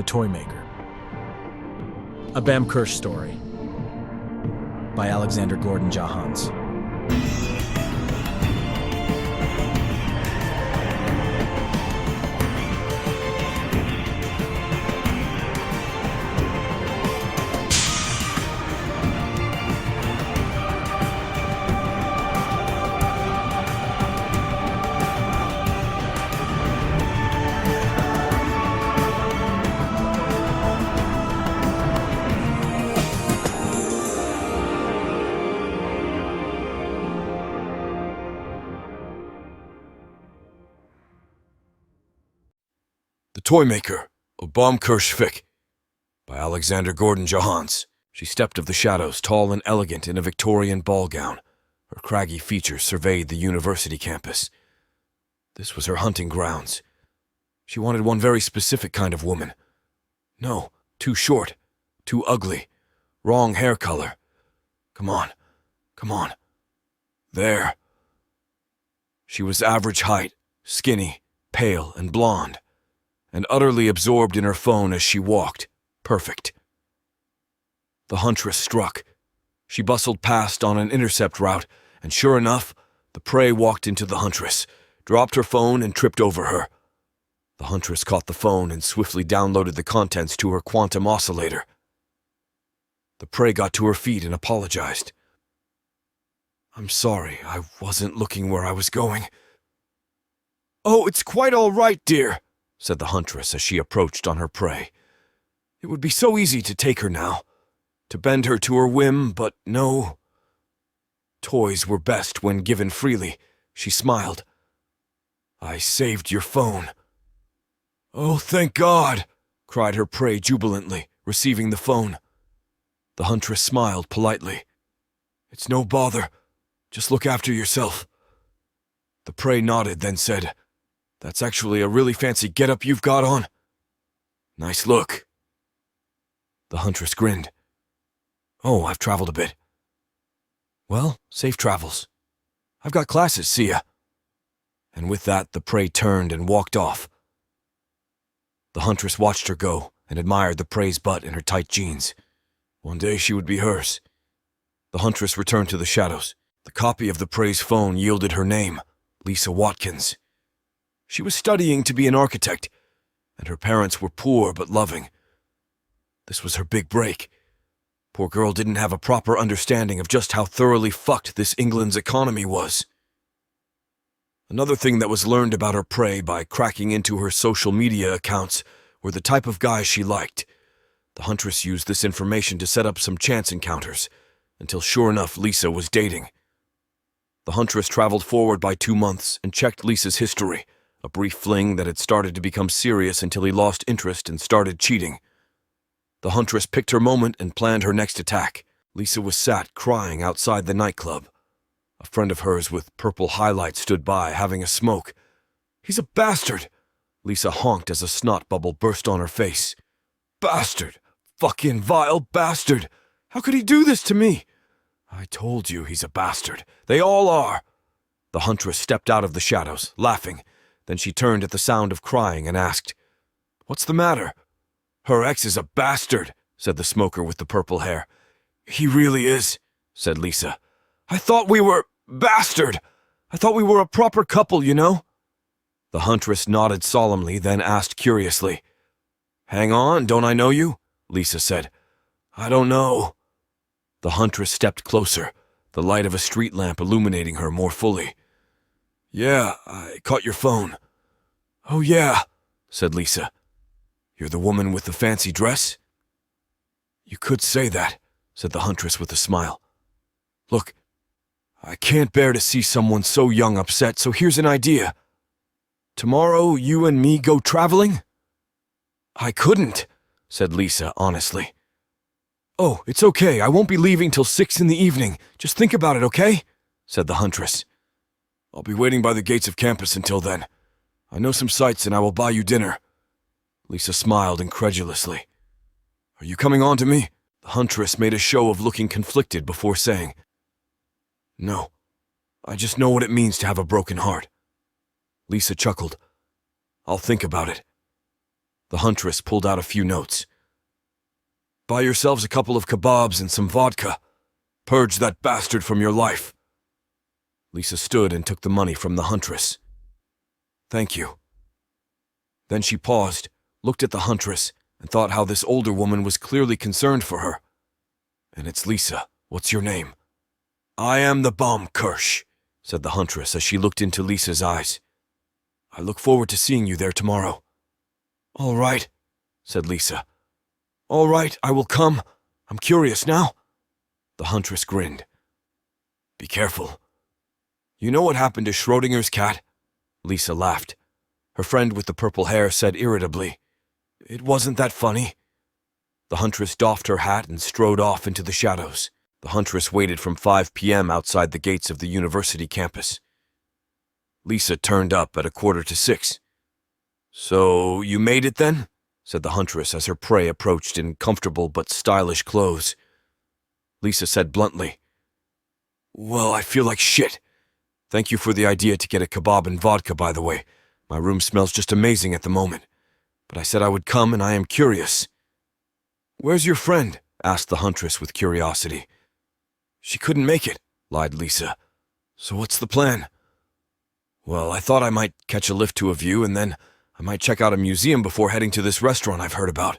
The Toymaker. A Bam Kirsch story by Alexander Gordon Jahans. The Toymaker, a Bam Kirsch fic, by Alexander Gordon Jahans. She stepped of the shadows, tall and elegant in a Victorian ball gown. Her craggy features surveyed the university campus. This was her hunting grounds. She wanted one very specific kind of woman. No, too short, too ugly, wrong hair color. Come on. There. She was average height, skinny, pale, and blonde, and utterly absorbed in her phone as she walked. Perfect. The huntress struck. She bustled past on an intercept route, and sure enough, the prey walked into the huntress, dropped her phone, and tripped over her. The huntress caught the phone and swiftly downloaded the contents to her quantum oscillator. The prey got to her feet and apologized. "I'm sorry, I wasn't looking where I was going." "Oh, it's quite all right, dear," said the huntress as she approached on her prey. "It would be so easy to take her now, to bend her to her whim, but no. Toys were best when given freely." She smiled. "I saved your phone." "Oh, thank God," cried her prey jubilantly, receiving the phone. The huntress smiled politely. "It's no bother. Just look after yourself." The prey nodded, then said, "That's actually a really fancy get-up you've got on." "Nice look." The huntress grinned. "Oh, I've traveled a bit." "Well, safe travels. I've got classes, see ya." And with that, the prey turned and walked off. The huntress watched her go and admired the prey's butt in her tight jeans. One day she would be hers. The huntress returned to the shadows. The copy of the prey's phone yielded her name, Lisa Watkins. She was studying to be an architect, and her parents were poor but loving. This was her big break. Poor girl didn't have a proper understanding of just how thoroughly fucked this England's economy was. Another thing that was learned about her prey by cracking into her social media accounts were the type of guys she liked. The huntress used this information to set up some chance encounters, until sure enough Lisa was dating. The huntress traveled forward by 2 months and checked Lisa's history, a brief fling that had started to become serious until he lost interest and started cheating. The huntress picked her moment and planned her next attack. Lisa was sat crying outside the nightclub. A friend of hers with purple highlights stood by, having a smoke. "He's a bastard!" Lisa honked as a snot bubble burst on her face. "Bastard! Fucking vile bastard! How could he do this to me?" "I told you he's a bastard. They all are." The huntress stepped out of the shadows, laughing. Then she turned at the sound of crying and asked, "What's the matter?" "Her ex is a bastard," said the smoker with the purple hair. "He really is," said Lisa. "I thought we were... Bastard! I thought we were a proper couple, you know?" The huntress nodded solemnly, then asked curiously, "Hang on, don't I know you?" Lisa said. "I don't know." The huntress stepped closer, the light of a street lamp illuminating her more fully. "Yeah, I caught your phone." "Oh yeah," said Lisa. "You're the woman with the fancy dress?" "You could say that," said the huntress with a smile. "Look, I can't bear to see someone so young upset, so here's an idea. Tomorrow you and me go traveling?" "I couldn't," said Lisa honestly. "Oh, it's okay. I won't be leaving till 6 in the evening. Just think about it, okay?" said the huntress. "I'll be waiting by the gates of campus until then. I know some sights and I will buy you dinner." Lisa smiled incredulously. "Are you coming on to me?" The huntress made a show of looking conflicted before saying, "No, I just know what it means to have a broken heart." Lisa chuckled. "I'll think about it." The huntress pulled out a few notes. Buy yourselves a couple of kebabs and some vodka. Purge that bastard from your life. Lisa stood and took the money from the huntress. Thank you. Then she paused, looked at the huntress, and thought how this older woman was clearly concerned for her. And it's Lisa. What's your name? I am the Baumkirsch, said the huntress as she looked into Lisa's eyes. I look forward to seeing you there tomorrow. All right, said Lisa. All right, I will come. I'm curious now. The huntress grinned. Be careful. You know what happened to Schrodinger's cat? Lisa laughed. Her friend with the purple hair said irritably, It wasn't that funny. The huntress doffed her hat and strode off into the shadows. The huntress waited from 5 p.m. outside the gates of the university campus. Lisa turned up at 5:45. So, you made it then? Said the huntress as her prey approached in comfortable but stylish clothes. Lisa said bluntly, Well, I feel like shit. Thank you for the idea to get a kebab and vodka, by the way. My room smells just amazing at the moment. But I said I would come, and I am curious. Where's your friend? Asked the huntress with curiosity. She couldn't make it, lied Lisa. So what's the plan? Well, I thought I might catch a lift to a view, and then I might check out a museum before heading to this restaurant I've heard about.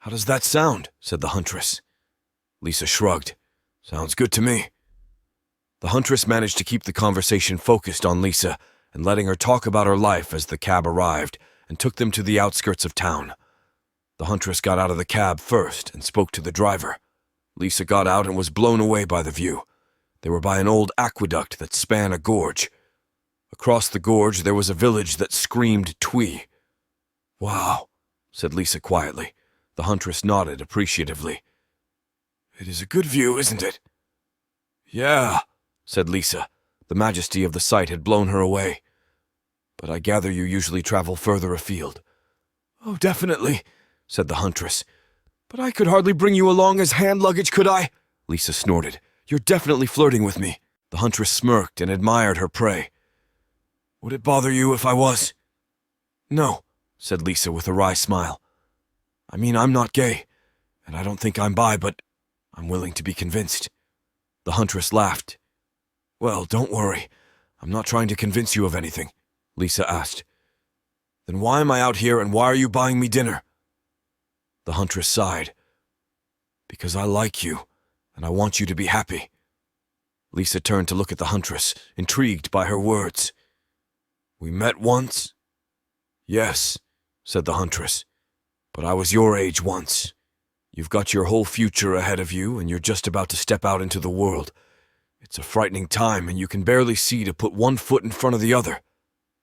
How does that sound? Said the huntress. Lisa shrugged. Sounds good to me. The huntress managed to keep the conversation focused on Lisa and letting her talk about her life as the cab arrived and took them to the outskirts of town. The huntress got out of the cab first and spoke to the driver. Lisa got out and was blown away by the view. They were by an old aqueduct that span a gorge. Across the gorge there was a village that screamed twee. Wow, said Lisa quietly. The huntress nodded appreciatively. It is a good view, isn't it? Yeah, said Lisa. The majesty of the sight had blown her away. But I gather you usually travel further afield. Oh, definitely, said the huntress. But I could hardly bring you along as hand luggage, could I? Lisa snorted. You're definitely flirting with me. The huntress smirked and admired her prey. Would it bother you if I was? No, said Lisa with a wry smile. I mean, I'm not gay, and I don't think I'm bi, but I'm willing to be convinced. The huntress laughed. Well, don't worry. I'm not trying to convince you of anything, Lisa asked. Then why am I out here and why are you buying me dinner? The huntress sighed. Because I like you, and I want you to be happy. Lisa turned to look at the huntress, intrigued by her words. We met once? Yes, said the huntress. But I was your age once. You've got your whole future ahead of you, and you're just about to step out into the world. It's a frightening time, and you can barely see to put one foot in front of the other.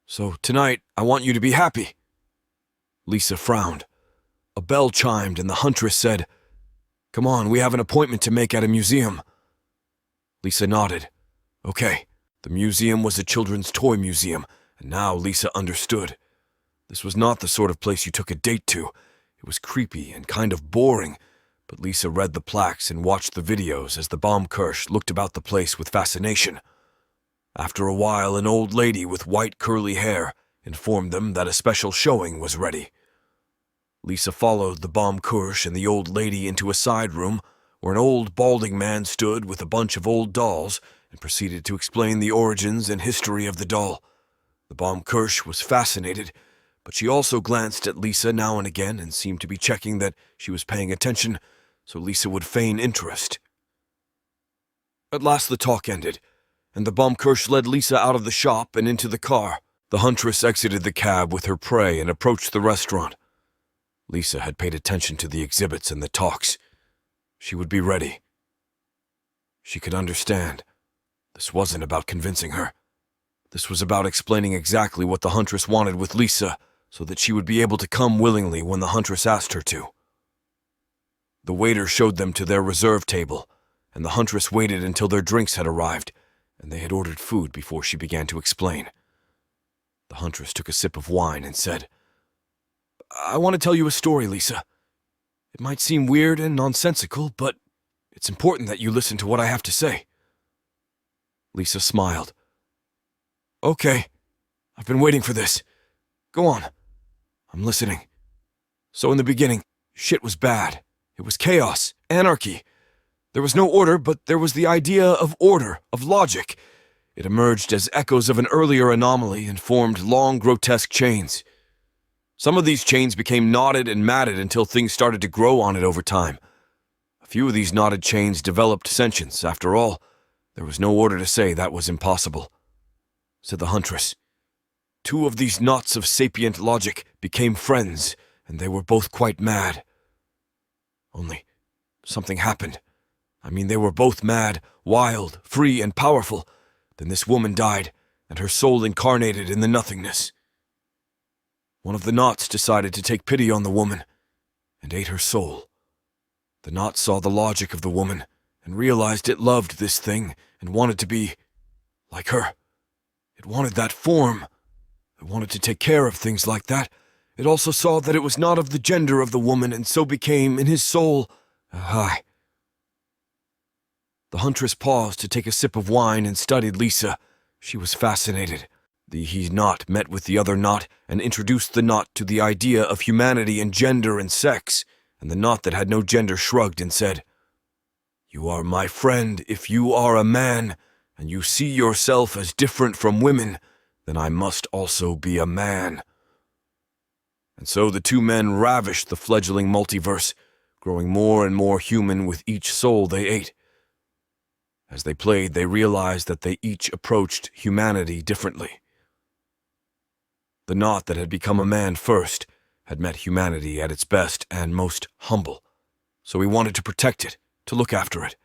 So tonight, I want you to be happy. Lisa frowned. A bell chimed, and the huntress said, Come on, we have an appointment to make at a museum. Lisa nodded. Okay, the museum was a children's toy museum, and now Lisa understood. This was not the sort of place you took a date to. It was creepy and kind of boring, but Lisa read the plaques and watched the videos as the Baumkirsch looked about the place with fascination. After a while, an old lady with white curly hair informed them that a special showing was ready. Lisa followed the Baumkirsch and the old lady into a side room where an old balding man stood with a bunch of old dolls and proceeded to explain the origins and history of the doll. The Baumkirsch was fascinated, but she also glanced at Lisa now and again and seemed to be checking that she was paying attention, so Lisa would feign interest. At last the talk ended, and the Baumkirsch led Lisa out of the shop and into the car. The huntress exited the cab with her prey and approached the restaurant. Lisa had paid attention to the exhibits and the talks. She would be ready. She could understand. This wasn't about convincing her. This was about explaining exactly what the huntress wanted with Lisa, so that she would be able to come willingly when the huntress asked her to. The waiter showed them to their reserve table, and the huntress waited until their drinks had arrived, and they had ordered food before she began to explain. The huntress took a sip of wine and said, I want to tell you a story, Lisa. It might seem weird and nonsensical, but it's important that you listen to what I have to say. Lisa smiled. Okay, I've been waiting for this. Go on. I'm listening. So in the beginning, shit was bad. It was chaos, anarchy. There was no order, but there was the idea of order, of logic. It emerged as echoes of an earlier anomaly and formed long, grotesque chains. Some of these chains became knotted and matted until things started to grow on it over time. A few of these knotted chains developed sentience. After all, there was no order to say that was impossible, said the huntress. Two of these knots of sapient logic became friends, and they were both quite mad. Only, something happened. They were both mad, wild, free, and powerful. Then this woman died, and her soul incarnated in the nothingness. One of the knots decided to take pity on the woman, and ate her soul. The knot saw the logic of the woman, and realized it loved this thing, and wanted to be like her. It wanted that form. It wanted to take care of things like that. It also saw that it was not of the gender of the woman, and so became, in his soul, a high. The huntress paused to take a sip of wine and studied Lisa. She was fascinated. The he knot met with the other knot and introduced the knot to the idea of humanity and gender and sex, and the knot that had no gender shrugged and said, "You are my friend if you are a man, and you see yourself as different from women, then I must also be a man." And so the two men ravished the fledgling multiverse, growing more and more human with each soul they ate. As they played, they realized that they each approached humanity differently. The knot that had become a man first had met humanity at its best and most humble, so he wanted to protect it, to look after it.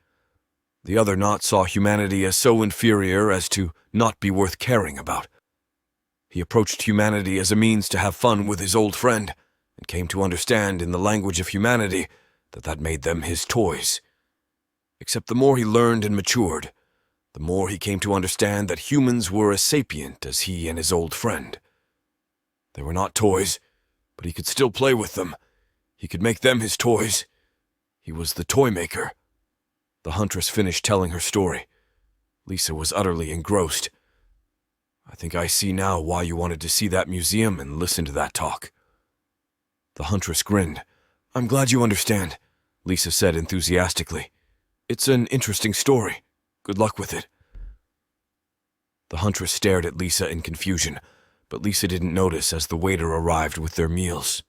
The other knot saw humanity as so inferior as to not be worth caring about. He approached humanity as a means to have fun with his old friend, and came to understand in the language of humanity that made them his toys. Except the more he learned and matured, the more he came to understand that humans were as sapient as he and his old friend. They were not toys, but he could still play with them. He could make them his toys. He was the toy maker. The huntress finished telling her story. Lisa was utterly engrossed. "I think I see now why you wanted to see that museum and listen to that talk." The huntress grinned. "I'm glad you understand," Lisa said enthusiastically. "It's an interesting story. Good luck with it." The huntress stared at Lisa in confusion, but Lisa didn't notice as the waiter arrived with their meals.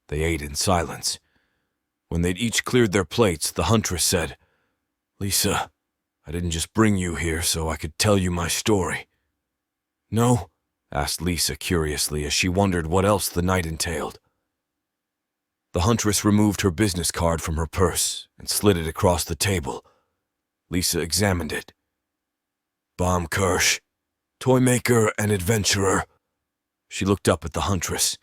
They ate in silence. When they'd each cleared their plates, the huntress said, "Lisa, I didn't just bring you here so I could tell you my story." "No?" asked Lisa curiously as she wondered what else the night entailed. The huntress removed her business card from her purse and slid it across the table. Lisa examined it. "Baumkirsch, toy maker and adventurer." She looked up at the huntress.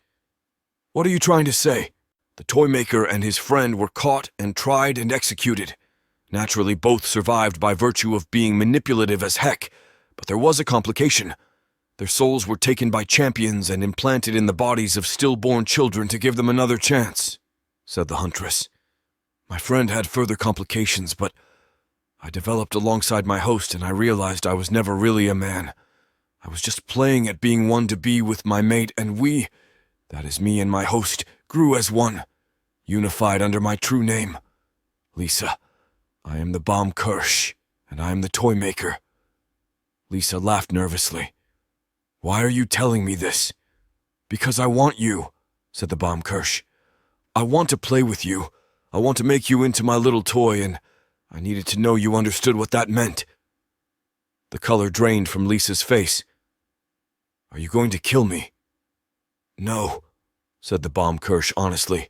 "What are you trying to say?" The toy maker and his friend were caught and tried and executed. Naturally, both survived by virtue of being manipulative as heck, but there was a complication. Their souls were taken by champions and implanted in the bodies of stillborn children to give them another chance, said the huntress. "My friend had further complications, but I developed alongside my host and I realized I was never really a man. I was just playing at being one to be with my mate, and we, that is me and my host, grew as one, unified under my true name. Lisa, I am the Baumkirsch, and I am the toy maker." Lisa laughed nervously. "Why are you telling me this?" "Because I want you," said the Baumkirsch. "I want to play with you. I want to make you into my little toy, and I needed to know you understood what that meant." The color drained from Lisa's face. "Are you going to kill me?" "No," said the Baumkirsch honestly,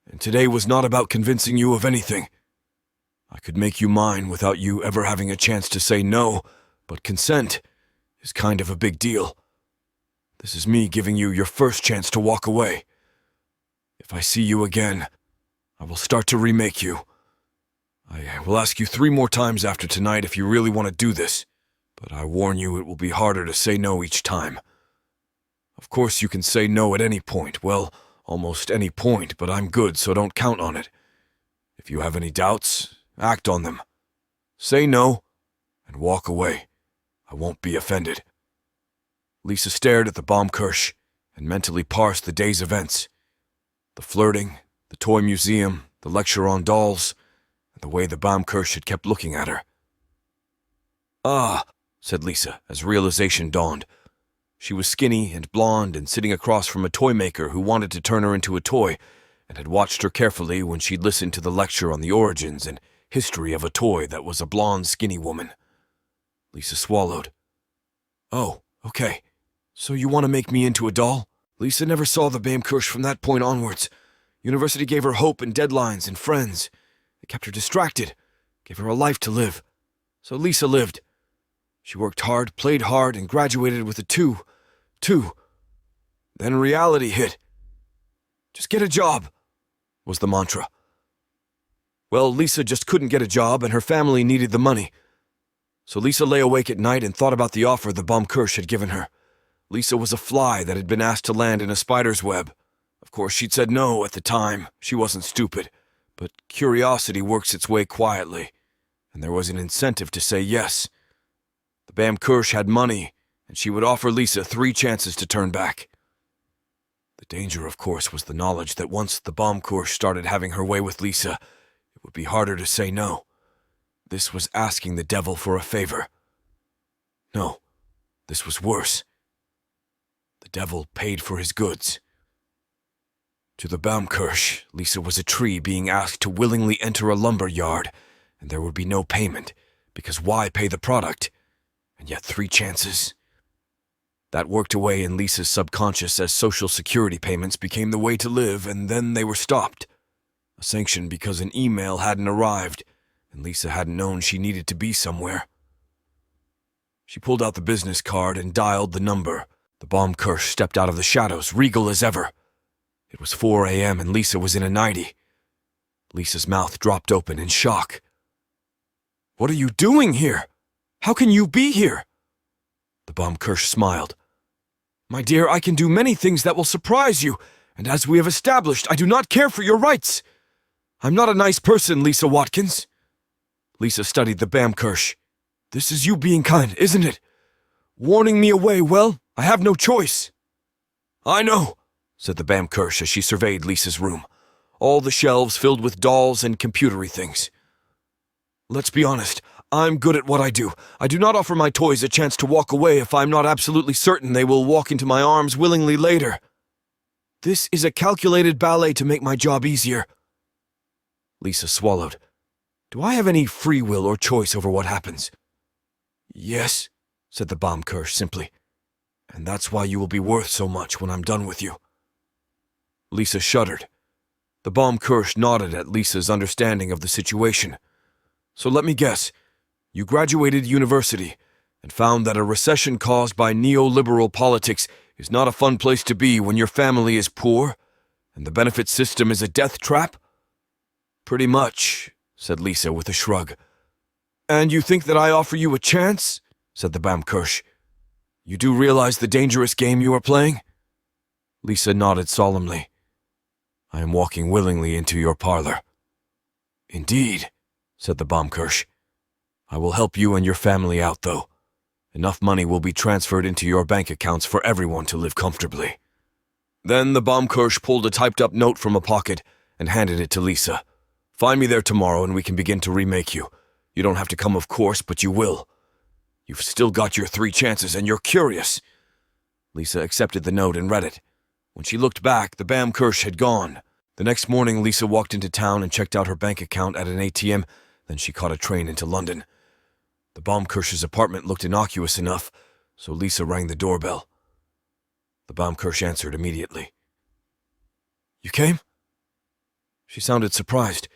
"and today was not about convincing you of anything. I could make you mine without you ever having a chance to say no, but consent is kind of a big deal. This is me giving you your first chance to walk away. If I see you again, I will start to remake you. I will ask you 3 more times after tonight if you really want to do this, but I warn you it will be harder to say no each time. Of course you can say no at any point, well, almost any point, but I'm good, so don't count on it. If you have any doubts, act on them. Say no, and walk away. I won't be offended." Lisa stared at the Baumkirsch and mentally parsed the day's events. The flirting, the toy museum, the lecture on dolls, and the way the Baumkirche had kept looking at her. "Ah," said Lisa, as realization dawned. She was skinny and blonde and sitting across from a toy maker who wanted to turn her into a toy, and had watched her carefully when she'd listened to the lecture on the origins and history of a toy that was a blonde, skinny woman. Lisa swallowed. "Oh, okay. So you want to make me into a doll?" Lisa never saw the Baumkirche from that point onwards. University gave her hope and deadlines and friends. It kept her distracted, gave her a life to live. So Lisa lived. She worked hard, played hard, and graduated with a 2. Then reality hit. "Just get a job," was the mantra. Well, Lisa just couldn't get a job, and her family needed the money. So Lisa lay awake at night and thought about the offer the Baumkirche had given her. Lisa was a fly that had been asked to land in a spider's web. Of course, she'd said no at the time. She wasn't stupid. But curiosity works its way quietly, and there was an incentive to say yes. The Baumkirche had money, and she would offer Lisa 3 chances to turn back. The danger, of course, was the knowledge that once the Baumkirche started having her way with Lisa, it would be harder to say no. This was asking the devil for a favor. No, this was worse. The devil paid for his goods. To the Baumkirche, Lisa was a tree being asked to willingly enter a lumber yard, and there would be no payment, because why pay the product? And yet 3 chances? That worked away in Lisa's subconscious as Social Security payments became the way to live, and then they were stopped. A sanction because an email hadn't arrived, and Lisa hadn't known she needed to be somewhere. She pulled out the business card and dialed the number. The Baumkirche stepped out of the shadows, regal as ever. It was 4 a.m. and Lisa was in a 90. Lisa's mouth dropped open in shock. "What are you doing here? How can you be here?" The Baumkirche smiled. "My dear, I can do many things that will surprise you, and as we have established, I do not care for your rights. I'm not a nice person, Lisa Watkins." Lisa studied the Baumkirche. "This is you being kind, isn't it? Warning me away, well, I have no choice." "I know," said the Baumkirche as she surveyed Lisa's room, all the shelves filled with dolls and computery things. "Let's be honest, I'm good at what I do. I do not offer my toys a chance to walk away if I'm not absolutely certain they will walk into my arms willingly later. This is a calculated ballet to make my job easier." Lisa swallowed. "Do I have any free will or choice over what happens?" "Yes," said the Baumkirche simply. "And that's why you will be worth so much when I'm done with you." Lisa shuddered. The Baumkirche nodded at Lisa's understanding of the situation. "So let me guess. You graduated university and found that a recession caused by neoliberal politics is not a fun place to be when your family is poor and the benefit system is a death trap?" "Pretty much," said Lisa with a shrug. "And you think that I offer you a chance?" said the Baumkirche. "You do realize the dangerous game you are playing?" Lisa nodded solemnly. "I am walking willingly into your parlor." "Indeed," said the Baumkirche. "I will help you and your family out, though. Enough money will be transferred into your bank accounts for everyone to live comfortably." Then the Baumkirche pulled a typed-up note from a pocket and handed it to Lisa. "Find me there tomorrow and we can begin to remake you. You don't have to come, of course, but you will. You've still got your 3 chances and you're curious." Lisa accepted the note and read it. When she looked back, the Baumkirche had gone. The next morning, Lisa walked into town and checked out her bank account at an ATM. Then she caught a train into London. The Baumkirche's apartment looked innocuous enough, so Lisa rang the doorbell. The Baumkirche answered immediately. "You came?" She sounded surprised.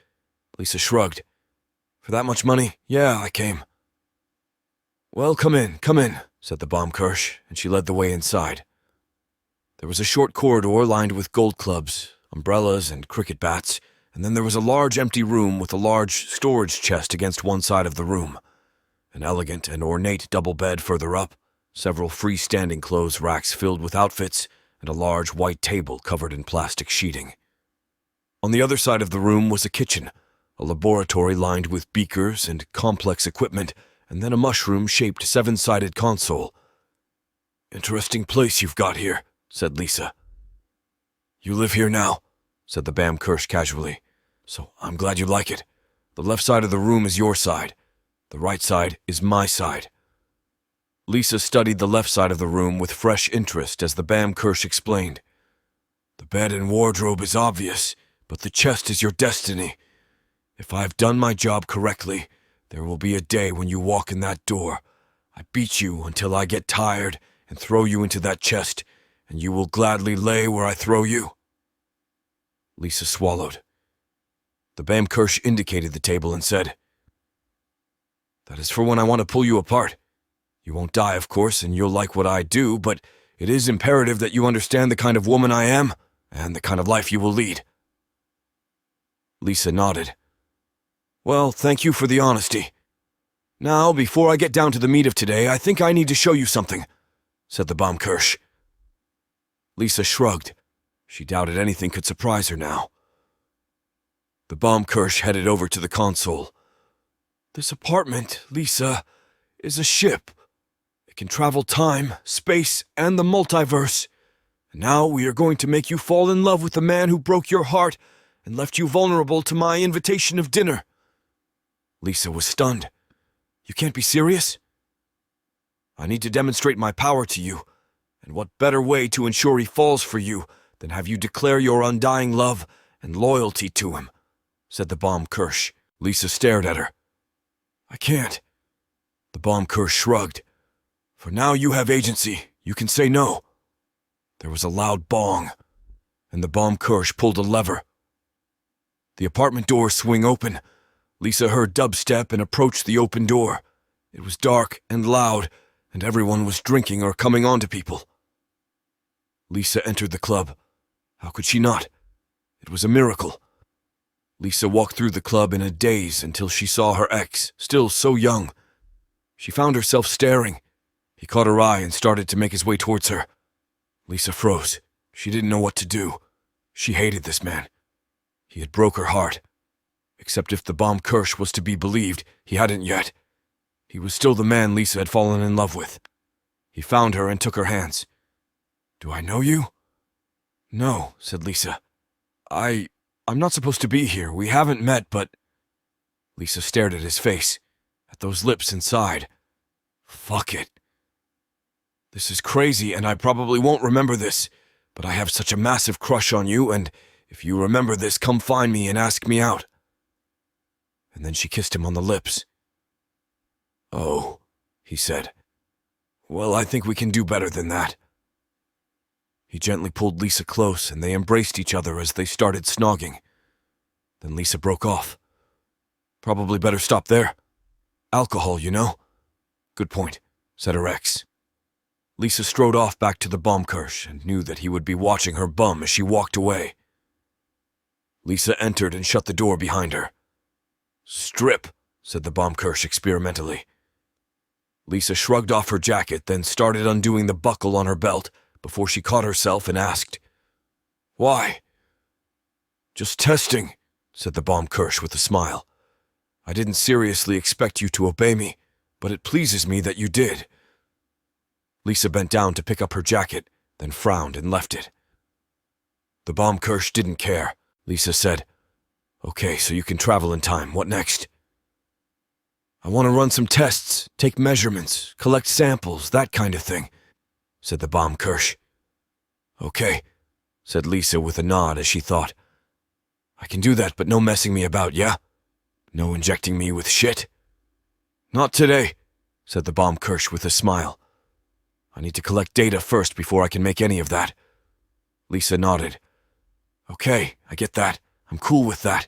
Lisa shrugged. "For that much money? Yeah, I came." "Well, come in, said the Baumkirche, and she led the way inside. There was a short corridor lined with gold clubs, umbrellas, and cricket bats, and then there was a large empty room with a large storage chest against one side of the room. An elegant and ornate double bed further up, several freestanding clothes racks filled with outfits, and a large white table covered in plastic sheeting. On the other side of the room was a kitchen, a laboratory lined with beakers and complex equipment, and then a mushroom-shaped 7-sided console. "Interesting place you've got here," said Lisa. "You live here now?" said the Bam Kirsch casually. "So I'm glad you like it. The left side of the room is your side. The right side is my side." Lisa studied the left side of the room with fresh interest as the Bam Kirsch explained. "The bed and wardrobe is obvious, but the chest is your destiny. If I've done my job correctly, there will be a day when you walk in that door. I beat you until I get tired and throw you into that chest, and you will gladly lay where I throw you." Lisa swallowed. The Bam Kirsch indicated the table and said, "That is for when I want to pull you apart. You won't die, of course, and you'll like what I do, but it is imperative that you understand the kind of woman I am and the kind of life you will lead." Lisa nodded. "Well, thank you for the honesty. Now, before I get down to the meat of today, I think I need to show you something," said the Bam Kirsch. Lisa shrugged. She doubted anything could surprise her now. The Bam Kirsch headed over to the console. "This apartment, Lisa, is a ship. It can travel time, space, and the multiverse. And now we are going to make you fall in love with the man who broke your heart and left you vulnerable to my invitation of dinner." Lisa was stunned. "You can't be serious?" "I need to demonstrate my power to you, and what better way to ensure he falls for you than have you declare your undying love and loyalty to him," said the Bam Kirsch. Lisa stared at her. "I can't." The Bam Kirsch shrugged. "For now you have agency. You can say no." There was a loud bong, and the Bam Kirsch pulled a lever. The apartment doors swing open. Lisa heard dubstep and approached the open door. It was dark and loud, and everyone was drinking or coming on to people. Lisa entered the club. How could she not? It was a miracle. Lisa walked through the club in a daze until she saw her ex, still so young. She found herself staring. He caught her eye and started to make his way towards her. Lisa froze. She didn't know what to do. She hated this man. He had broke her heart. Except if the Bam Kirsch was to be believed, he hadn't yet. He was still the man Lisa had fallen in love with. He found her and took her hands. "Do I know you?" "No," said Lisa. I'm not supposed to be here. We haven't met, but..." Lisa stared at his face, at those lips inside. Fuck it. "This is crazy, and I probably won't remember this, but I have such a massive crush on you, and if you remember this, come find me and ask me out." And then she kissed him on the lips. "Oh," he said. "Well, I think we can do better than that." He gently pulled Lisa close, and they embraced each other as they started snogging. Then Lisa broke off. "Probably better stop there. Alcohol, you know." "Good point," said her ex. Lisa strode off back to the Bam Kirsch and knew that he would be watching her bum as she walked away. Lisa entered and shut the door behind her. "Strip," said the Bam Kirsch experimentally. Lisa shrugged off her jacket, then started undoing the buckle on her belt before she caught herself and asked, "Why?" "Just testing," said the Bam Kirsch with a smile. "I didn't seriously expect you to obey me, but it pleases me that you did." Lisa bent down to pick up her jacket, then frowned and left it. The Bam Kirsch didn't care. Lisa said, "Okay, so you can travel in time. What next?" "I want to run some tests, take measurements, collect samples, that kind of thing," said the Bam Kirsch. "Okay," said Lisa with a nod as she thought. "I can do that, but no messing me about, yeah? No injecting me with shit?" "Not today," said the Bam Kirsch with a smile. "I need to collect data first before I can make any of that." Lisa nodded. "Okay, I get that. I'm cool with that."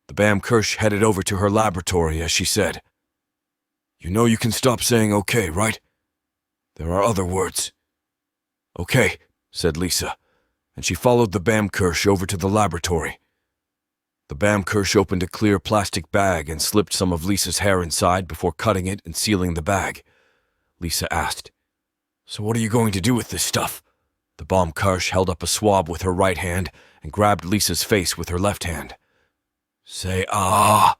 The Bam Kirsch headed over to her laboratory as she said, "You know you can stop saying okay, right? There are other words." "Okay," said Lisa, and she followed the Bam Kirsch over to the laboratory. The Bam Kirsch opened a clear plastic bag and slipped some of Lisa's hair inside before cutting it and sealing the bag. Lisa asked, "So what are you going to do with this stuff?" The Bam Kirsch held up a swab with her right hand and grabbed Lisa's face with her left hand. "Say ah."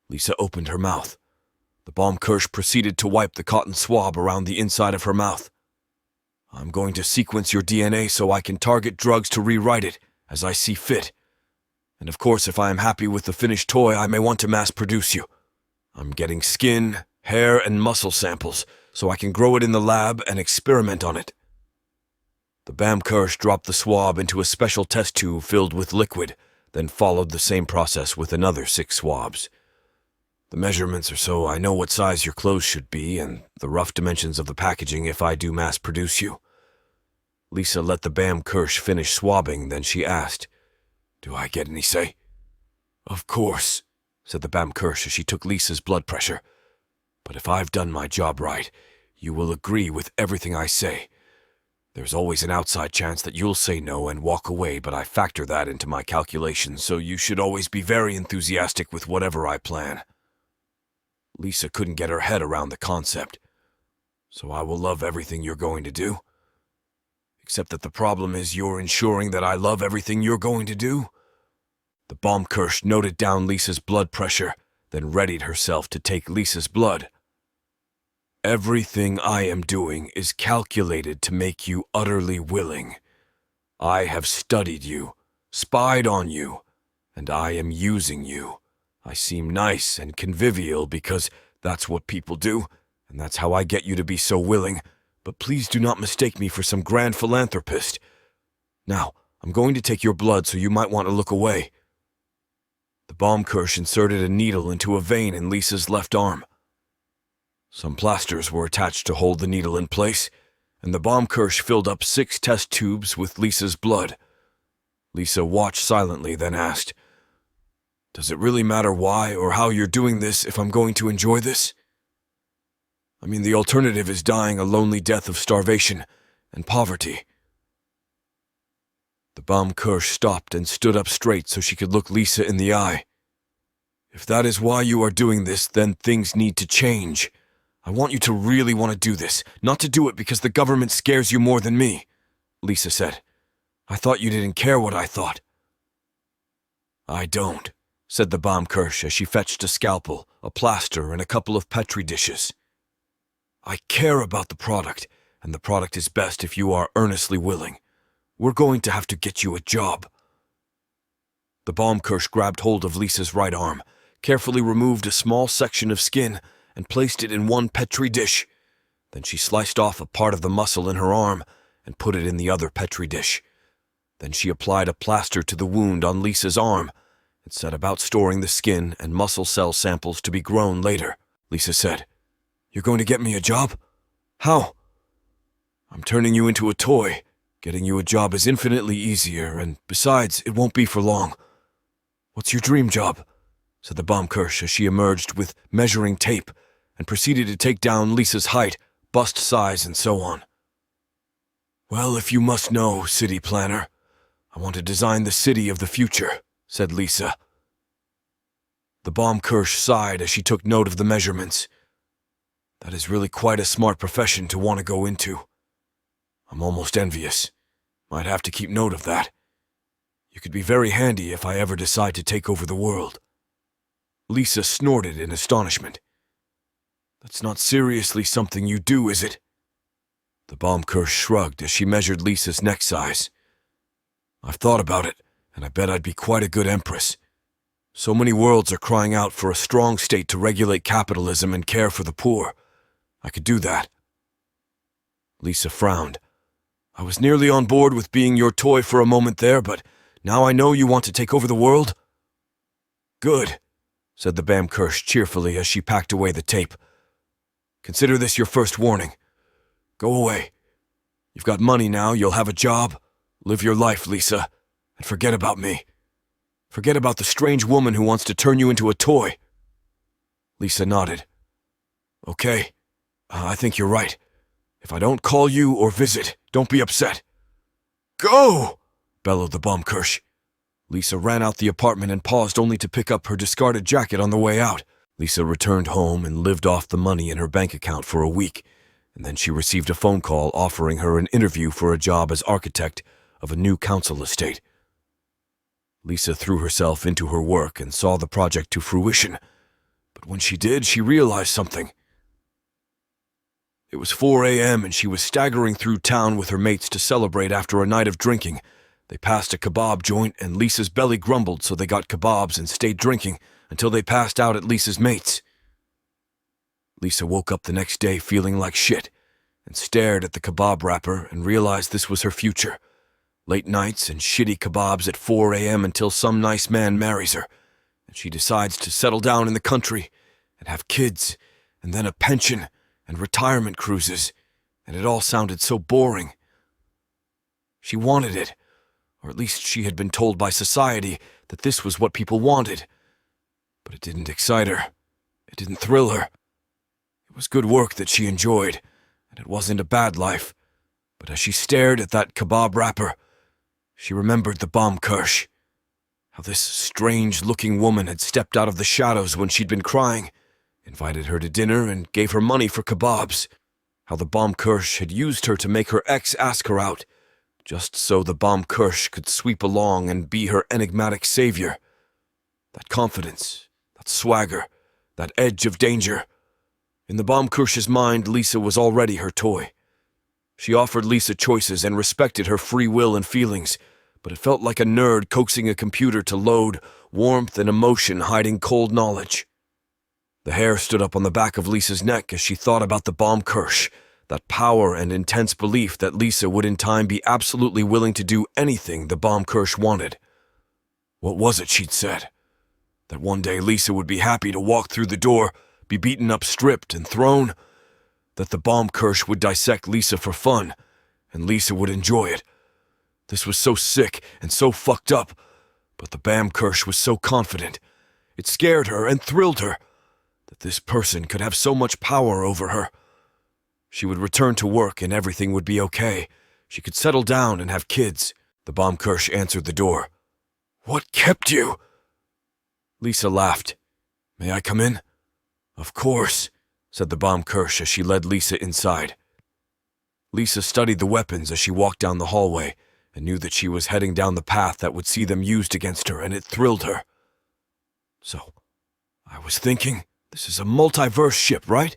Lisa opened her mouth. The Bam Kirsch proceeded to wipe the cotton swab around the inside of her mouth. "I'm going to sequence your DNA so I can target drugs to rewrite it, as I see fit. And of course, if I am happy with the finished toy, I may want to mass produce you. I'm getting skin, hair, and muscle samples, so I can grow it in the lab and experiment on it." The Bamkirsch dropped the swab into a special test tube filled with liquid, then followed the same process with another 6 swabs. "The measurements are so I know what size your clothes should be and the rough dimensions of the packaging if I do mass produce you." Lisa let the Bamkirsch finish swabbing, then she asked, "Do I get any say?" "Of course," said the Bamkirsch as she took Lisa's blood pressure. "But if I've done my job right, you will agree with everything I say. There's always an outside chance that you'll say no and walk away, but I factor that into my calculations, so you should always be very enthusiastic with whatever I plan." Lisa couldn't get her head around the concept. "So I will love everything you're going to do? Except that the problem is you're ensuring that I love everything you're going to do?" The Baumkirsch noted down Lisa's blood pressure, then readied herself to take Lisa's blood. "Everything I am doing is calculated to make you utterly willing. I have studied you, spied on you, and I am using you. I seem nice and convivial because that's what people do, and that's how I get you to be so willing. But please do not mistake me for some grand philanthropist. Now, I'm going to take your blood, so you might want to look away." The Baumkirsch inserted a needle into a vein in Lisa's left arm. Some plasters were attached to hold the needle in place, and the Baumkirsch filled up 6 test tubes with Lisa's blood. Lisa watched silently, then asked, "Does it really matter why or how you're doing this if I'm going to enjoy this? I mean, the alternative is dying a lonely death of starvation and poverty." The Baumkirsch stopped and stood up straight so she could look Lisa in the eye. "If that is why you are doing this, then things need to change. I want you to really want to do this, not to do it because the government scares you more than me," Lisa said. "I thought you didn't care what I thought." "I don't," said the Baumkirsch as she fetched a scalpel, a plaster, and a couple of Petri dishes. "I care about the product, and the product is best if you are earnestly willing. We're going to have to get you a job." The Baumkirsch grabbed hold of Lisa's right arm, carefully removed a small section of skin, and placed it in one Petri dish. Then she sliced off a part of the muscle in her arm and put it in the other Petri dish. Then she applied a plaster to the wound on Lisa's arm and set about storing the skin and muscle cell samples to be grown later. Lisa said, "You're going to get me a job? How?" "I'm turning you into a toy. Getting you a job is infinitely easier, and besides, it won't be for long." "What's your dream job?" said the Baumkirsch as she emerged with measuring tape and proceeded to take down Lisa's height, bust size, and so on. "Well, if you must know, city planner, I want to design the city of the future," said Lisa. The Baumkirsch sighed as she took note of the measurements. "That is really quite a smart profession to want to go into. I'm almost envious. Might have to keep note of that. You could be very handy if I ever decide to take over the world." Lisa snorted in astonishment. "That's not seriously something you do, is it?" The Baumkirsch shrugged as she measured Lisa's neck size. "I've thought about it, and I bet I'd be quite a good empress. So many worlds are crying out for a strong state to regulate capitalism and care for the poor. I could do that." Lisa frowned. "I was nearly on board with being your toy for a moment there, but now I know you want to take over the world." "Good," said the Baumkirsch cheerfully as she packed away the tape. "Consider this your first warning. Go away. You've got money now, you'll have a job. Live your life, Lisa, and forget about me. Forget about the strange woman who wants to turn you into a toy." Lisa nodded. "Okay, I think you're right. If I don't call you or visit, don't be upset." "Go!" bellowed the Baumkirsch. Lisa ran out the apartment and paused only to pick up her discarded jacket on the way out. Lisa returned home and lived off the money in her bank account for a week, and then she received a phone call offering her an interview for a job as architect of a new council estate. Lisa threw herself into her work and saw the project to fruition, but when she did, she realized something. It was 4 a.m. and she was staggering through town with her mates to celebrate after a night of drinking. They passed a kebab joint and Lisa's belly grumbled, so they got kebabs and stayed drinking until they passed out at Lisa's mates. Lisa woke up the next day feeling like shit and stared at the kebab wrapper and realized this was her future. Late nights and shitty kebabs at 4 a.m. until some nice man marries her, and she decides to settle down in the country and have kids, and then a pension and retirement cruises, and it all sounded so boring. She wanted it, or at least she had been told by society that this was what people wanted. But it didn't excite her. It didn't thrill her. It was good work that she enjoyed, and it wasn't a bad life. But as she stared at that kebab wrapper, she remembered the Baumkirche. How this strange-looking woman had stepped out of the shadows when she'd been crying, invited her to dinner, and gave her money for kebabs. How the Baumkirche had used her to make her ex ask her out, just so the Baumkirche could sweep along and be her enigmatic savior. That confidence, that swagger, that edge of danger. In the Baumkirche's mind, Lisa was already her toy. She offered Lisa choices and respected her free will and feelings, but it felt like a nerd coaxing a computer to load warmth and emotion hiding cold knowledge. The hair stood up on the back of Lisa's neck as she thought about the Baumkirche, that power and intense belief that Lisa would in time be absolutely willing to do anything the Baumkirche wanted. What was it she'd said? That one day Lisa would be happy to walk through the door, be beaten up, stripped, and thrown? That the Baumkirche would dissect Lisa for fun, and Lisa would enjoy it. This was so sick and so fucked up, but the Baumkirche was so confident. It scared her and thrilled her, that this person could have so much power over her. She would return to work and everything would be okay. She could settle down and have kids. The Baumkirche answered the door. "What kept you?" Lisa laughed. "May I come in?" "Of course," said the Baumkirche as she led Lisa inside. Lisa studied the weapons as she walked down the hallway and knew that she was heading down the path that would see them used against her, and it thrilled her. "So, I was thinking, this is a multiverse ship, right?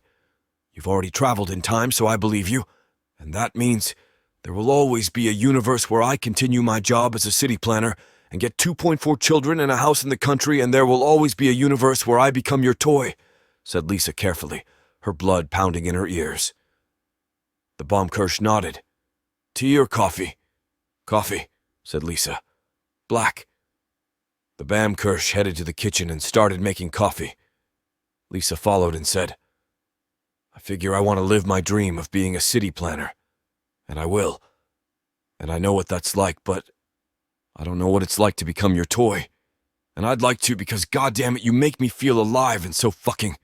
You've already traveled in time, so I believe you. And that means there will always be a universe where I continue my job as a city planner and get 2.4 children and a house in the country, and there will always be a universe where I become your toy," said Lisa carefully, her blood pounding in her ears. The Baumkirche nodded. "Tea or coffee?" "Coffee," said Lisa. "Black." The Baumkirche headed to the kitchen and started making coffee. Lisa followed and said, "I figure I want to live my dream of being a city planner. And I will. And I know what that's like, but I don't know what it's like to become your toy. And I'd like to because goddammit you make me feel alive and so fucking...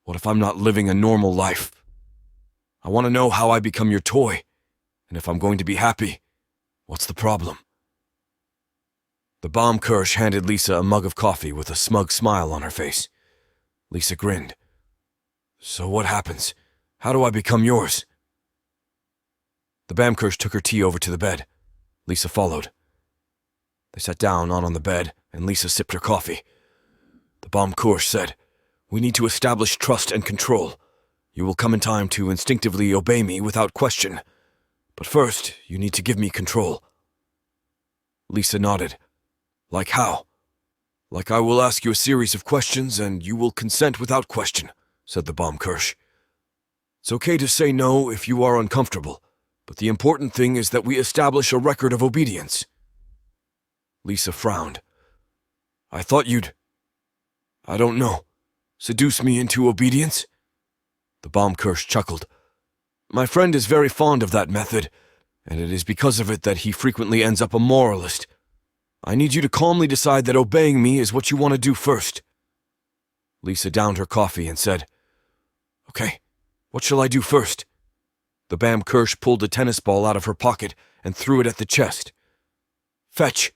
What if I'm not living a normal life? I want to know how I become your toy. And if I'm going to be happy, what's the problem?" The Baumkirche handed Lisa a mug of coffee with a smug smile on her face. Lisa grinned. "So what happens? How do I become yours?" The Baumkirche took her tea over to the bed. Lisa followed. They sat down on the bed, and Lisa sipped her coffee. The Baumkirche said, "We need to establish trust and control. You will come in time to instinctively obey me without question. But first, you need to give me control." Lisa nodded. "Like how?" "Like I will ask you a series of questions, and you will consent without question," said the Baumkirche. "It's okay to say no if you are uncomfortable, but the important thing is that we establish a record of obedience." Lisa frowned. "I thought you'd... I don't know. Seduce me into obedience?" The Baumkirche chuckled. "My friend is very fond of that method, and it is because of it that he frequently ends up a moralist. I need you to calmly decide that obeying me is what you want to do first." Lisa downed her coffee and said, "Okay, what shall I do first?" The Baumkirche pulled a tennis ball out of her pocket and threw it at the chest. "Fetch!"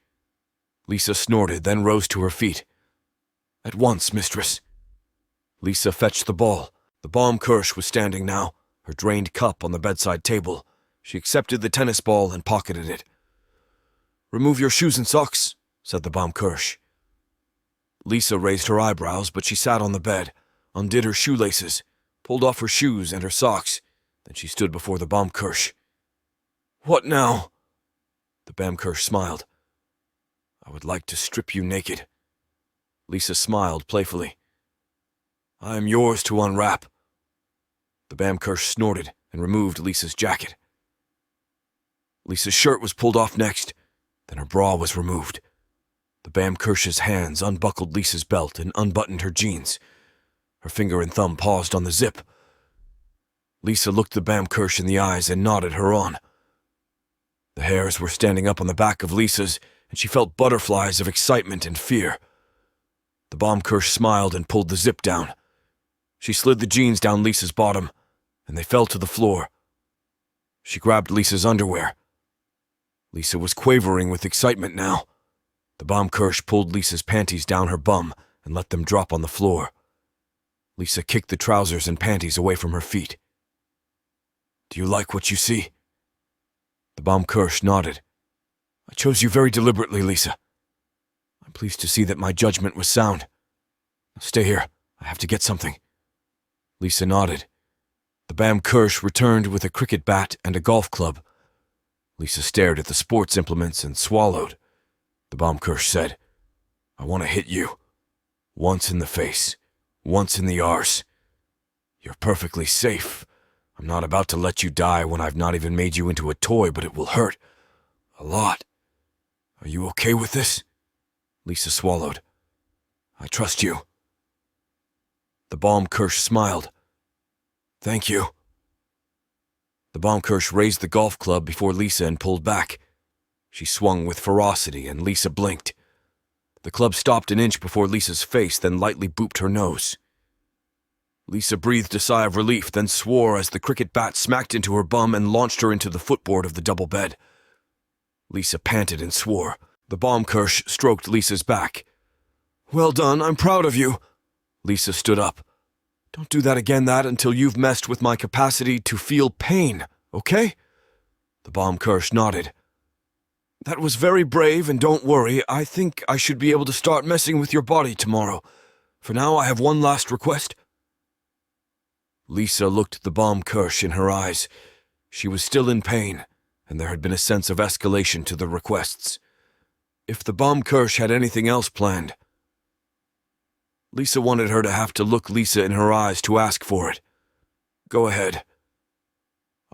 Lisa snorted, then rose to her feet. "At once, mistress." Lisa fetched the ball. The Baumkirche was standing now, her drained cup on the bedside table. She accepted the tennis ball and pocketed it. "Remove your shoes and socks," said the Baumkirche. Lisa raised her eyebrows, but she sat on the bed, undid her shoelaces, pulled off her shoes and her socks. Then she stood before the Baumkirche. "What now?" The Bamkirsch smiled. I would like to strip you naked. Lisa smiled playfully. I am yours to unwrap. The Bamkirsch snorted and removed Lisa's jacket. Lisa's shirt was pulled off next, then her bra was removed. The Bamkirsch's hands unbuckled Lisa's belt and unbuttoned her jeans. Her finger and thumb paused on the zip. Lisa looked the Bamkirsch in the eyes and nodded her on. The hairs were standing up on the back of Lisa's, and she felt butterflies of excitement and fear. The Bamkirsch smiled and pulled the zip down. She slid the jeans down Lisa's bottom, and they fell to the floor. She grabbed Lisa's underwear. Lisa was quavering with excitement now. The Bamkirsch pulled Lisa's panties down her bum and let them drop on the floor. Lisa kicked the trousers and panties away from her feet. Do you like what you see? The Bamkirsch nodded. I chose you very deliberately, Lisa. I'm pleased to see that my judgment was sound. Stay here. I have to get something. Lisa nodded. The Bamkirsch returned with a cricket bat and a golf club. Lisa stared at the sports implements and swallowed. The Bamkirsch said, I want to hit you. Once in the face. Once in the arse. You're perfectly safe. I'm not about to let you die when I've not even made you into a toy, but it will hurt. A lot. Are you okay with this? Lisa swallowed. I trust you. The Bamkirsch smiled. Thank you. The Bamkirsch raised the golf club before Lisa and pulled back. She swung with ferocity, and Lisa blinked. The club stopped an inch before Lisa's face, then lightly booped her nose. Lisa breathed a sigh of relief, then swore as the cricket bat smacked into her bum and launched her into the footboard of the double bed. Lisa panted and swore. The Bamkirsch stroked Lisa's back. Well done, I'm proud of you. Lisa stood up. Don't do that again, until you've messed with my capacity to feel pain, okay? The Bamkirsch nodded. That was very brave, and don't worry, I think I should be able to start messing with your body tomorrow. For now, I have one last request. Lisa looked the Bamkirsch in her eyes. She was still in pain, and there had been a sense of escalation to the requests. If the Bamkirsch had anything else planned. Lisa wanted her to have to look Lisa in her eyes to ask for it. Go ahead.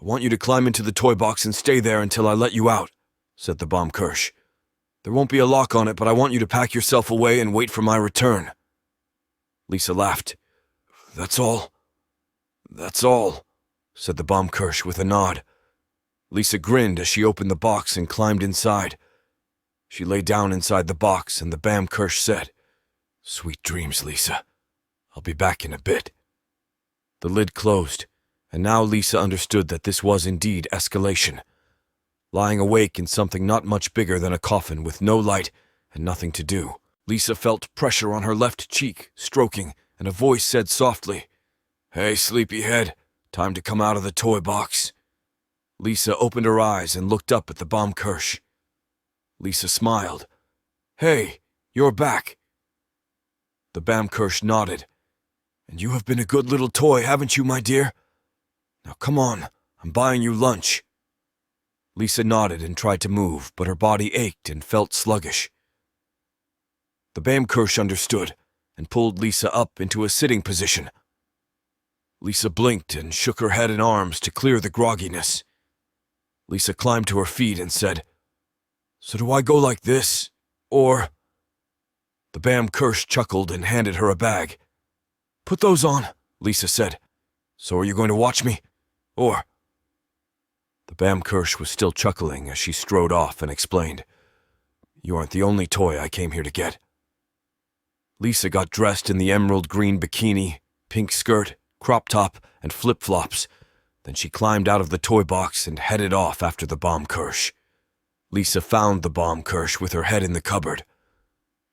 I want you to climb into the toy box and stay there until I let you out, said the Bamkirsch. There won't be a lock on it, but I want you to pack yourself away and wait for my return. Lisa laughed. That's all? That's all, said the Bamkirsch with a nod. Lisa grinned as she opened the box and climbed inside. She lay down inside the box, and the Bamkirsch said, Sweet dreams, Lisa. I'll be back in a bit. The lid closed, and now Lisa understood that this was indeed escalation. Lying awake in something not much bigger than a coffin with no light and nothing to do, Lisa felt pressure on her left cheek, stroking, and a voice said softly, Hey, sleepyhead, time to come out of the toy box. Lisa opened her eyes and looked up at the Bamkirsch. Lisa smiled. Hey, you're back. The Bamkirsch nodded. And you have been a good little toy, haven't you, my dear? Now come on, I'm buying you lunch. Lisa nodded and tried to move, but her body ached and felt sluggish. The Bamkirsch understood and pulled Lisa up into a sitting position. Lisa blinked and shook her head and arms to clear the grogginess. Lisa climbed to her feet and said, So do I go like this, or... The Bamkirsch chuckled and handed her a bag. Put those on, Lisa said. So are you going to watch me? Or... The Bamkirsch was still chuckling as she strode off and explained, You aren't the only toy I came here to get. Lisa got dressed in the emerald green bikini, pink skirt, crop top, and flip-flops. Then she climbed out of the toy box and headed off after the Bamkirsch. Lisa found the Bamkirsch with her head in the cupboard.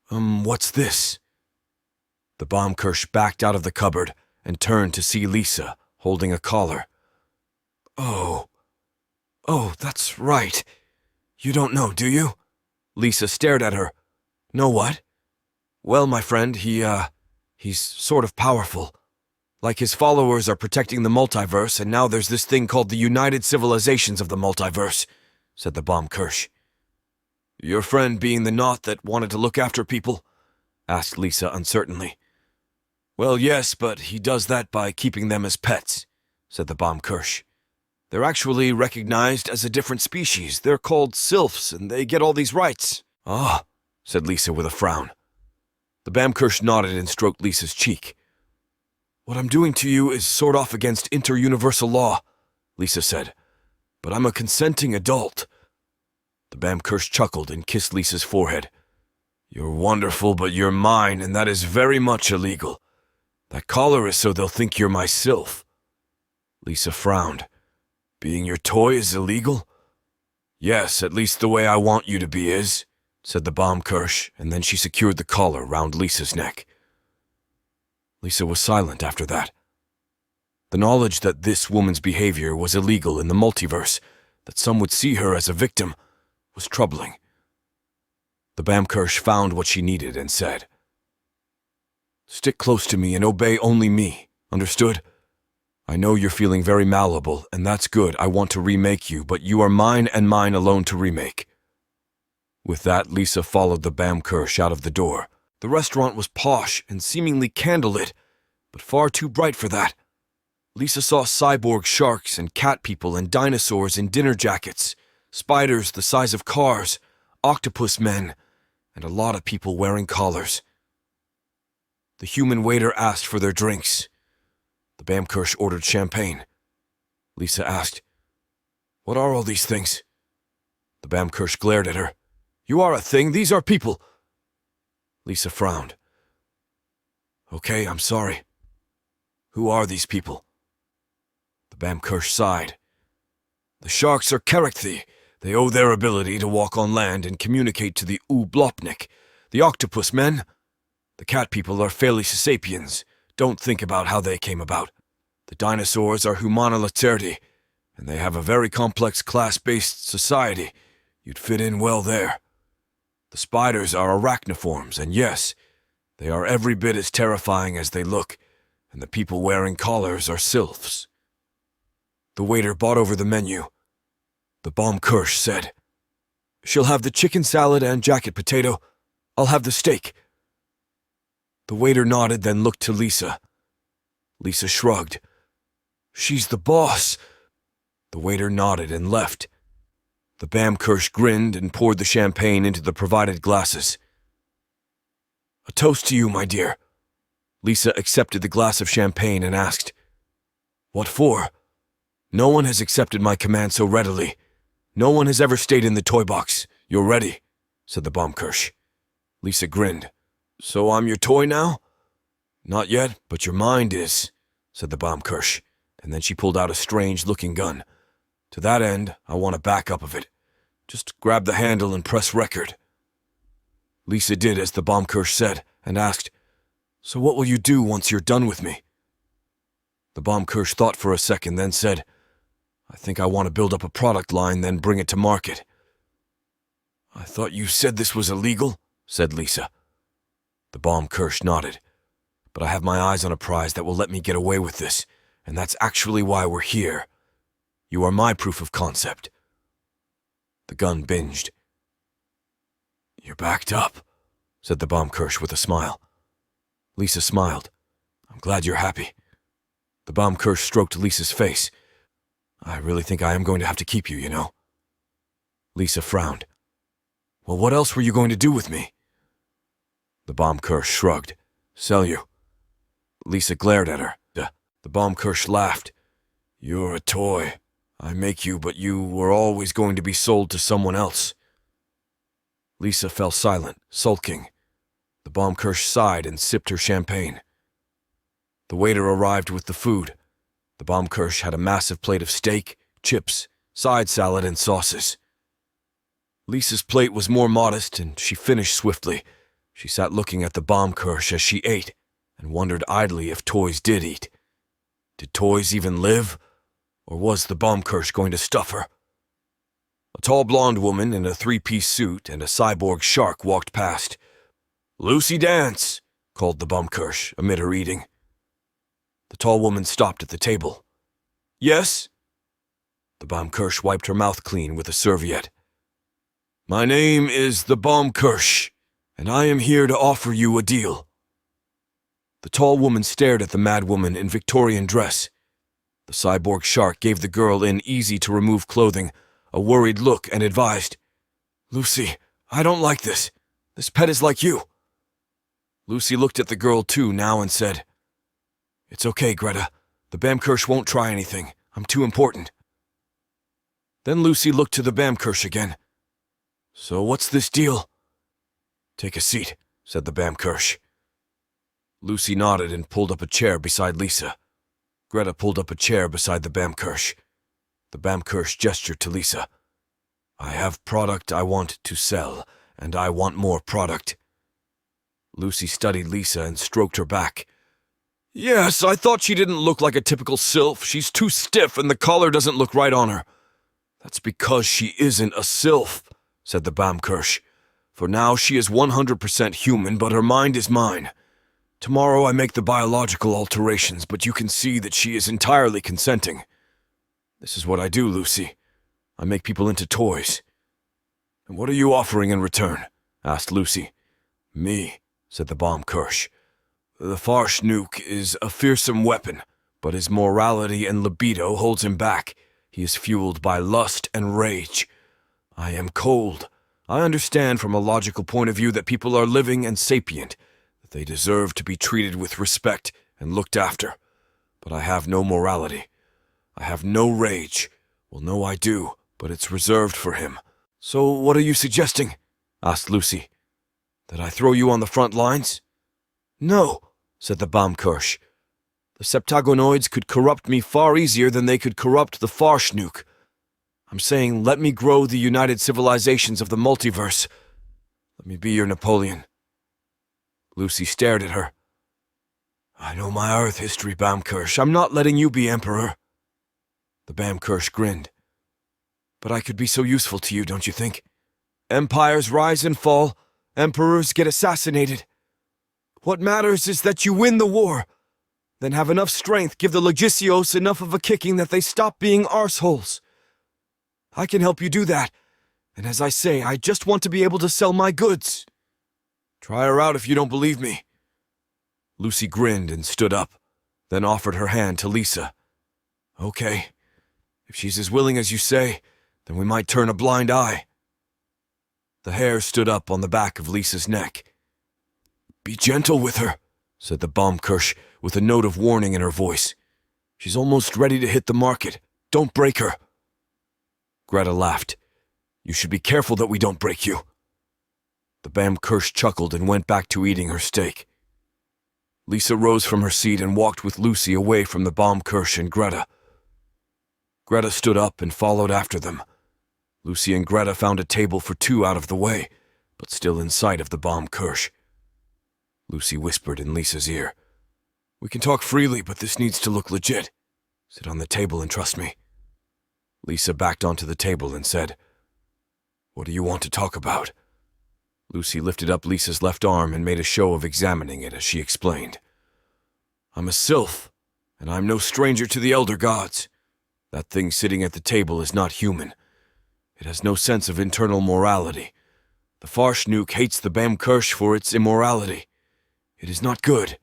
What's this? The Bamkirsch backed out of the cupboard and turned to see Lisa, holding a collar. Oh, that's right. You don't know, do you? Lisa stared at her. Know what? Well, my friend, he's sort of powerful. Like his followers are protecting the multiverse, and now there's this thing called the United Civilizations of the Multiverse, said the Bamkirsch. Your friend being the knot that wanted to look after people? Asked Lisa uncertainly. Well, yes, but he does that by keeping them as pets, said the Baumkirsch. They're actually recognized as a different species. They're called sylphs, and they get all these rights. Ah, said Lisa with a frown. The Baumkirsch nodded and stroked Lisa's cheek. What I'm doing to you is sort off against inter-universal law, Lisa said. But I'm a consenting adult. The Baumkirsch chuckled and kissed Lisa's forehead. You're wonderful, but you're mine, and that is very much illegal. That collar is so they'll think you're my sylph. Lisa frowned. Being your toy is illegal? Yes, at least the way I want you to be is, said the Baumkirsch, and then she secured the collar round Lisa's neck. Lisa was silent after that. The knowledge that this woman's behavior was illegal in the multiverse, that some would see her as a victim, was troubling. The Baumkirsch found what she needed and said, Stick close to me and obey only me, understood? I know you're feeling very malleable, and that's good. I want to remake you, but you are mine and mine alone to remake. With that, Lisa followed the Baumkirsch out of the door. The restaurant was posh and seemingly candlelit, but far too bright for that. Lisa saw cyborg sharks and cat people and dinosaurs in dinner jackets, spiders the size of cars, octopus men, and a lot of people wearing collars. The human waiter asked for their drinks. The Baumkirsch ordered champagne. Lisa asked, What are all these things? The Baumkirsch glared at her. You are a thing, these are people. Lisa frowned. Okay, I'm sorry. Who are these people? The Baumkirsch sighed. The sharks are Karakthy. They owe their ability to walk on land and communicate to the Ublopnik. The octopus men. The cat people are Sapiens. Don't think about how they came about. The dinosaurs are Humana Lacerti, and they have a very complex class-based society. You'd fit in well there. The spiders are arachniforms, and yes, they are every bit as terrifying as they look, and the people wearing collars are sylphs. The waiter brought over the menu. The Baumkirsch said, She'll have the chicken salad and jacket potato. I'll have the steak. The waiter nodded, then looked to Lisa. Lisa shrugged. She's the boss. The waiter nodded and left. The Baumkirsch grinned and poured the champagne into the provided glasses. A toast to you, my dear. Lisa accepted the glass of champagne and asked, What for? No one has accepted my command so readily. No one has ever stayed in the toy box. You're ready, said the Baumkirsch. Lisa grinned. So I'm your toy now? Not yet, but your mind is, said the Baumkirsch, and then she pulled out a strange-looking gun. To that end, I want a backup of it. Just grab the handle and press record. Lisa did as the Baumkirsch said, and asked, So what will you do once you're done with me? The Baumkirsch thought for a second, then said, I think I want to build up a product line, then bring it to market. I thought you said this was illegal, said Lisa. The Baumkirsch nodded. But I have my eyes on a prize that will let me get away with this, and that's actually why we're here. You are my proof of concept. The gun binged. You're backed up, said the Baumkirsch with a smile. Lisa smiled. I'm glad you're happy. The Baumkirsch stroked Lisa's face. I really think I am going to have to keep you, you know. Lisa frowned. Well, what else were you going to do with me? The Baumkirsch shrugged. Sell you. Lisa glared at her. The Baumkirsch laughed. You're a toy. I make you, but you were always going to be sold to someone else. Lisa fell silent, sulking. The Baumkirsch sighed and sipped her champagne. The waiter arrived with the food. The Baumkirsch had a massive plate of steak, chips, side salad, and sauces. Lisa's plate was more modest, and she finished swiftly. She sat looking at the Baumkirsch as she ate, and wondered idly if toys did eat. Did toys even live? Or was the Baumkirsch going to stuff her? A tall blonde woman in a three-piece suit and a cyborg shark walked past. Lucy Dance, called the Baumkirsch amid her eating. The tall woman stopped at the table. Yes? The Baumkirsch wiped her mouth clean with a serviette. My name is the Baumkirsch, and I am here to offer you a deal. The tall woman stared at the mad woman in Victorian dress. The cyborg shark gave the girl in easy-to-remove clothing a worried look and advised, "Lucy, I don't like this. This pet is like you." Lucy looked at the girl too now and said, "It's okay, Greta. The Baumkirsch won't try anything. I'm too important." Then Lucy looked to the Baumkirsch again. "So what's this deal?" "Take a seat," said the Baumkirsch. Lucy nodded and pulled up a chair beside Lisa. Greta pulled up a chair beside the Baumkirsch. The Baumkirsch gestured to Lisa. "I have product I want to sell, and I want more product." Lucy studied Lisa and stroked her back. "Yes, I thought she didn't look like a typical sylph. She's too stiff and the collar doesn't look right on her." "That's because she isn't a sylph," said the Baumkirsch. "For now she is 100% human, but her mind is mine. Tomorrow I make the biological alterations, but you can see that she is entirely consenting. This is what I do, Lucy. I make people into toys." "And what are you offering in return?" asked Lucy. "Me," said the Baumkirsch. "The Farschnuck is a fearsome weapon, but his morality and libido holds him back. He is fueled by lust and rage. I am cold. I understand from a logical point of view that people are living and sapient, that they deserve to be treated with respect and looked after. But I have no morality. I have no rage. Well, no, I do, but it's reserved for him." "So what are you suggesting?" asked Lucy. "That I throw you on the front lines?" "No," said the Baumkirsch. "The septagonoids could corrupt me far easier than they could corrupt the Farschnuck. I'm saying let me grow the united civilizations of the multiverse. Let me be your Napoleon." Lucy stared at her. "I know my Earth history, Baumkirsch. I'm not letting you be emperor." The Baumkirsch grinned. "But I could be so useful to you, don't you think? Empires rise and fall. Emperors get assassinated. What matters is that you win the war. Then have enough strength, give the Legisios enough of a kicking that they stop being arseholes. I can help you do that. And as I say, I just want to be able to sell my goods. Try her out if you don't believe me." Lucy grinned and stood up, then offered her hand to Lisa. "Okay. If she's as willing as you say, then we might turn a blind eye." The hair stood up on the back of Lisa's neck. "Be gentle with her," said the Baumkirsch with a note of warning in her voice. "She's almost ready to hit the market. Don't break her." Greta laughed. "You should be careful that we don't break you." The Baumkirsch chuckled and went back to eating her steak. Lisa rose from her seat and walked with Lucy away from the Baumkirsch and Greta. Greta stood up and followed after them. Lucy and Greta found a table for two out of the way, but still in sight of the Baumkirsch. Lucy whispered in Lisa's ear, "We can talk freely, but this needs to look legit. Sit on the table and trust me." Lisa backed onto the table and said, "What do you want to talk about?" Lucy lifted up Lisa's left arm and made a show of examining it as she explained. "I'm a sylph, and I'm no stranger to the elder gods. That thing sitting at the table is not human. It has no sense of internal morality. The Farschnuck hates the Baumkirsch for its immorality. It is not good."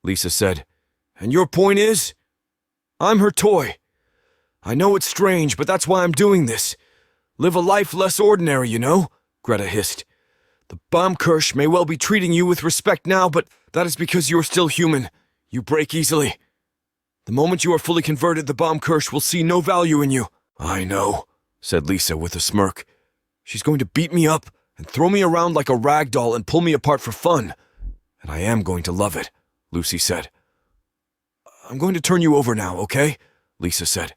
Lisa said, "And your point is?" "I'm her toy. I know it's strange, but that's why I'm doing this. Live a life less ordinary, you know," Greta hissed. "The Baumkirsch may well be treating you with respect now, but that is because you are still human. You break easily. The moment you are fully converted, the Baumkirsch will see no value in you." "I know," said Lisa with a smirk. "She's going to beat me up and throw me around like a rag doll and pull me apart for fun. And I am going to love it," Lucy said. "I'm going to turn you over now, okay?" Lisa said.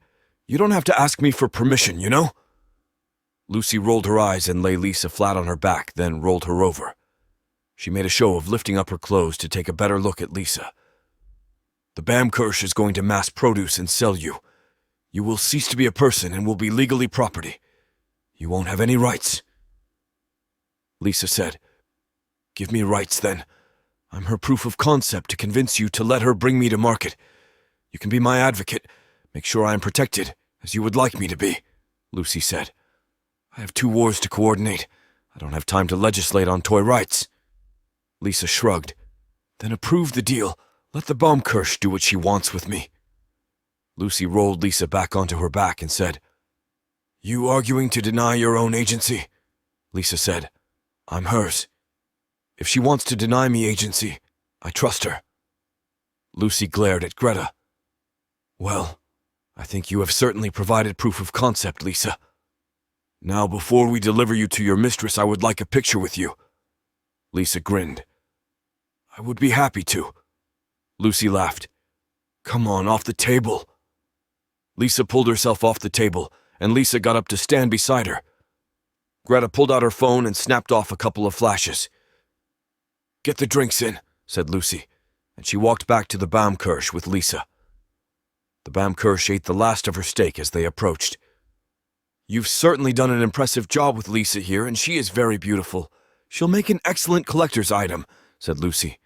"You don't have to ask me for permission, you know?" Lucy rolled her eyes and lay Lisa flat on her back, then rolled her over. She made a show of lifting up her clothes to take a better look at Lisa. "The Baumkirsch is going to mass produce and sell you. You will cease to be a person and will be legally property. You won't have any rights." Lisa said, "Give me rights, then. I'm her proof of concept to convince you to let her bring me to market. You can be my advocate. Make sure I am protected, as you would like me to be," Lucy said. I have 2 wars to coordinate. I don't have time to legislate on toy rights. Lisa shrugged. Then approve the deal. Let the Baumkirche do what she wants with me. Lucy rolled Lisa back onto her back and said, You arguing to deny your own agency? Lisa said, I'm hers. If she wants to deny me agency, I trust her. Lucy glared at Greta. Well, I think you have certainly provided proof of concept, Lisa. Now, before we deliver you to your mistress, I would like a picture with you. Lisa grinned. I would be happy to. Lucy laughed. Come on, off the table. Lisa pulled herself off the table, and Lisa got up to stand beside her. Greta pulled out her phone and snapped off a couple of flashes. Get the drinks in, said Lucy, and she walked back to the Baumkirche with Lisa. The Baumkirche ate the last of her steak as they approached. You've certainly done an impressive job with Lisa here, and she is very beautiful. She'll make an excellent collector's item, said Lucy.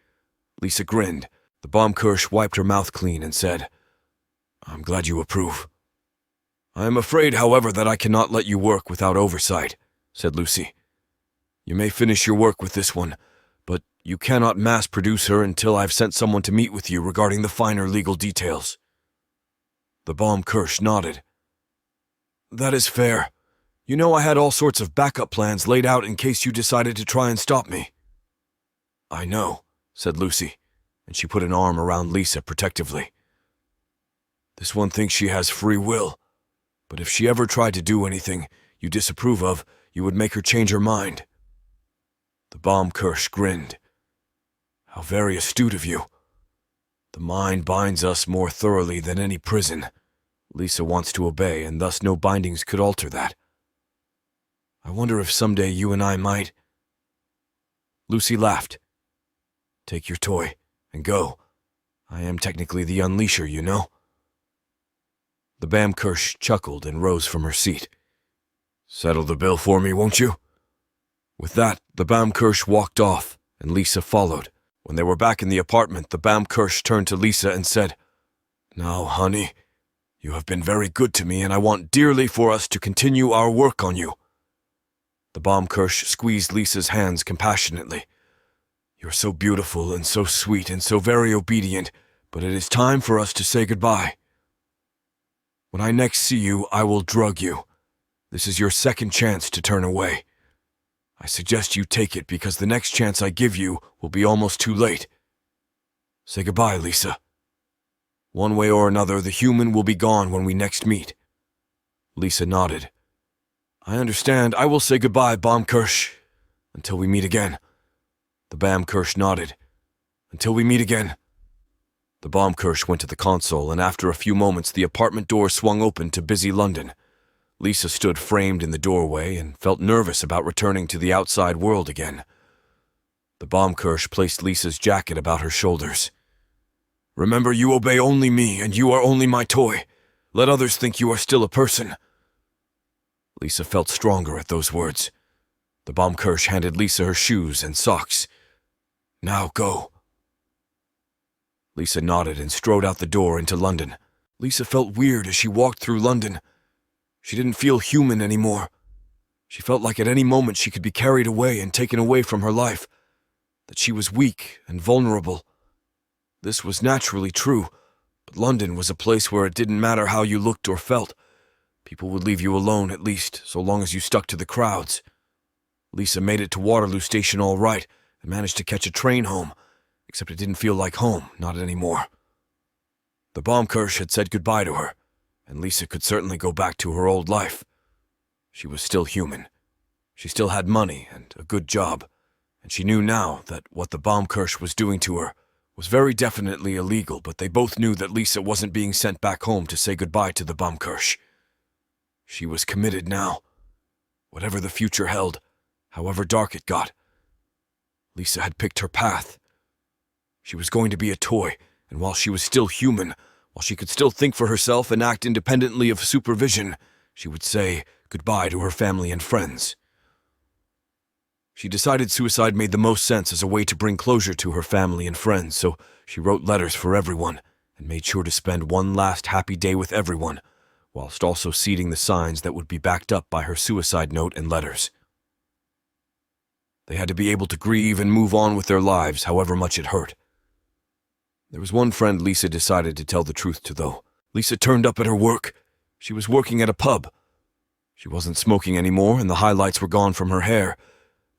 Lisa grinned. The Baumkirche wiped her mouth clean and said, I'm glad you approve. I am afraid, however, that I cannot let you work without oversight, said Lucy. You may finish your work with this one, but you cannot mass-produce her until I've sent someone to meet with you regarding the finer legal details. The Baumkirche nodded. That is fair. You know I had all sorts of backup plans laid out in case you decided to try and stop me. I know, said Lucy, and she put an arm around Lisa protectively. This one thinks she has free will, but if she ever tried to do anything you disapprove of, you would make her change her mind. The Baumkirche grinned. How very astute of you. The mind binds us more thoroughly than any prison. Lisa wants to obey, and thus no bindings could alter that. I wonder if someday you and I might... Lucy laughed. Take your toy, and go. I am technically the unleasher, you know. The Baumkirche chuckled and rose from her seat. Settle the bill for me, won't you? With that, the Baumkirche walked off, and Lisa followed. When they were back in the apartment, the Baumkirche turned to Lisa and said, Now, honey, you have been very good to me, and I want dearly for us to continue our work on you. The Baumkirche squeezed Lisa's hands compassionately. You're so beautiful and so sweet and so very obedient, but it is time for us to say goodbye. When I next see you, I will drug you. This is your second chance to turn away. I suggest you take it because the next chance I give you will be almost too late. Say goodbye, Lisa. One way or another, the human will be gone when we next meet. Lisa nodded. I understand. I will say goodbye, Baumkirche. Until we meet again. The Baumkirche nodded. Until we meet again. The Baumkirche went to the console, and after a few moments the apartment door swung open to busy London. Lisa stood framed in the doorway and felt nervous about returning to the outside world again. The Baumkirche placed Lisa's jacket about her shoulders. Remember, you obey only me, and you are only my toy. Let others think you are still a person. Lisa felt stronger at those words. The Baumkirche handed Lisa her shoes and socks. Now go. Lisa nodded and strode out the door into London. Lisa felt weird as she walked through London. She didn't feel human anymore. She felt like at any moment she could be carried away and taken away from her life, that she was weak and vulnerable. This was naturally true, but London was a place where it didn't matter how you looked or felt. People would leave you alone, at least, so long as you stuck to the crowds. Lisa made it to Waterloo Station all right and managed to catch a train home, except it didn't feel like home, not anymore. The Baumkirche had said goodbye to her, and Lisa could certainly go back to her old life. She was still human. She still had money and a good job, and she knew now that what the Baumkirche was doing to her was very definitely illegal, but they both knew that Lisa wasn't being sent back home to say goodbye to the Baumkirche. She was committed now. Whatever the future held, however dark it got, Lisa had picked her path. She was going to be a toy, and while she was still human, while she could still think for herself and act independently of supervision, she would say goodbye to her family and friends. She decided suicide made the most sense as a way to bring closure to her family and friends, so she wrote letters for everyone and made sure to spend one last happy day with everyone, whilst also seeding the signs that would be backed up by her suicide note and letters. They had to be able to grieve and move on with their lives, however much it hurt. There was one friend Lisa decided to tell the truth to, though. Lisa turned up at her work. She was working at a pub. She wasn't smoking anymore, and the highlights were gone from her hair,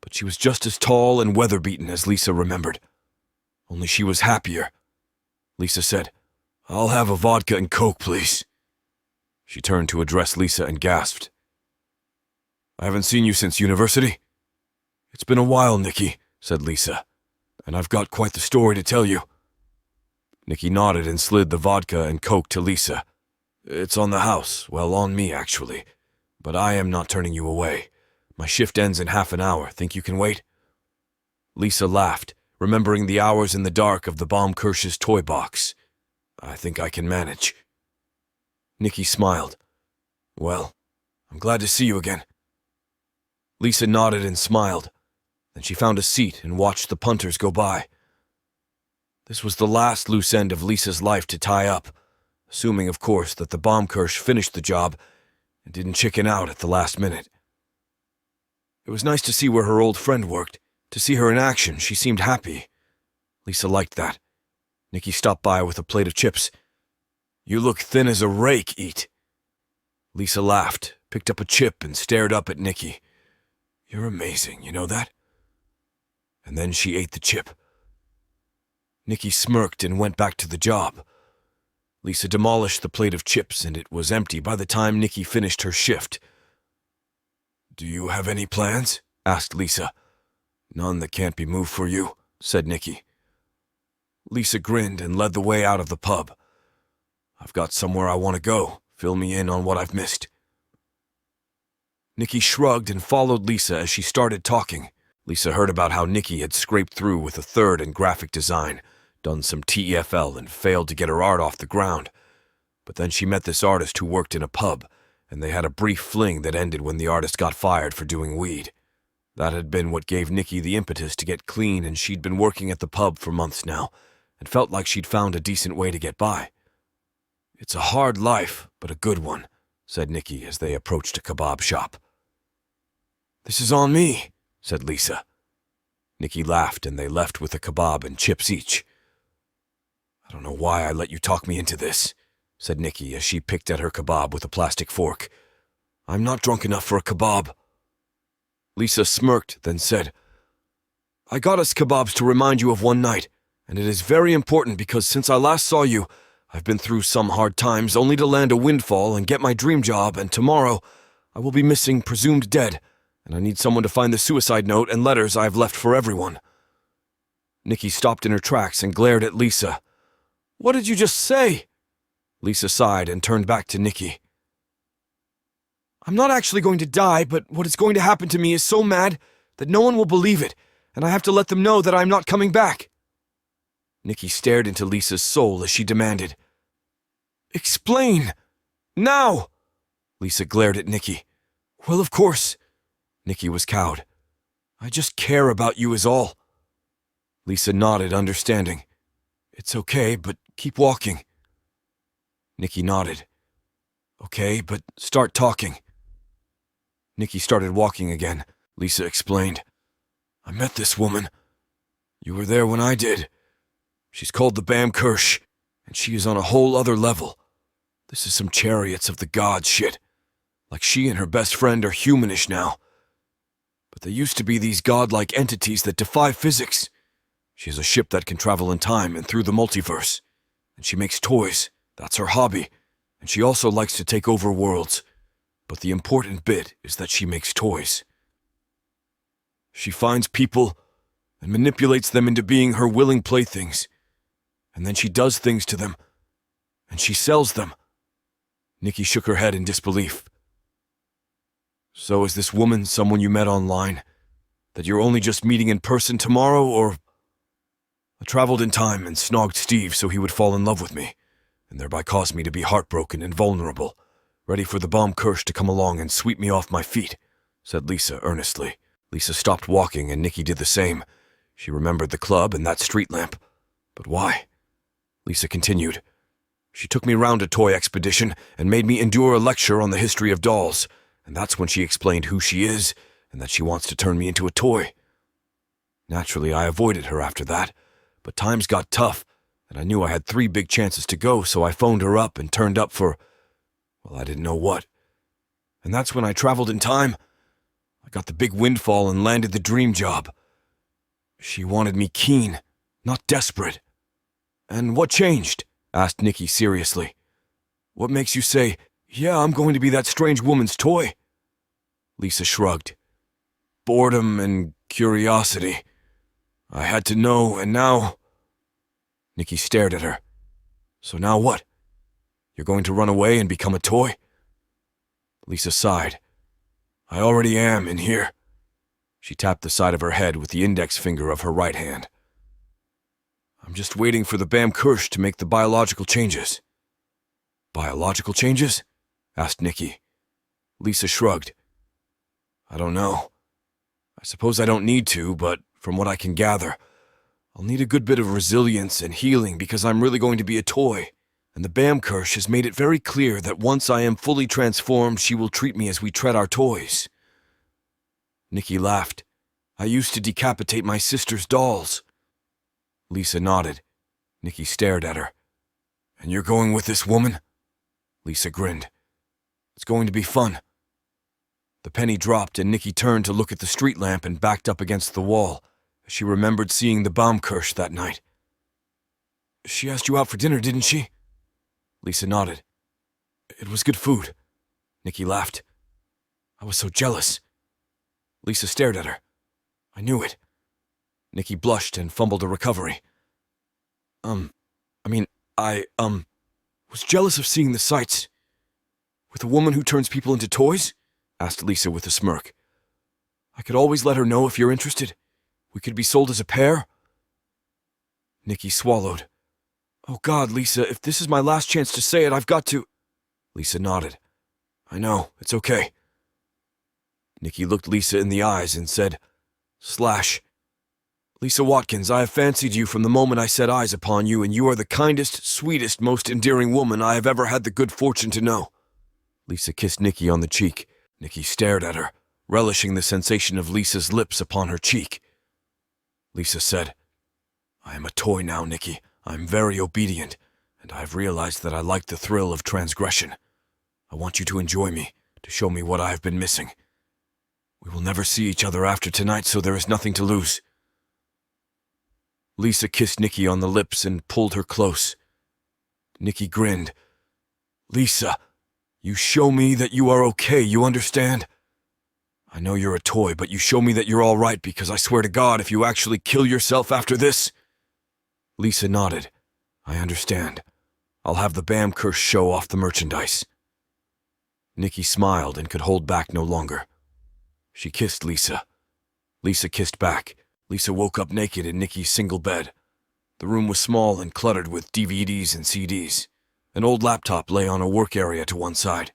but she was just as tall and weather-beaten as Lisa remembered. Only she was happier. Lisa said, "I'll have a vodka and Coke, please." She turned to address Lisa and gasped, "I haven't seen you since university." "It's been a while, Nikki," said Lisa, "and I've got quite the story to tell you." Nikki nodded and slid the vodka and Coke to Lisa. "It's on the house, well, on me, actually, but I am not turning you away. My shift ends in half an hour. Think you can wait?" Lisa laughed, remembering the hours in the dark of the Baumkirche's toy box. "I think I can manage." Nikki smiled. "Well, I'm glad to see you again." Lisa nodded and smiled. Then she found a seat and watched the punters go by. This was the last loose end of Lisa's life to tie up, assuming, of course, that the Baumkirche finished the job and didn't chicken out at the last minute. It was nice to see where her old friend worked. To see her in action, she seemed happy. Lisa liked that. Nikki stopped by with a plate of chips. "You look thin as a rake, eat." Lisa laughed, picked up a chip, and stared up at Nikki. "You're amazing, you know that?" And then she ate the chip. Nikki smirked and went back to the job. Lisa demolished the plate of chips, and it was empty by the time Nikki finished her shift. "Do you have any plans?" asked Lisa. "None that can't be moved for you," said Nikki. Lisa grinned and led the way out of the pub. "I've got somewhere I want to go. Fill me in on what I've missed." Nikki shrugged and followed Lisa as she started talking. Lisa heard about how Nikki had scraped through with a third in graphic design, done some TEFL, and failed to get her art off the ground. But then she met this artist who worked in a pub, and they had a brief fling that ended when the artist got fired for doing weed. That had been what gave Nikki the impetus to get clean, and she'd been working at the pub for months now, and felt like she'd found a decent way to get by. "It's a hard life, but a good one," said Nikki as they approached a kebab shop. "This is on me," said Lisa. Nikki laughed, and they left with a kebab and chips each. "I don't know why I let you talk me into this," said Nikki as she picked at her kebab with a plastic fork. "I'm not drunk enough for a kebab." Lisa smirked, then said, "I got us kebabs to remind you of one night, and it is very important because since I last saw you, I've been through some hard times only to land a windfall and get my dream job, and tomorrow I will be missing, presumed dead, and I need someone to find the suicide note and letters I have left for everyone." Nikki stopped in her tracks and glared at Lisa. "What did you just say?" Lisa sighed and turned back to Nikki. "I'm not actually going to die, but what is going to happen to me is so mad that no one will believe it, and I have to let them know that I'm not coming back." Nikki stared into Lisa's soul as she demanded, "Explain! Now!" Lisa glared at Nikki. "Well, of course." Nikki was cowed. "I just care about you is all." Lisa nodded, understanding. "It's okay, but keep walking." Nikki nodded. "Okay, but start talking." Nikki started walking again. Lisa explained, "I met this woman. You were there when I did. She's called the Baumkirche, and she is on a whole other level. This is some chariots of the gods shit. Like she and her best friend are humanish now. But they used to be these godlike entities that defy physics. She has a ship that can travel in time and through the multiverse. And she makes toys. That's her hobby. And she also likes to take over worlds. But the important bit is that she makes toys. She finds people and manipulates them into being her willing playthings. And then she does things to them. And she sells them." Nikki shook her head in disbelief. "So is this woman someone you met online? That you're only just meeting in person tomorrow, or—" "I traveled in time and snogged Steve so he would fall in love with me, and thereby cause me to be heartbroken and vulnerable, ready for the Baumkirche to come along and sweep me off my feet," said Lisa earnestly. Lisa stopped walking, and Nikki did the same. She remembered the club and that street lamp. But why? Lisa continued, She took me round a toy expedition and made me endure a lecture on the history of dolls, and that's when she explained who she is and that she wants to turn me into a toy. Naturally, I avoided her after that, but times got tough, and I knew I had 3 big chances to go, so I phoned her up and turned up for, well, I didn't know what. And that's when I traveled in time. I got the big windfall and landed the dream job. She wanted me keen, not desperate. And what changed? Asked Nikki seriously. What makes you say, yeah, I'm going to be that strange woman's toy? Lisa shrugged. Boredom and curiosity. I had to know, and now... Nikki stared at her. So now what? You're going to run away and become a toy? Lisa sighed. I already am in here. She tapped the side of her head with the index finger of her right hand. I'm just waiting for the Bam Kirsch to make the biological changes. Biological changes? Asked Nikki. Lisa shrugged. I don't know. I suppose I don't need to, but from what I can gather, I'll need a good bit of resilience and healing because I'm really going to be a toy, and the Bam Kirsch has made it very clear that once I am fully transformed, she will treat me as we treat our toys. Nikki laughed. I used to decapitate my sister's dolls. Lisa nodded. Nikki stared at her. And you're going with this woman? Lisa grinned. It's going to be fun. The penny dropped and Nikki turned to look at the street lamp and backed up against the wall. She remembered seeing the Baumkirche that night. She asked you out for dinner, didn't she? Lisa nodded. It was good food. Nikki laughed. I was so jealous. Lisa stared at her. I knew it. Nikki blushed and fumbled a recovery. I was jealous of seeing the sights. With a woman who turns people into toys? Asked Lisa with a smirk. I could always let her know if you're interested. We could be sold as a pair. Nikki swallowed. Oh God, Lisa, if this is my last chance to say it, I've got to... Lisa nodded. I know, it's okay. Nikki looked Lisa in the eyes and said, / Lisa Watkins, I have fancied you from the moment I set eyes upon you, and you are the kindest, sweetest, most endearing woman I have ever had the good fortune to know. Lisa kissed Nikki on the cheek. Nikki stared at her, relishing the sensation of Lisa's lips upon her cheek. Lisa said, I am a toy now, Nikki. I am very obedient, and I have realized that I like the thrill of transgression. I want you to enjoy me, to show me what I have been missing. We will never see each other after tonight, so there is nothing to lose. Lisa kissed Nikki on the lips and pulled her close. Nikki grinned. Lisa, you show me that you are okay, you understand? I know you're a toy, but you show me that you're all right because I swear to God, if you actually kill yourself after this... Lisa nodded. I understand. I'll have the Baumkirche show off the merchandise. Nikki smiled and could hold back no longer. She kissed Lisa. Lisa kissed back. Lisa woke up naked in Nikki's single bed. The room was small and cluttered with DVDs and CDs. An old laptop lay on a work area to one side.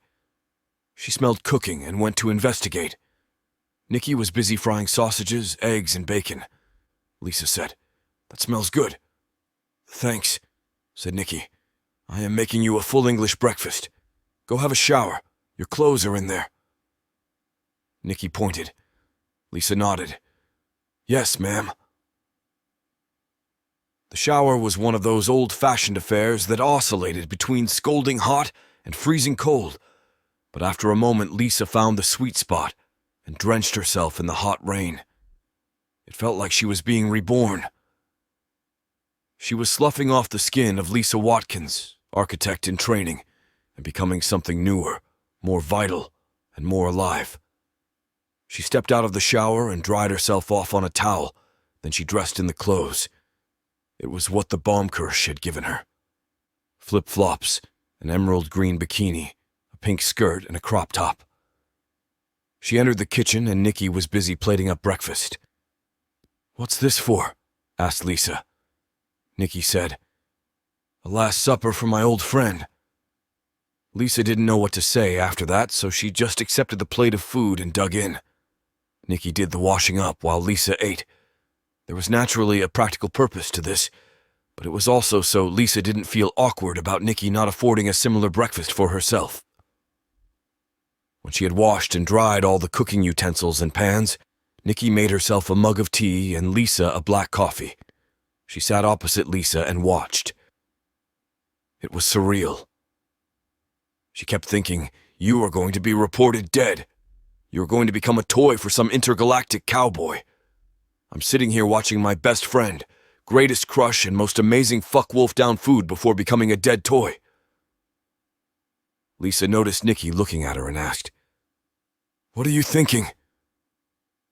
She smelled cooking and went to investigate. Nikki was busy frying sausages, eggs, and bacon. Lisa said, That smells good. Thanks, said Nikki. I am making you a full English breakfast. Go have a shower. Your clothes are in there. Nikki pointed. Lisa nodded. Yes, ma'am. The shower was one of those old-fashioned affairs that oscillated between scalding hot and freezing cold, but after a moment Lisa found the sweet spot and drenched herself in the hot rain. It felt like she was being reborn. She was sloughing off the skin of Lisa Watkins, architect in training, and becoming something newer, more vital, and more alive. She stepped out of the shower and dried herself off on a towel, then she dressed in the clothes. It was what the Baumkirche had given her. Flip-flops, an emerald green bikini, a pink skirt, and a crop top. She entered the kitchen and Nikki was busy plating up breakfast. What's this for? Asked Lisa. Nikki said, A last supper for my old friend. Lisa didn't know what to say after that, so she just accepted the plate of food and dug in. Nikki did the washing up while Lisa ate. There was naturally a practical purpose to this. but it was also so Lisa didn't feel awkward about Nikki not affording a similar breakfast for herself. When she had washed and dried all the cooking utensils and pans, Nikki made herself a mug of tea and Lisa a black coffee. She sat opposite Lisa and watched. It was surreal. She kept thinking, you are going to be reported dead. You are going to become a toy for some intergalactic cowboy. I'm sitting here watching my best friend, greatest crush and most amazing fuck wolf down food before becoming a dead toy. Lisa noticed Nikki looking at her and asked, "What are you thinking?"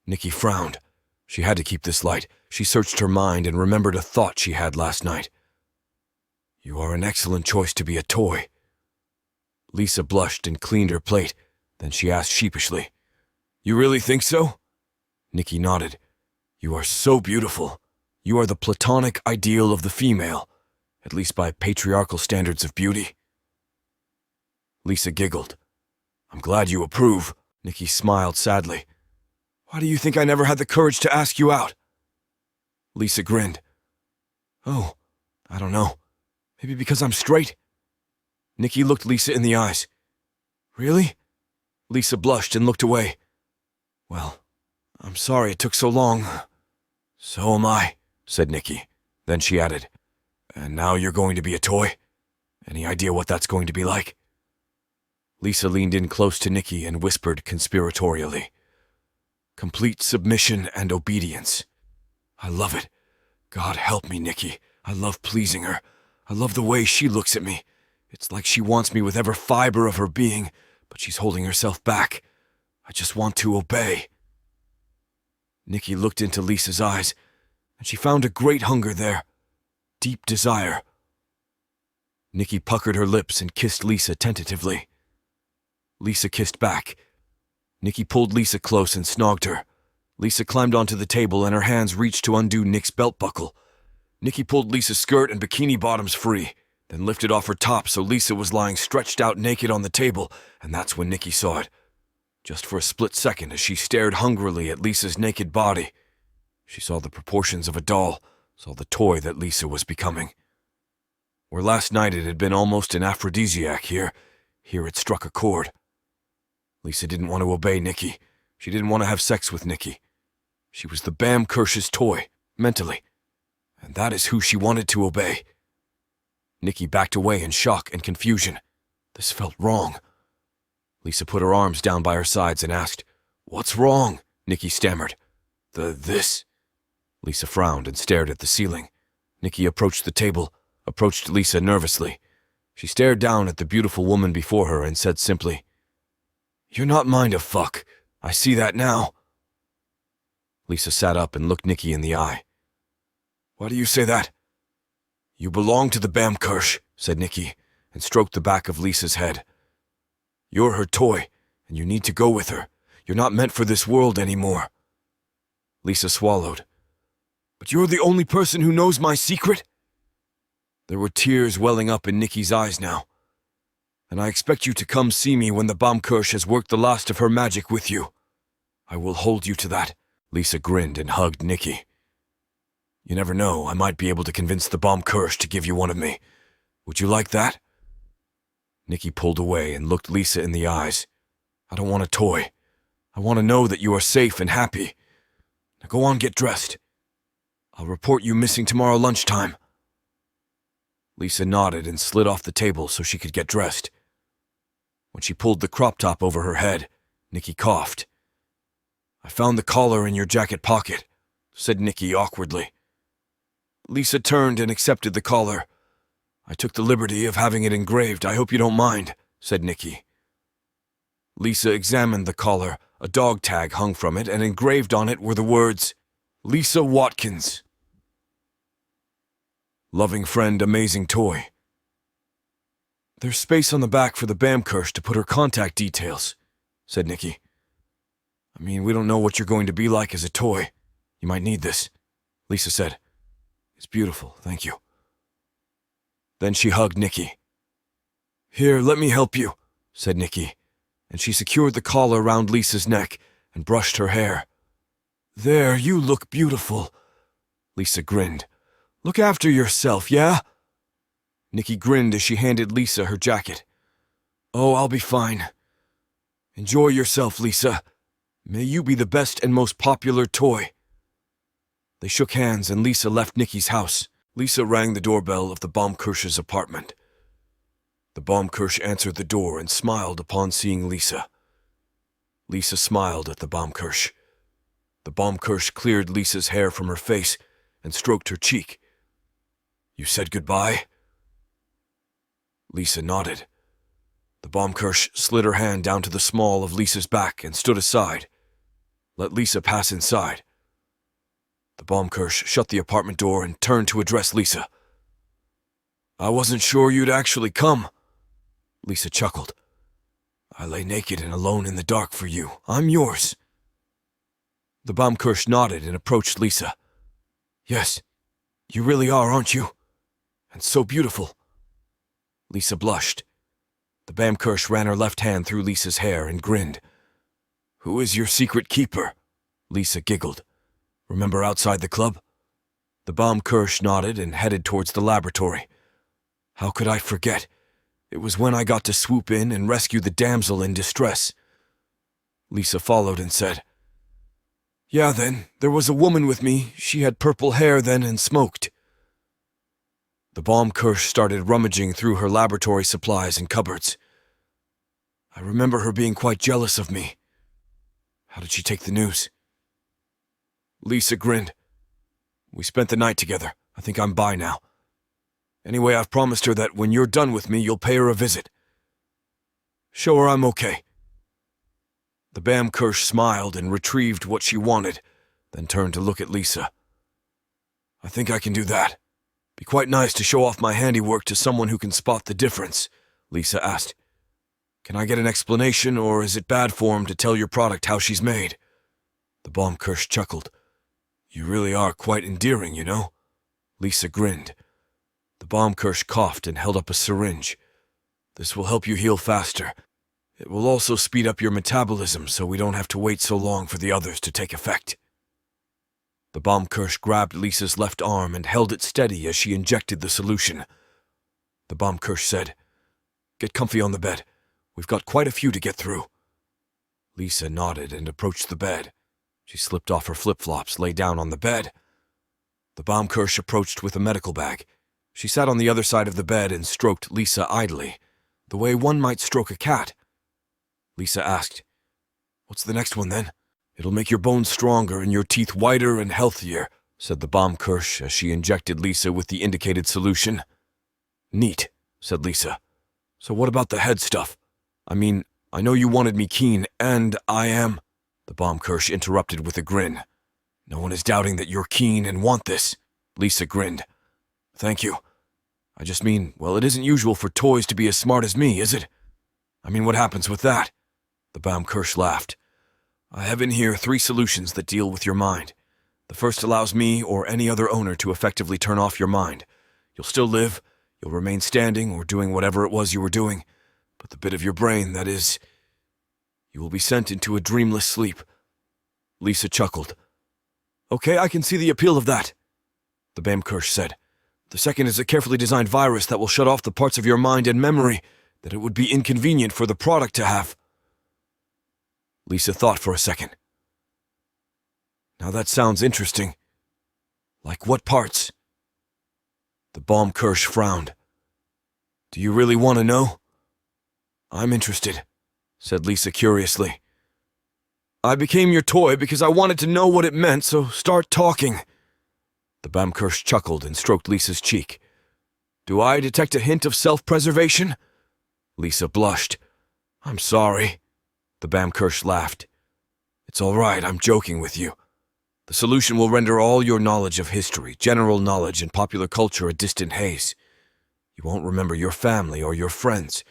Nikki frowned. She had to keep this light. She searched her mind and remembered a thought she had last night. "You are an excellent choice to be a toy." Lisa blushed and cleaned her plate. Then she asked sheepishly, "You really think so?" Nikki nodded. "You are so beautiful. You are the platonic ideal of the female, at least by patriarchal standards of beauty." Lisa giggled. "I'm glad you approve." Nikki smiled sadly. "Why do you think I never had the courage to ask you out?" Lisa grinned. "Oh, I don't know. Maybe because I'm straight?" Nikki looked Lisa in the eyes. "Really?" Lisa blushed and looked away. "Well, I'm sorry it took so long." "So am I," said Nikki. Then she added, "And now you're going to be a toy? Any idea what that's going to be like?" Lisa leaned in close to Nikki and whispered conspiratorially, "Complete submission and obedience. I love it. God help me, Nikki. I love pleasing her. I love the way she looks at me. It's like she wants me with every fiber of her being, but she's holding herself back. I just want to obey." Nikki looked into Lisa's eyes, and she found a great hunger there, deep desire. Nikki puckered her lips and kissed Lisa tentatively. Lisa kissed back. Nikki pulled Lisa close and snogged her. Lisa climbed onto the table and her hands reached to undo Nick's belt buckle. Nikki pulled Lisa's skirt and bikini bottoms free, then lifted off her top so Lisa was lying stretched out naked on the table, and that's when Nikki saw it. Just for a split second as she stared hungrily at Lisa's naked body, she saw the proportions of a doll, saw the toy that Lisa was becoming. Where last night it had been almost an aphrodisiac, here it struck a chord. Lisa didn't want to obey Nikki. She didn't want to have sex with Nikki. She was the Bam Kirsch's toy, mentally, and that is who she wanted to obey. Nikki backed away in shock and confusion. This felt wrong. Lisa put her arms down by her sides and asked, "What's wrong?" Nikki stammered. This. Lisa frowned and stared at the ceiling. Nikki approached the table, approached Lisa nervously. She stared down at the beautiful woman before her and said simply, "You're not mine to fuck. I see that now." Lisa sat up and looked Nikki in the eye. "Why do you say that?" "You belong to the Bam Kirsch," said Nikki, and stroked the back of Lisa's head. "You're her toy, and you need to go with her. You're not meant for this world anymore." Lisa swallowed. "But you're the only person who knows my secret?" There were tears welling up in Nikki's eyes now. "And I expect you to come see me when the Baumkirche has worked the last of her magic with you. I will hold you to that." Lisa grinned and hugged Nikki. "You never know, I might be able to convince the Baumkirche to give you one of me. Would you like that?" Nikki pulled away and looked Lisa in the eyes. "I don't want a toy. I want to know that you are safe and happy. Now go on, get dressed. I'll report you missing tomorrow lunchtime." Lisa nodded and slid off the table so she could get dressed. When she pulled the crop top over her head, Nikki coughed. "I found the collar in your jacket pocket," said Nikki awkwardly. Lisa turned and accepted the collar. "I took the liberty of having it engraved. I hope you don't mind," said Nikki. Lisa examined the collar. A dog tag hung from it, and engraved on it were the words, "Lisa Watkins. Loving friend, amazing toy." "There's space on the back for the Bamkirsch to put her contact details," said Nikki. "I mean, we don't know what you're going to be like as a toy. You might need this," Lisa said. "It's beautiful, thank you." Then she hugged Nikki. "Here, let me help you," said Nikki, and she secured the collar around Lisa's neck and brushed her hair. "There, you look beautiful." Lisa grinned. Look after yourself, yeah? Nikki grinned as she handed Lisa her jacket. Oh, I'll be fine. Enjoy yourself, Lisa. May you be the best and most popular toy. They shook hands and Lisa left Nikki's house. Lisa rang the doorbell of the Baumkirsch's apartment. The Baumkirsch answered the door and smiled upon seeing Lisa. Lisa smiled at the Baumkirsch. The Baumkirsch cleared Lisa's hair from her face and stroked her cheek. You said goodbye? Lisa nodded. The Baumkirsch slid her hand down to the small of Lisa's back and stood aside. Let Lisa pass inside. The Baumkirsch shut the apartment door and turned to address Lisa. I wasn't sure you'd actually come. Lisa chuckled. I lay naked and alone in the dark for you. I'm yours. The Baumkirsch nodded and approached Lisa. Yes, you really are, aren't you? And so beautiful. Lisa blushed. The Baumkirsch ran her left hand through Lisa's hair and grinned. Who is your secret keeper? Lisa giggled. Remember outside the club? The Baumkirsch nodded and headed towards the laboratory. How could I forget? It was when I got to swoop in and rescue the damsel in distress. Lisa followed and said, Yeah, then, there was a woman with me. She had purple hair then and smoked. The Baumkirsch started rummaging through her laboratory supplies and cupboards. I remember her being quite jealous of me. How did she take the news? Lisa grinned. We spent the night together. I think I'm by now. Anyway, I've promised her that when you're done with me, you'll pay her a visit. Show her I'm okay. The Baumkirsch smiled and retrieved what she wanted, then turned to look at Lisa. I think I can do that. Be quite nice to show off my handiwork to someone who can spot the difference, Lisa asked. Can I get an explanation, or is it bad form to tell your product how she's made? The Baumkirsch chuckled. You really are quite endearing, you know. Lisa grinned. The Baumkirsch coughed and held up a syringe. This will help you heal faster. It will also speed up your metabolism so we don't have to wait so long for the others to take effect. The Baumkirsch grabbed Lisa's left arm and held it steady as she injected the solution. The Baumkirsch said, Get comfy on the bed. We've got quite a few to get through. Lisa nodded and approached the bed. She slipped off her flip-flops, lay down on the bed. The Baumkirsch approached with a medical bag. She sat on the other side of the bed and stroked Lisa idly, the way one might stroke a cat. Lisa asked, What's the next one then? It'll make your bones stronger and your teeth whiter and healthier, said the Baumkirsch as she injected Lisa with the indicated solution. Neat, said Lisa. So what about the head stuff? I mean, I know you wanted me keen, and I am. The Baumkirsch interrupted with a grin. No one is doubting that you're keen and want this. Lisa grinned. Thank you. I just mean, well, it isn't usual for toys to be as smart as me, is it? I mean, what happens with that? The Baumkirsch laughed. I have in here 3 solutions that deal with your mind. The first allows me or any other owner to effectively turn off your mind. You'll still live, you'll remain standing or doing whatever it was you were doing, but the bit of your brain, that is, you will be sent into a dreamless sleep. Lisa chuckled. Okay, I can see the appeal of that, the Baumkirsch said. The second is a carefully designed virus that will shut off the parts of your mind and memory that it would be inconvenient for the product to have. Lisa thought for a second. Now that sounds interesting. Like what parts? The Baumkirsch frowned. Do you really want to know? I'm interested, said Lisa curiously. I became your toy because I wanted to know what it meant, so start talking. The Baumkirsch chuckled and stroked Lisa's cheek. Do I detect a hint of self-preservation? Lisa blushed. I'm sorry. The Baumkirsch laughed. It's all right, I'm joking with you. The solution will render all your knowledge of history, general knowledge, and popular culture a distant haze. You won't remember your family or your friends.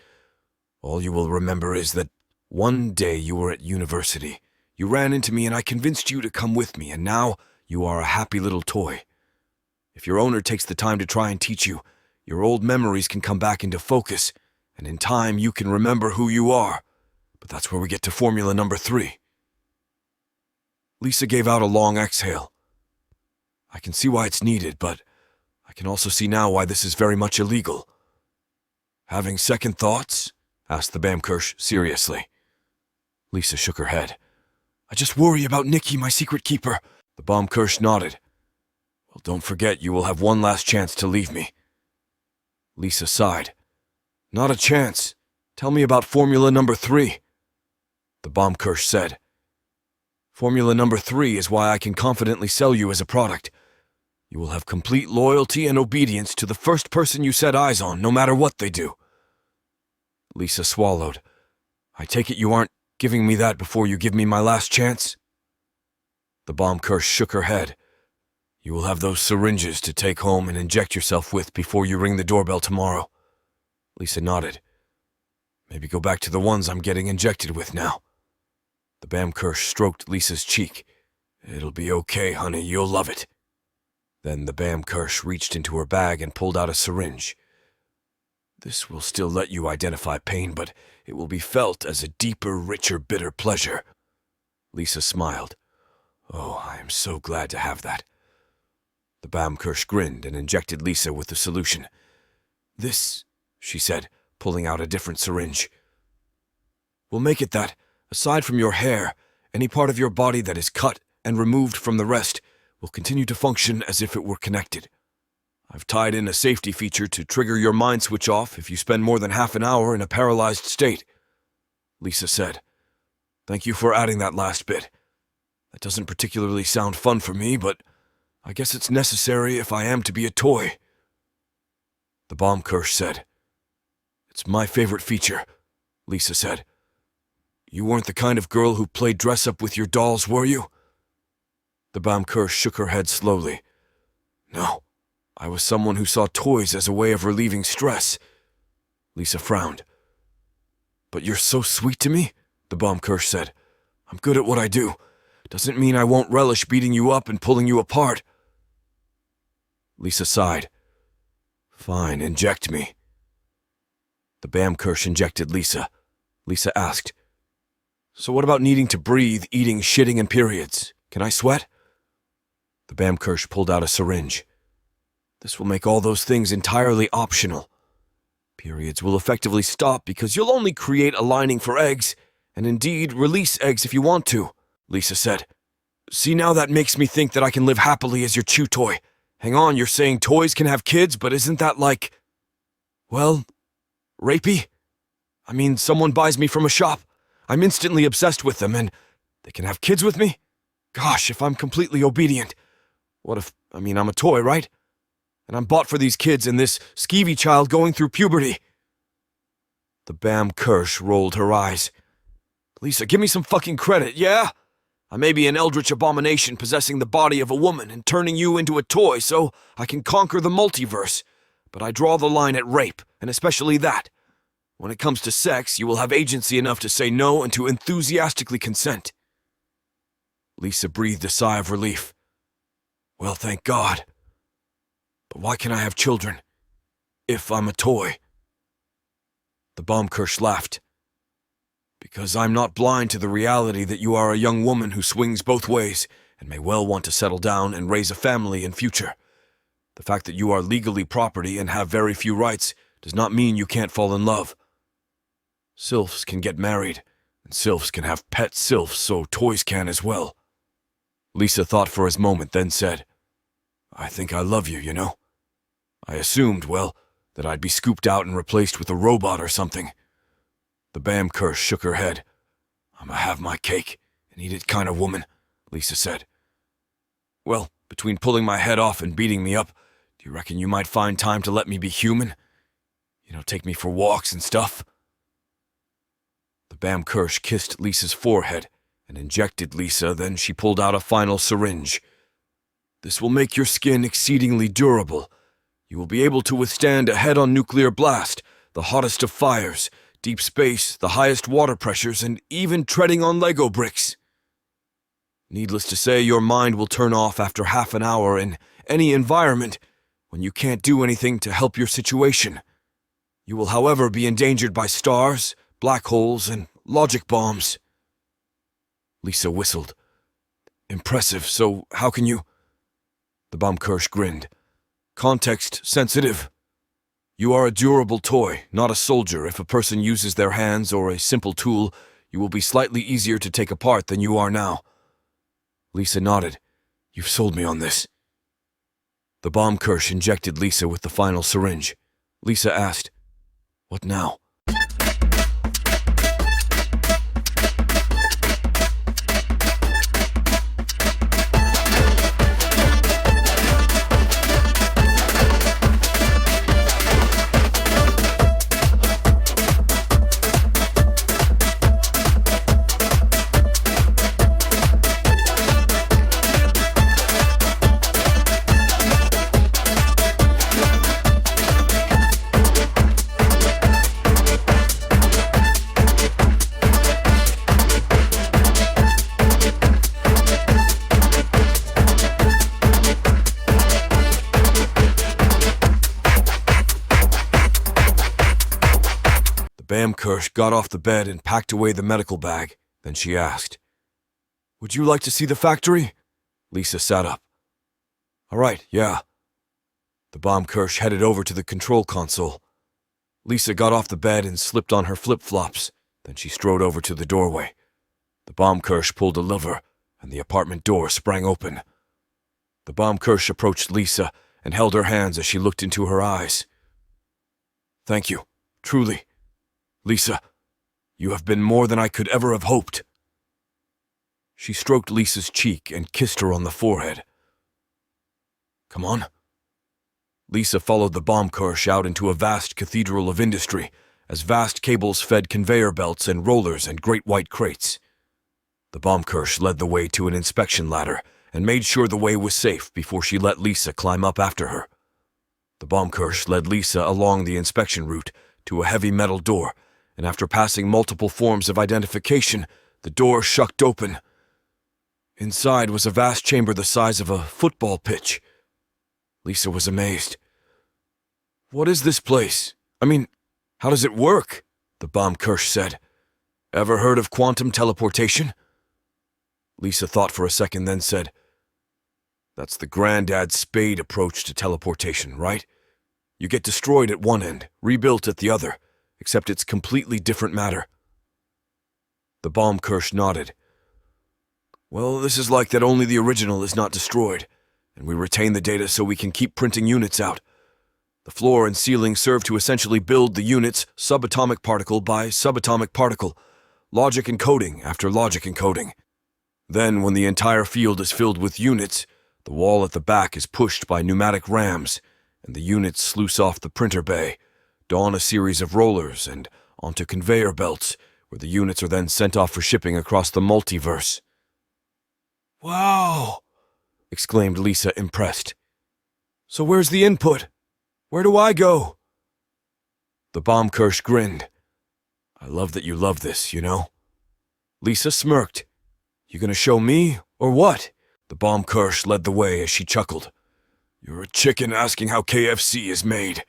All you will remember is that one day you were at university. You ran into me and I convinced you to come with me, and now you are a happy little toy. If your owner takes the time to try and teach you, your old memories can come back into focus, and in time you can remember who you are. But that's where we get to formula number 3. Lisa gave out a long exhale. I can see why it's needed, but I can also see now why this is very much illegal. Having second thoughts? Asked the Bamkirsch seriously. Lisa shook her head. I just worry about Nikki, my secret keeper. The Baumkirsch nodded. Well, don't forget you will have one last chance to leave me. Lisa sighed. Not a chance. Tell me about Formula number 3. The Baumkirsch said. Formula number 3 is why I can confidently sell you as a product. You will have complete loyalty and obedience to the first person you set eyes on, no matter what they do. Lisa swallowed. I take it you aren't giving me that before you give me my last chance? The Baumkirsch shook her head. You will have those syringes to take home and inject yourself with before you ring the doorbell tomorrow. Lisa nodded. Maybe go back to the ones I'm getting injected with now. The Bamkirsch stroked Lisa's cheek. It'll be okay, honey, you'll love it. Then the Bamkirsch reached into her bag and pulled out a syringe. This will still let you identify pain, but it will be felt as a deeper, richer, bitter pleasure. Lisa smiled. Oh, I am so glad to have that. The Bamkirsch grinned and injected Lisa with the solution. This, she said, pulling out a different syringe. We'll make it that, aside from your hair, any part of your body that is cut and removed from the rest will continue to function as if it were connected. I've tied in a safety feature to trigger your mind switch off if you spend more than half an hour in a paralyzed state. Lisa said. Thank you for adding that last bit. That doesn't particularly sound fun for me, but I guess it's necessary if I am to be a toy. The Baumkirsch said. It's my favorite feature, Lisa said. You weren't the kind of girl who played dress-up with your dolls, were you? The Baumkirsch shook her head slowly. No, I was someone who saw toys as a way of relieving stress. Lisa frowned. But you're so sweet to me, the Baumkirsch said. I'm good at what I do. Doesn't mean I won't relish beating you up and pulling you apart. Lisa sighed. Fine, inject me. The Bamkirsch injected Lisa. Lisa asked, So what about needing to breathe, eating, shitting, and periods? Can I sweat? The Bamkirsch pulled out a syringe. This will make all those things entirely optional. Periods will effectively stop because you'll only create a lining for eggs, and indeed release eggs if you want to, Lisa said. See, now that makes me think that I can live happily as your chew toy. Hang on, you're saying toys can have kids, but isn't that like, well, rapey? I mean, someone buys me from a shop. I'm instantly obsessed with them, and they can have kids with me? Gosh, if I'm completely obedient. What if, I'm a toy, right? And I'm bought for these kids and this skeevy child going through puberty. The Bamkirsch rolled her eyes. Lisa, give me some fucking credit, yeah? I may be an eldritch abomination possessing the body of a woman and turning you into a toy so I can conquer the multiverse, but I draw the line at rape, and especially that. When it comes to sex, you will have agency enough to say no and to enthusiastically consent. Lisa breathed a sigh of relief. Well, thank God. But why can't I have children, if I'm a toy? The Baumkirsch laughed. Because I'm not blind to the reality that you are a young woman who swings both ways and may well want to settle down and raise a family in future. The fact that you are legally property and have very few rights does not mean you can't fall in love. Sylphs can get married, and sylphs can have pet sylphs, so toys can as well. Lisa thought for a moment, then said, I think I love you, you know. I assumed, well, that I'd be scooped out and replaced with a robot or something. The Bamkirsch shook her head. I'm a have my cake and eat it kind of woman, Lisa said. Well, between pulling my head off and beating me up, do you reckon you might find time to let me be human? Take me for walks and stuff? The Bamkirsch kissed Lisa's forehead and injected Lisa, then she pulled out a final syringe. This will make your skin exceedingly durable. You will be able to withstand a head-on nuclear blast, the hottest of fires, deep space, the highest water pressures, and even treading on Lego bricks. Needless to say, your mind will turn off after half an hour in any environment when you can't do anything to help your situation. You will, however, be endangered by stars, black holes, and logic bombs. Lisa whistled. Impressive, so how can you? The Baumkirsch grinned. Context sensitive. You are a durable toy, not a soldier. If a person uses their hands or a simple tool, you will be slightly easier to take apart than you are now. Lisa nodded. You've sold me on this. The bomb Kirsch injected Lisa with the final syringe. Lisa asked, What now? Bam Kirsch got off the bed and packed away the medical bag. Then she asked, Would you like to see the factory? Lisa sat up. All right, yeah. The bomb Kirsch headed over to the control console. Lisa got off the bed and slipped on her flip-flops. Then she strode over to the doorway. The bomb Kirsch pulled a lever, and the apartment door sprang open. The bomb Kirsch approached Lisa and held her hands as she looked into her eyes. Thank you, truly. Lisa, you have been more than I could ever have hoped. She stroked Lisa's cheek and kissed her on the forehead. Come on. Lisa followed the bomb Kirsch out into a vast cathedral of industry, as vast cables fed conveyor belts and rollers and great white crates. The bomb Kirsch led the way to an inspection ladder and made sure the way was safe before she let Lisa climb up after her. The bomb Kirsch led Lisa along the inspection route to a heavy metal door, and after passing multiple forms of identification, the door shucked open. Inside was a vast chamber the size of a football pitch. Lisa was amazed. What is this place? I mean, how does it work? The bomb Kirsch said. Ever heard of quantum teleportation? Lisa thought for a second, then said, That's the granddad spade approach to teleportation, right? You get destroyed at one end, rebuilt at the other, except it's completely different matter. The bomb Kirsch nodded. Well, this is like that only the original is not destroyed, and we retain the data so we can keep printing units out. The floor and ceiling serve to essentially build the units subatomic particle by subatomic particle, logic encoding after logic encoding. Then, when the entire field is filled with units, the wall at the back is pushed by pneumatic rams, and the units sluice off the printer bay, don a series of rollers, and onto conveyor belts, where the units are then sent off for shipping across the multiverse. Wow! Exclaimed Lisa, impressed. So where's the input? Where do I go? The bomb Kirsch grinned. I love that you love this, you know. Lisa smirked. You gonna show me, or what? The bomb Kirsch led the way as she chuckled. You're a chicken asking how KFC is made.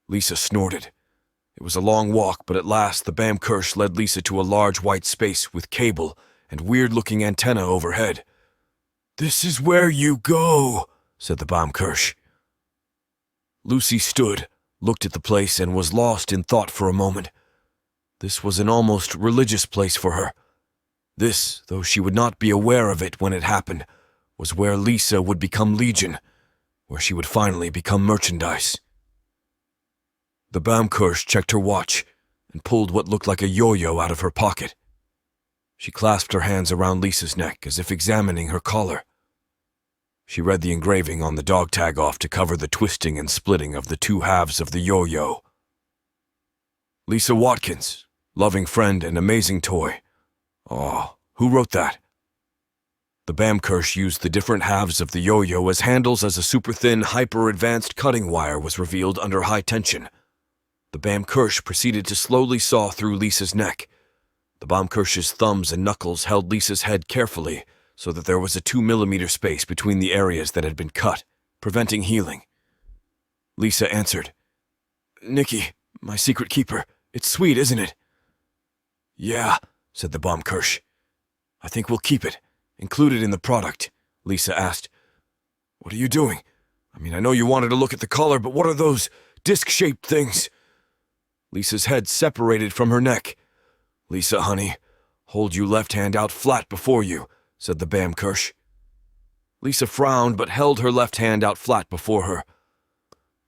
Lisa snorted. It was a long walk, but at last the bomb Kirsch led Lisa to a large white space with cable and weird-looking antenna overhead. This is where you go, said the bomb Kirsch. Lucy stood, looked at the place, and was lost in thought for a moment. This was an almost religious place for her. This, though she would not be aware of it when it happened, was where Lisa would become Legion, where she would finally become merchandise. The bomb Kirsch checked her watch and pulled what looked like a yo-yo out of her pocket. She clasped her hands around Lisa's neck as if examining her collar. She read the engraving on the dog tag off to cover the twisting and splitting of the two halves of the yo-yo. Lisa Watkins, loving friend and amazing toy. Oh, who wrote that? The bomb Kirsch used the different halves of the yo-yo as handles as a super-thin, hyper-advanced cutting wire was revealed under high tension. The bomb Kirsch proceeded to slowly saw through Lisa's neck. The bomb Kirsch's thumbs and knuckles held Lisa's head carefully so that there was a 2-millimeter space between the areas that had been cut, preventing healing. Lisa answered, Nikki, my secret keeper, it's sweet, isn't it? Yeah, said the bomb Kirsch. I think we'll keep it, include it in the product. Lisa asked, What are you doing? I know you wanted to look at the collar, but what are those disc-shaped things? Lisa's head separated from her neck. Lisa, honey, hold your left hand out flat before you, said the Bamkirsch. Lisa frowned but held her left hand out flat before her.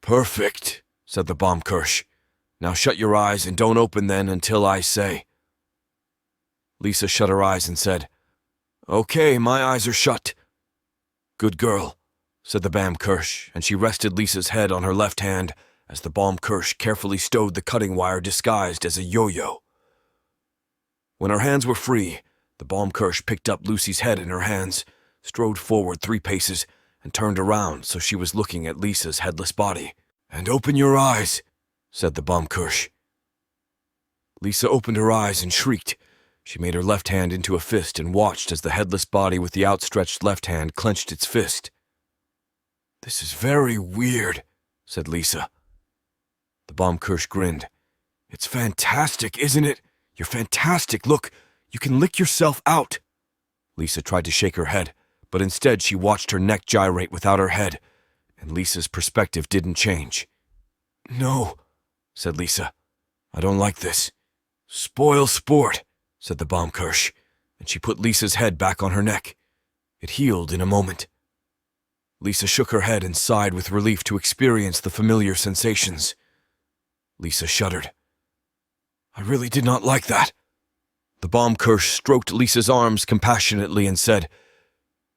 Perfect, said the Baumkirsch. Now shut your eyes and don't open them until I say. Lisa shut her eyes and said, Okay, my eyes are shut. Good girl, said the Bamkirsch, and she rested Lisa's head on her left hand as the Baumkirsch carefully stowed the cutting wire disguised as a yo-yo. When her hands were free, the Baumkirsch picked up Lucy's head in her hands, strode forward 3 paces, and turned around so she was looking at Lisa's headless body. And open your eyes, said the Baumkirsch. Lisa opened her eyes and shrieked. She made her left hand into a fist and watched as the headless body with the outstretched left hand clenched its fist. This is very weird, said Lisa. The Baumkirsch grinned. It's fantastic, isn't it? You're fantastic. Look, you can lick yourself out. Lisa tried to shake her head, but instead she watched her neck gyrate without her head, and Lisa's perspective didn't change. No, said Lisa. I don't like this. Spoil sport, said the Baumkirsch, and she put Lisa's head back on her neck. It healed in a moment. Lisa shook her head and sighed with relief to experience the familiar sensations. Lisa shuddered. I really did not like that. The Baumkirsch stroked Lisa's arms compassionately and said,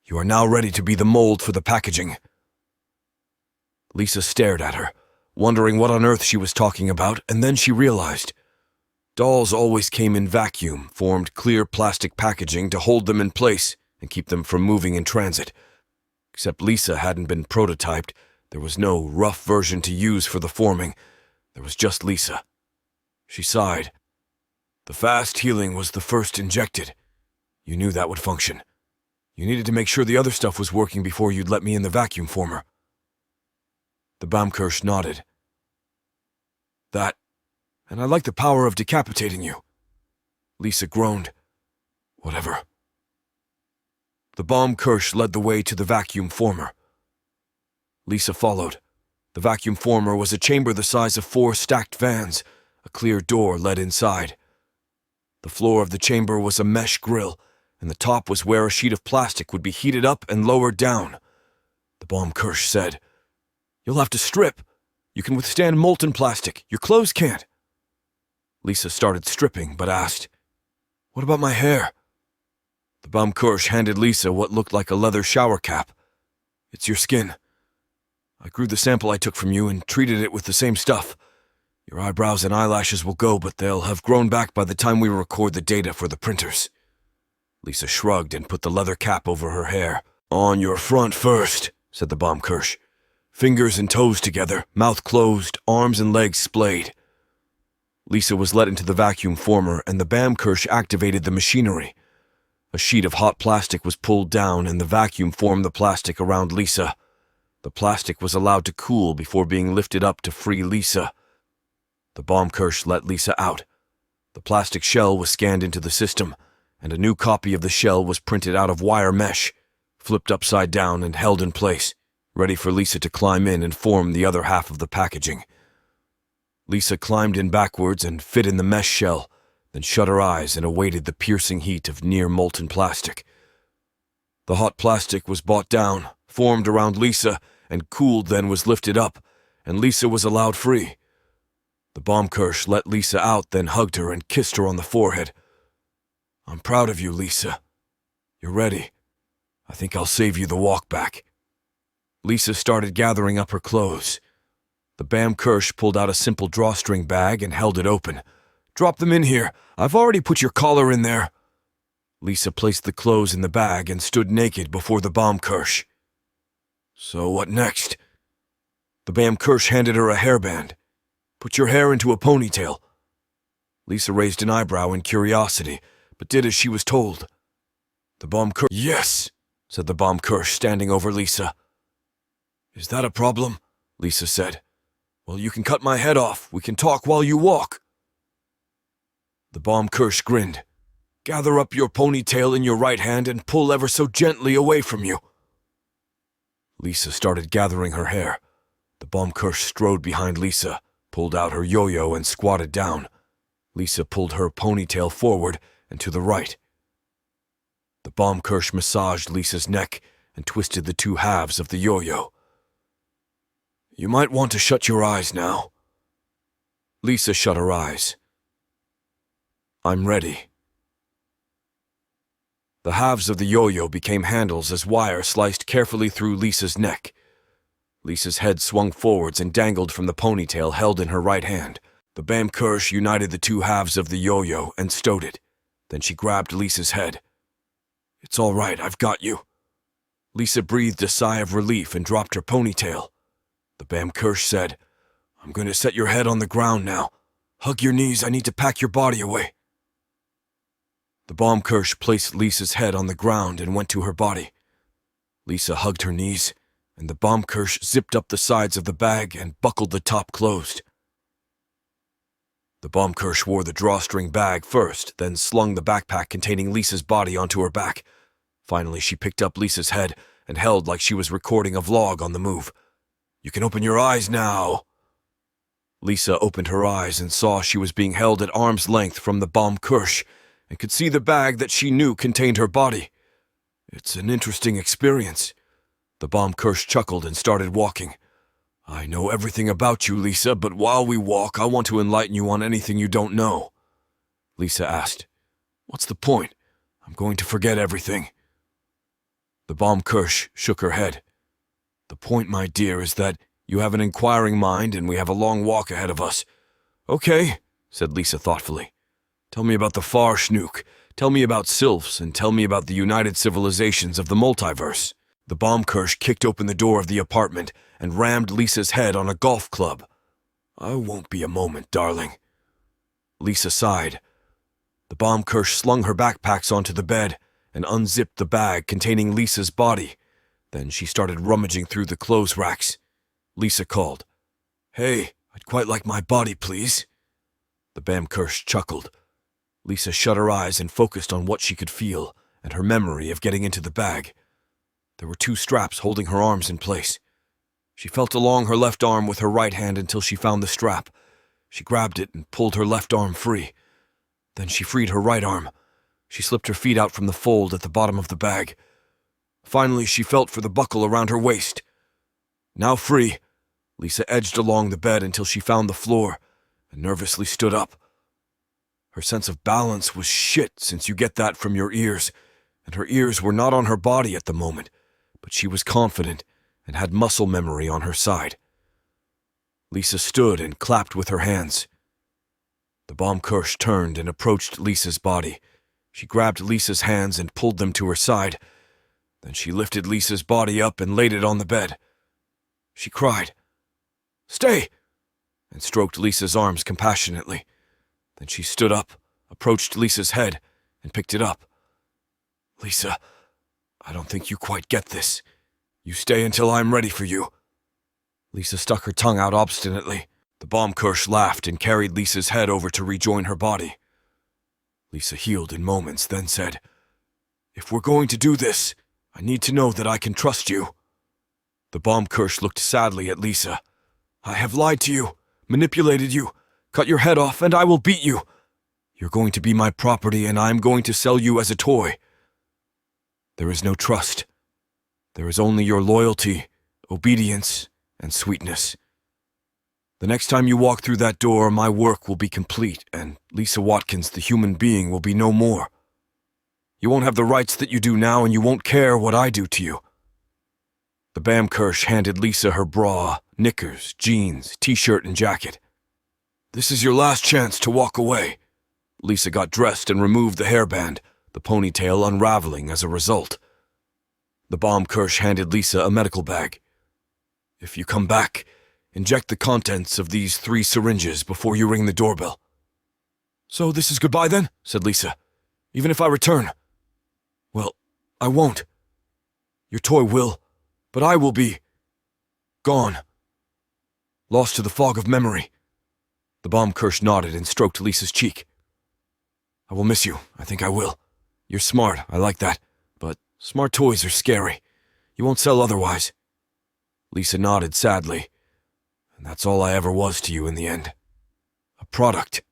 You are now ready to be the mold for the packaging. Lisa stared at her, wondering what on earth she was talking about, and then she realized. Dolls always came in vacuum-formed clear plastic packaging to hold them in place and keep them from moving in transit. Except Lisa hadn't been prototyped, there was no rough version to use for the forming. There was just Lisa. She sighed. The fast healing was the first injected. You knew that would function. You needed to make sure the other stuff was working before you'd let me in the vacuum former. The Baumkirsch nodded. That, and I like the power of decapitating you. Lisa groaned. Whatever. The Baumkirsch led the way to the vacuum former. Lisa followed. The vacuum former was a chamber the size of 4 stacked vans. A clear door led inside. The floor of the chamber was a mesh grill, and the top was where a sheet of plastic would be heated up and lowered down. The Baumkirsch said, You'll have to strip. You can withstand molten plastic. Your clothes can't. Lisa started stripping, but asked, What about my hair? The Baumkirsch handed Lisa what looked like a leather shower cap. It's your skin. I grew the sample I took from you and treated it with the same stuff. Your eyebrows and eyelashes will go, but they'll have grown back by the time we record the data for the printers. Lisa shrugged and put the leather cap over her hair. On your front first, said the Baumkirsch. Fingers and toes together, mouth closed, arms and legs splayed. Lisa was let into the vacuum former, and the Baumkirsch activated the machinery. A sheet of hot plastic was pulled down, and the vacuum formed the plastic around Lisa. The plastic was allowed to cool before being lifted up to free Lisa. The Baumkirsch let Lisa out. The plastic shell was scanned into the system, and a new copy of the shell was printed out of wire mesh, flipped upside down and held in place, ready for Lisa to climb in and form the other half of the packaging. Lisa climbed in backwards and fit in the mesh shell, then shut her eyes and awaited the piercing heat of near-molten plastic. The hot plastic was brought down, formed around Lisa, and cooled, then was lifted up, and Lisa was allowed free. The Baumkirsch let Lisa out, then hugged her and kissed her on the forehead. I'm proud of you, Lisa. You're ready. I think I'll save you the walk back. Lisa started gathering up her clothes. The Baumkirsch pulled out a simple drawstring bag and held it open. Drop them in here. I've already put your collar in there. Lisa placed the clothes in the bag and stood naked before the Baumkirsch. So what next? The Baumkirsch handed her a hairband. Put your hair into a ponytail. Lisa raised an eyebrow in curiosity, but did as she was told. The Baumkirsch— Yes, said the Baumkirsch, standing over Lisa. Is that a problem? Lisa said. Well, you can cut my head off. We can talk while you walk. The Baumkirsch grinned. Gather up your ponytail in your right hand and pull ever so gently away from you. Lisa started gathering her hair. The Baumkirche strode behind Lisa, pulled out her yo-yo and squatted down. Lisa pulled her ponytail forward and to the right. The Baumkirche massaged Lisa's neck and twisted the two halves of the yo-yo. "You might want to shut your eyes now." Lisa shut her eyes. "I'm ready." The halves of the yo-yo became handles as wire sliced carefully through Lisa's neck. Lisa's head swung forwards and dangled from the ponytail held in her right hand. The Baumkirche united the two halves of the yo-yo and stowed it. Then she grabbed Lisa's head. "It's all right, I've got you." Lisa breathed a sigh of relief and dropped her ponytail. The Baumkirche said, "I'm going to set your head on the ground now. Hug your knees, I need to pack your body away." The Baumkirche placed Lisa's head on the ground and went to her body. Lisa hugged her knees, and the Baumkirche zipped up the sides of the bag and buckled the top closed. The Baumkirche wore the drawstring bag first, then slung the backpack containing Lisa's body onto her back. Finally, she picked up Lisa's head and held like she was recording a vlog on the move. "You can open your eyes now." Lisa opened her eyes and saw she was being held at arm's length from the Baumkirche and could see the bag that she knew contained her body. "It's an interesting experience." The Baumkirche chuckled and started walking. "I know everything about you, Lisa, but while we walk, I want to enlighten you on anything you don't know." Lisa asked, "What's the point? I'm going to forget everything." The Baumkirche shook her head. "The point, my dear, is that you have an inquiring mind and we have a long walk ahead of us." "Okay," said Lisa thoughtfully. "Tell me about the far schnook, tell me about sylphs, and tell me about the united civilizations of the multiverse." The Baumkirche kicked open the door of the apartment and rammed Lisa's head on a golf club. "I won't be a moment, darling." Lisa sighed. The Baumkirche slung her backpacks onto the bed and unzipped the bag containing Lisa's body. Then she started rummaging through the clothes racks. Lisa called, "Hey, I'd quite like my body, please." The Baumkirche chuckled. Lisa shut her eyes and focused on what she could feel and her memory of getting into the bag. There were two straps holding her arms in place. She felt along her left arm with her right hand until she found the strap. She grabbed it and pulled her left arm free. Then she freed her right arm. She slipped her feet out from the fold at the bottom of the bag. Finally, she felt for the buckle around her waist. Now free, Lisa edged along the bed until she found the floor and nervously stood up. Her sense of balance was shit since you get that from your ears, and her ears were not on her body at the moment, but she was confident and had muscle memory on her side. Lisa stood and clapped with her hands. The Baumkirche turned and approached Lisa's body. She grabbed Lisa's hands and pulled them to her side. Then she lifted Lisa's body up and laid it on the bed. She cried, "Stay!" and stroked Lisa's arms compassionately. Then she stood up, approached Lisa's head, and picked it up. "Lisa, I don't think you quite get this. You stay until I'm ready for you." Lisa stuck her tongue out obstinately. The Baumkirche laughed and carried Lisa's head over to rejoin her body. Lisa healed in moments, then said, "If we're going to do this, I need to know that I can trust you." The Baumkirche looked sadly at Lisa. "I have lied to you, manipulated you, cut your head off, and I will beat you. You're going to be my property, and I'm going to sell you as a toy. There is no trust. There is only your loyalty, obedience, and sweetness. The next time you walk through that door, my work will be complete, and Lisa Watkins, the human being, will be no more. You won't have the rights that you do now, and you won't care what I do to you." The Baumkirche handed Lisa her bra, knickers, jeans, t-shirt, and jacket. "This is your last chance to walk away." Lisa got dressed and removed the hairband, the ponytail unraveling as a result. The Baumkirche handed Lisa a medical bag. "If you come back, inject the contents of these 3 syringes before you ring the doorbell." "So this is goodbye then?" said Lisa. "Even if I return?" "Well, I won't. Your toy will, but I will be gone. Lost to the fog of memory." The Baumkirche nodded and stroked Lisa's cheek. "I will miss you, I think I will. You're smart, I like that, but smart toys are scary. You won't sell otherwise." Lisa nodded sadly. And that's all I ever was to you in the end. A product.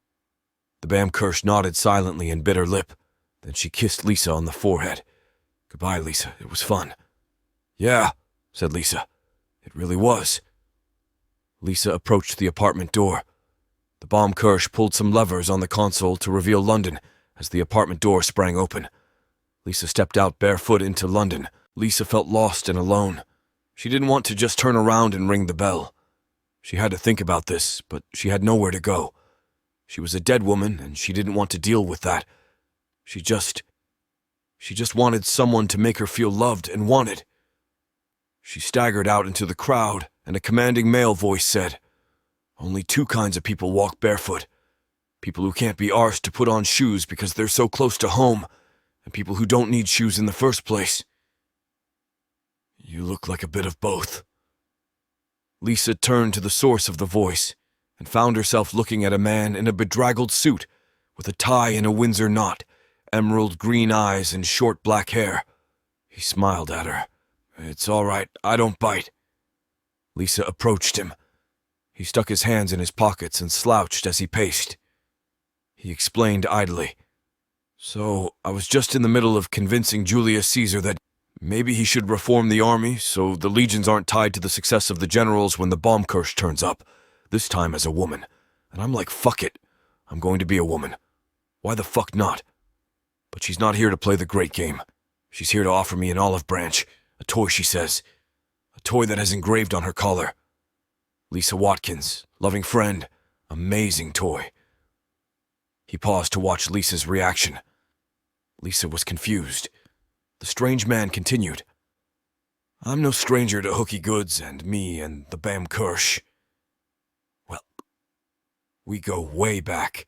The Bamkirsch nodded silently and bit her lip. Then she kissed Lisa on the forehead. Goodbye, Lisa. It was fun. Yeah, said Lisa. It really was. Lisa approached the apartment door. The Baumkirsch pulled some levers on the console to reveal London as the apartment door sprang open. Lisa stepped out barefoot into London. Lisa felt lost and alone. She didn't want to just turn around and ring the bell. She had to think about this, but she had nowhere to go. She was a dead woman, and she didn't want to deal with that. She just wanted someone to make her feel loved and wanted. She staggered out into the crowd, and a commanding male voice said, "Only two kinds of people walk barefoot. People who can't be arsed to put on shoes because they're so close to home, and people who don't need shoes in the first place. You look like a bit of both." Lisa turned to the source of the voice and found herself looking at a man in a bedraggled suit with a tie in a Windsor knot, emerald green eyes and short black hair. He smiled at her. "It's all right, I don't bite." Lisa approached him. He stuck his hands in his pockets and slouched as he paced. He explained idly, "So, I was just in the middle of convincing Julius Caesar that maybe he should reform the army so the legions aren't tied to the success of the generals when the Baumkirsch turns up, this time as a woman. And I'm like, fuck it, I'm going to be a woman. Why the fuck not? But she's not here to play the great game. She's here to offer me an olive branch, a toy, she says. A toy that has engraved on her collar. Lisa Watkins, loving friend, amazing toy." He paused to watch Lisa's reaction. Lisa was confused. The strange man continued, "I'm no stranger to hooky goods and me and the Bamkirsch. Well, we go way back.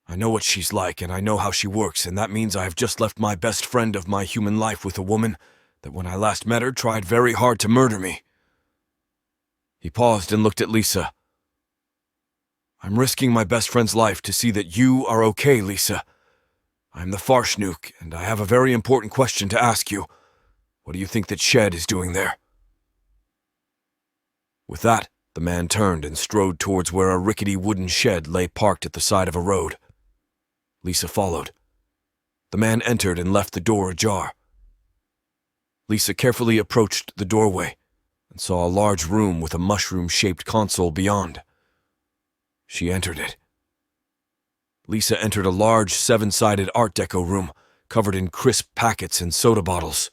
I know what she's like and I know how she works, and that means I have just left my best friend of my human life with a woman that when I last met her tried very hard to murder me." He paused and looked at Lisa. "I'm risking my best friend's life to see that you are okay, Lisa. I'm the Farschnuck, and I have a very important question to ask you. What do you think that Shed is doing there?" With that, the man turned and strode towards where a rickety wooden shed lay parked at the side of a road. Lisa followed. The man entered and left the door ajar. Lisa carefully approached the doorway and saw a large room with a mushroom-shaped console beyond. She entered it. Lisa entered a large, seven-sided Art Deco room covered in crisp packets and soda bottles.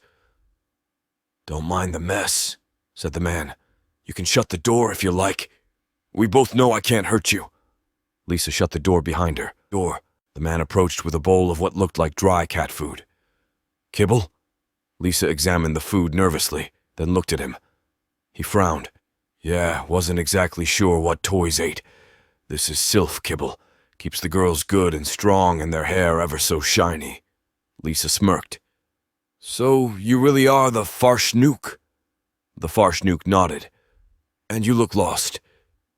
"Don't mind the mess," said the man. "You can shut the door if you like. We both know I can't hurt you." Lisa shut the door behind her. The man approached with a bowl of what looked like dry cat food. "Kibble?" Lisa examined the food nervously, then looked at him. He frowned. "Yeah, wasn't exactly sure what toys ate. This is Sylph kibble. Keeps the girls good and strong and their hair ever so shiny." Lisa smirked. "So you really are the Farschnuck?" The Farschnuck nodded. "And you look lost.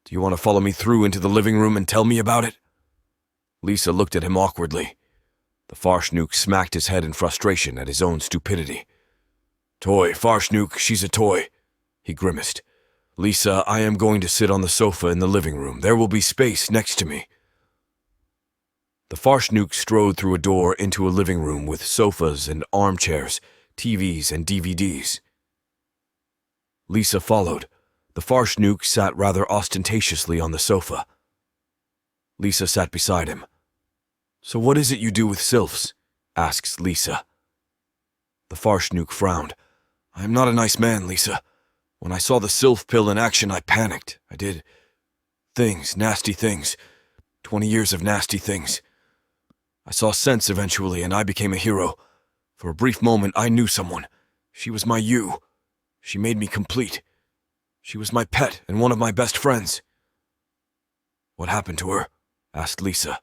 Do you want to follow me through into the living room and tell me about it?" Lisa looked at him awkwardly. The Farschnuck smacked his head in frustration at his own stupidity. "Toy, Farschnuck, she's a toy." He grimaced. "Lisa, I am going to sit on the sofa in the living room. There will be space next to me." The Farschnuck strode through a door into a living room with sofas and armchairs, TVs and DVDs. Lisa followed. The Farschnuck sat rather ostentatiously on the sofa. Lisa sat beside him. "So what is it you do with sylphs?" asks Lisa. The Farschnuck frowned. "I am not a nice man, Lisa. When I saw the sylph pill in action, I panicked. I did things, nasty things. 20 years of nasty things. I saw sense eventually, and I became a hero. For a brief moment, I knew someone. She was my you. She made me complete. She was my pet and one of my best friends." "What happened to her?" asked Lisa.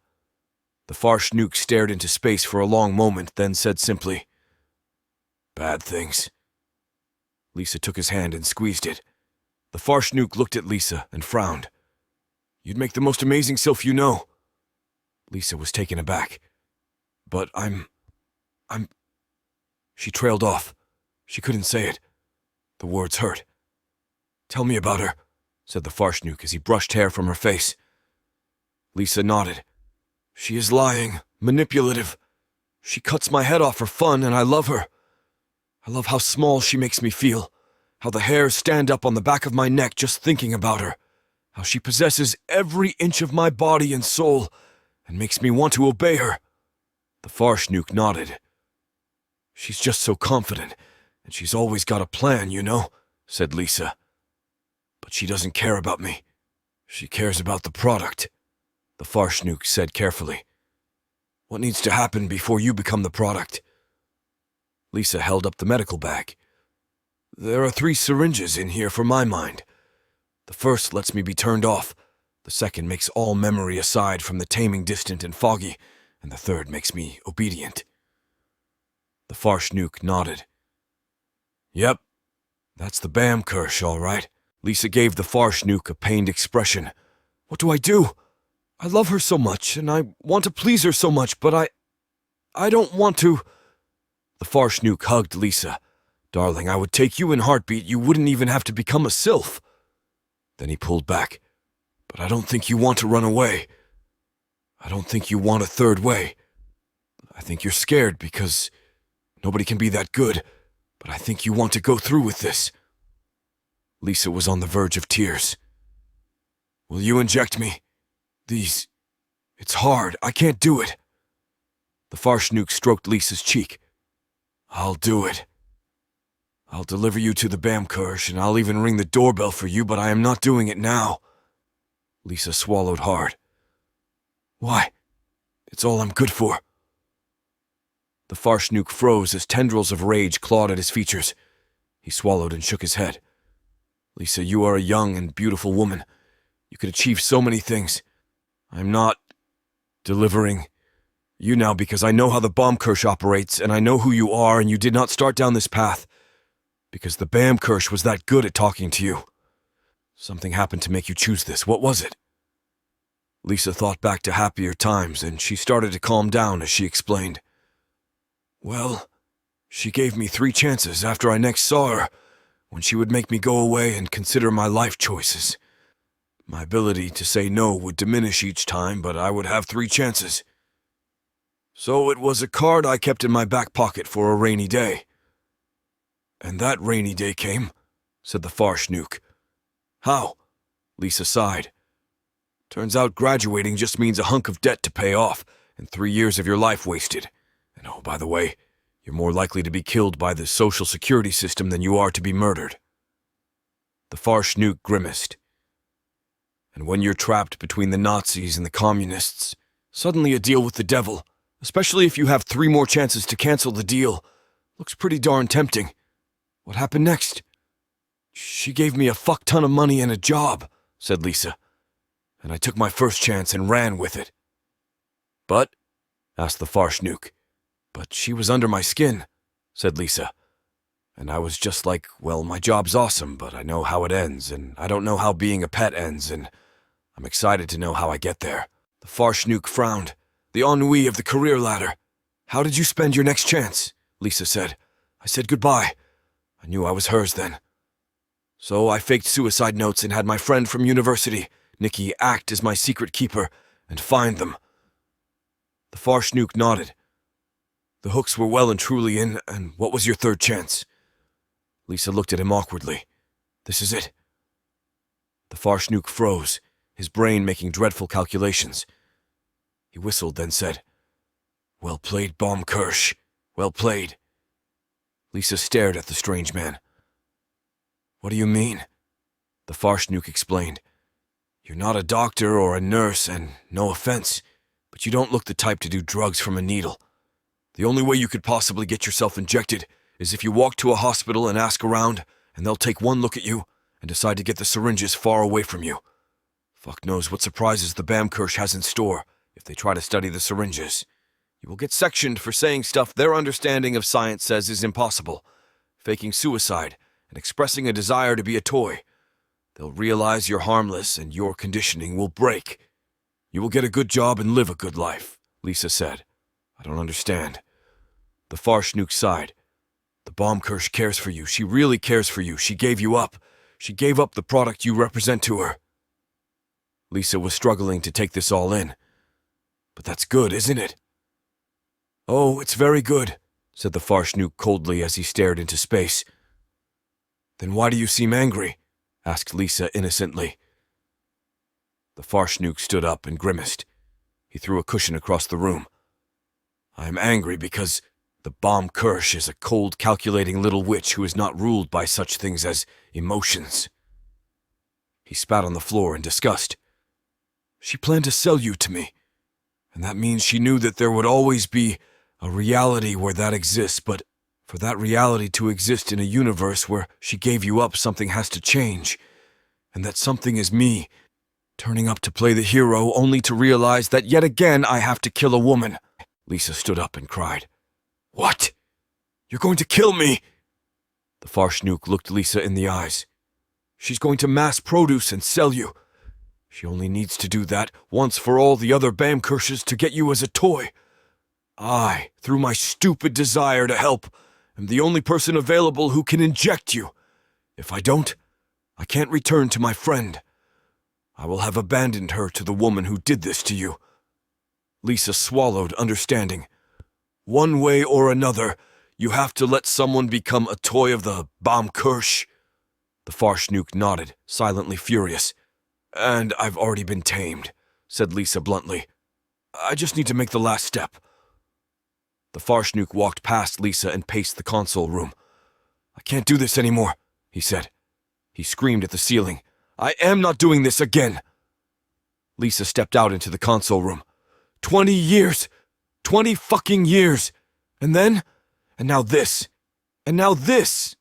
The Farschnuck stared into space for a long moment, then said simply, "Bad things." Lisa took his hand and squeezed it. The Farschnuck looked at Lisa and frowned. "You'd make the most amazing sylph you know." Lisa was taken aback. "But I'm... She trailed off. She couldn't say it. The words hurt. Tell me about her, said the Farshnook as he brushed hair from her face. Lisa nodded. She is lying, manipulative. She cuts my head off for fun, and I love her. I love how small she makes me feel, how the hairs stand up on the back of my neck just thinking about her, how she possesses every inch of my body and soul, and makes me want to obey her. The Farshnook nodded. She's just so confident, and she's always got a plan, you know, said Lisa. But she doesn't care about me. She cares about the product, the Farshnook said carefully. What needs to happen before you become the product? Lisa held up the medical bag. There are 3 syringes in here for my mind. The first lets me be turned off. The second makes all memory aside from the taming distant and foggy, and the third makes me obedient. The Farshnook nodded. Yep, that's the Bam Kirsch, all right. Lisa gave the Farshnook a pained expression. What do I do? I love her so much, and I want to please her so much, but I don't want to. The Farshnook hugged Lisa. Darling, I would take you in heartbeat. You wouldn't even have to become a sylph. Then he pulled back. But I don't think you want to run away. I don't think you want a third way. I think you're scared because nobody can be that good, but I think you want to go through with this. Lisa was on the verge of tears. Will you inject me? These... It's hard. I can't do it. The Farshnook stroked Lisa's cheek. I'll do it. I'll deliver you to the Bam Kirsch, and I'll even ring the doorbell for you, but I am not doing it now. Lisa swallowed hard. Why? It's all I'm good for. The Farshnook froze as tendrils of rage clawed at his features. He swallowed and shook his head. Lisa, you are a young and beautiful woman. You could achieve so many things. I'm not delivering you now because I know how the Bam Kirsch operates, and I know who you are, and you did not start down this path because the Bam Kirsch was that good at talking to you. Something happened to make you choose this. What was it? Lisa thought back to happier times, and she started to calm down as she explained. Well, she gave me 3 chances after I next saw her, when she would make me go away and consider my life choices. My ability to say no would diminish each time, but I would have 3 chances. So it was a card I kept in my back pocket for a rainy day. And that rainy day came, said the Farshnook. How? Lisa sighed. Turns out graduating just means a hunk of debt to pay off, and 3 years of your life wasted. And oh, by the way, you're more likely to be killed by the social security system than you are to be murdered. The Farshnook grimaced. And when you're trapped between the Nazis and the communists, suddenly a deal with the devil, especially if you have 3 more chances to cancel the deal, looks pretty darn tempting. What happened next? She gave me a fuck ton of money and a job, said Lisa. And I took my first chance and ran with it. But? Asked the Farshnook. But she was under my skin, said Lisa. And I was just like, well, my job's awesome, but I know how it ends, and I don't know how being a pet ends, and I'm excited to know how I get there. The Farshnook frowned. The ennui of the career ladder. How did you spend your next chance? Lisa said. I said goodbye. I knew I was hers then. So I faked suicide notes and had my friend from university, Nikki, act as my secret keeper and find them. The Farshnook nodded. The hooks were well and truly in, and what was your 3rd chance? Lisa looked at him awkwardly. This is it. The Farshnook froze, his brain making dreadful calculations. He whistled, then said, Well played, Bam Kirsch. Well played. Lisa stared at the strange man. What do you mean? The Farshnook explained. You're not a doctor or a nurse, and no offense, but you don't look the type to do drugs from a needle. The only way you could possibly get yourself injected is if you walk to a hospital and ask around, and they'll take one look at you and decide to get the syringes far away from you. Fuck knows what surprises the Bam Kirsch has in store if they try to study the syringes. You will get sectioned for saying stuff their understanding of science says is impossible, faking suicide and expressing a desire to be a toy. They'll realize you're harmless and your conditioning will break. You will get a good job and live a good life, Lisa said. I don't understand. The Farshnook sighed. The Bam Kirsch cares for you. She really cares for you. She gave you up. She gave up the product you represent to her. Lisa was struggling to take this all in. But that's good, isn't it? Oh, it's very good, said the Farshnook coldly as he stared into space. Then why do you seem angry? Asked Lisa innocently. The Farshnook stood up and grimaced. He threw a cushion across the room. I am angry because the Bomb Kirsch is a cold, calculating little witch who is not ruled by such things as emotions. He spat on the floor in disgust. She planned to sell you to me, and that means she knew that there would always be a reality where that exists, but for that reality to exist in a universe where she gave you up, something has to change, and that something is me, turning up to play the hero only to realize that yet again I have to kill a woman. Lisa stood up and cried. What? You're going to kill me? The Farshnook looked Lisa in the eyes. She's going to mass produce and sell you. She only needs to do that once for all the other Bamkirsches to get you as a toy. I, through my stupid desire to help, am the only person available who can inject you. If I don't, I can't return to my friend. I will have abandoned her to the woman who did this to you. Lisa swallowed, understanding. One way or another, you have to let someone become a toy of the Bamkirsch. The Farshnook nodded, silently furious. And I've already been tamed, said Lisa bluntly. I just need to make the last step. The Farshnook walked past Lisa and paced the console room. I can't do this anymore, he said. He screamed at the ceiling. I am not doing this again. Lisa stepped out into the console room. 20 years! 20 fucking years! And now this! And now this!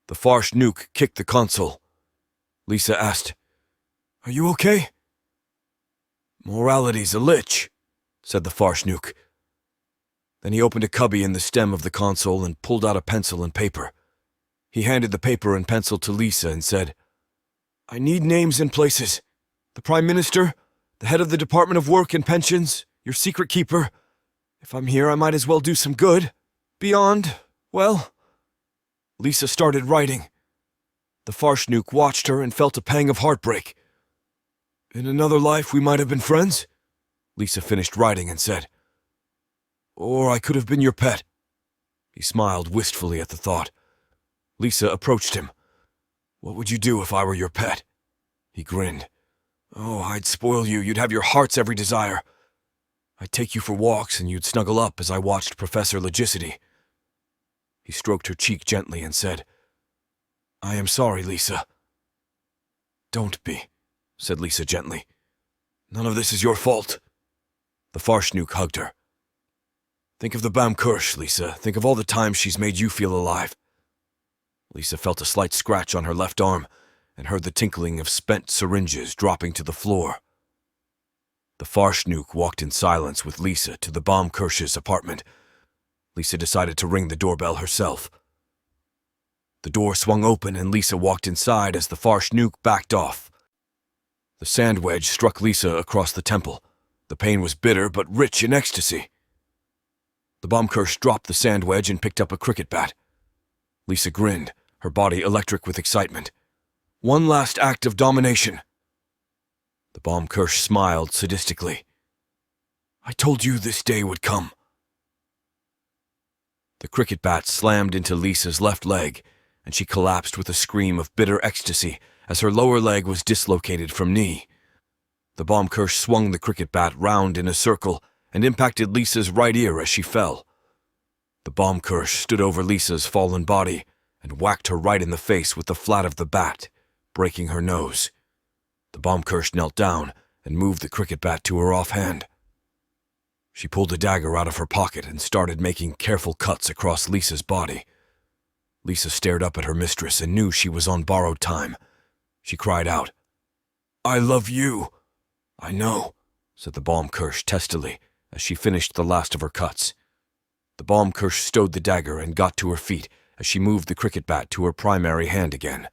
The Farshnook kicked the console. Lisa asked, Are you okay? Morality's a lich, said the Farshnook. Then he opened a cubby in the stem of the console and pulled out a pencil and paper. He handed the paper and pencil to Lisa and said, I need names and places. The Prime Minister, the head of the Department of Work and Pensions, your secret keeper. If I'm here, I might as well do some good. Beyond, well... Lisa started writing. The Farshnook watched her and felt a pang of heartbreak. In another life, we might have been friends, Lisa finished writing and said. Or I could have been your pet. He smiled wistfully at the thought. Lisa approached him. What would you do if I were your pet? He grinned. Oh, I'd spoil you. You'd have your heart's every desire. I'd take you for walks and you'd snuggle up as I watched Professor Logicity. He stroked her cheek gently and said, I am sorry, Lisa. Don't be, said Lisa gently. None of this is your fault. The Farshnook hugged her. Think of the Bamkirsch, Lisa. Think of all the times she's made you feel alive. Lisa felt a slight scratch on her left arm and heard the tinkling of spent syringes dropping to the floor. The Farshnook walked in silence with Lisa to the Bamkirsch's apartment. Lisa decided to ring the doorbell herself. The door swung open and Lisa walked inside as the Farshnook backed off. The sand wedge struck Lisa across the temple. The pain was bitter but rich in ecstasy. The Bamkirsch dropped the sand wedge and picked up a cricket bat. Lisa grinned, her body electric with excitement. One last act of domination. The Bamkirsch smiled sadistically. I told you this day would come. The cricket bat slammed into Lisa's left leg, and she collapsed with a scream of bitter ecstasy as her lower leg was dislocated from knee. The Bamkirsch swung the cricket bat round in a circle and impacted Lisa's right ear as she fell. The Bamkirsch stood over Lisa's fallen body and whacked her right in the face with the flat of the bat, breaking her nose. The Bamkirsch knelt down and moved the cricket bat to her offhand. She pulled a dagger out of her pocket and started making careful cuts across Lisa's body. Lisa stared up at her mistress and knew she was on borrowed time. She cried out, I love you. I know, said the Bamkirsch testily as she finished the last of her cuts. The Bamkirsch stowed the dagger and got to her feet as she moved the cricket bat to her primary hand again.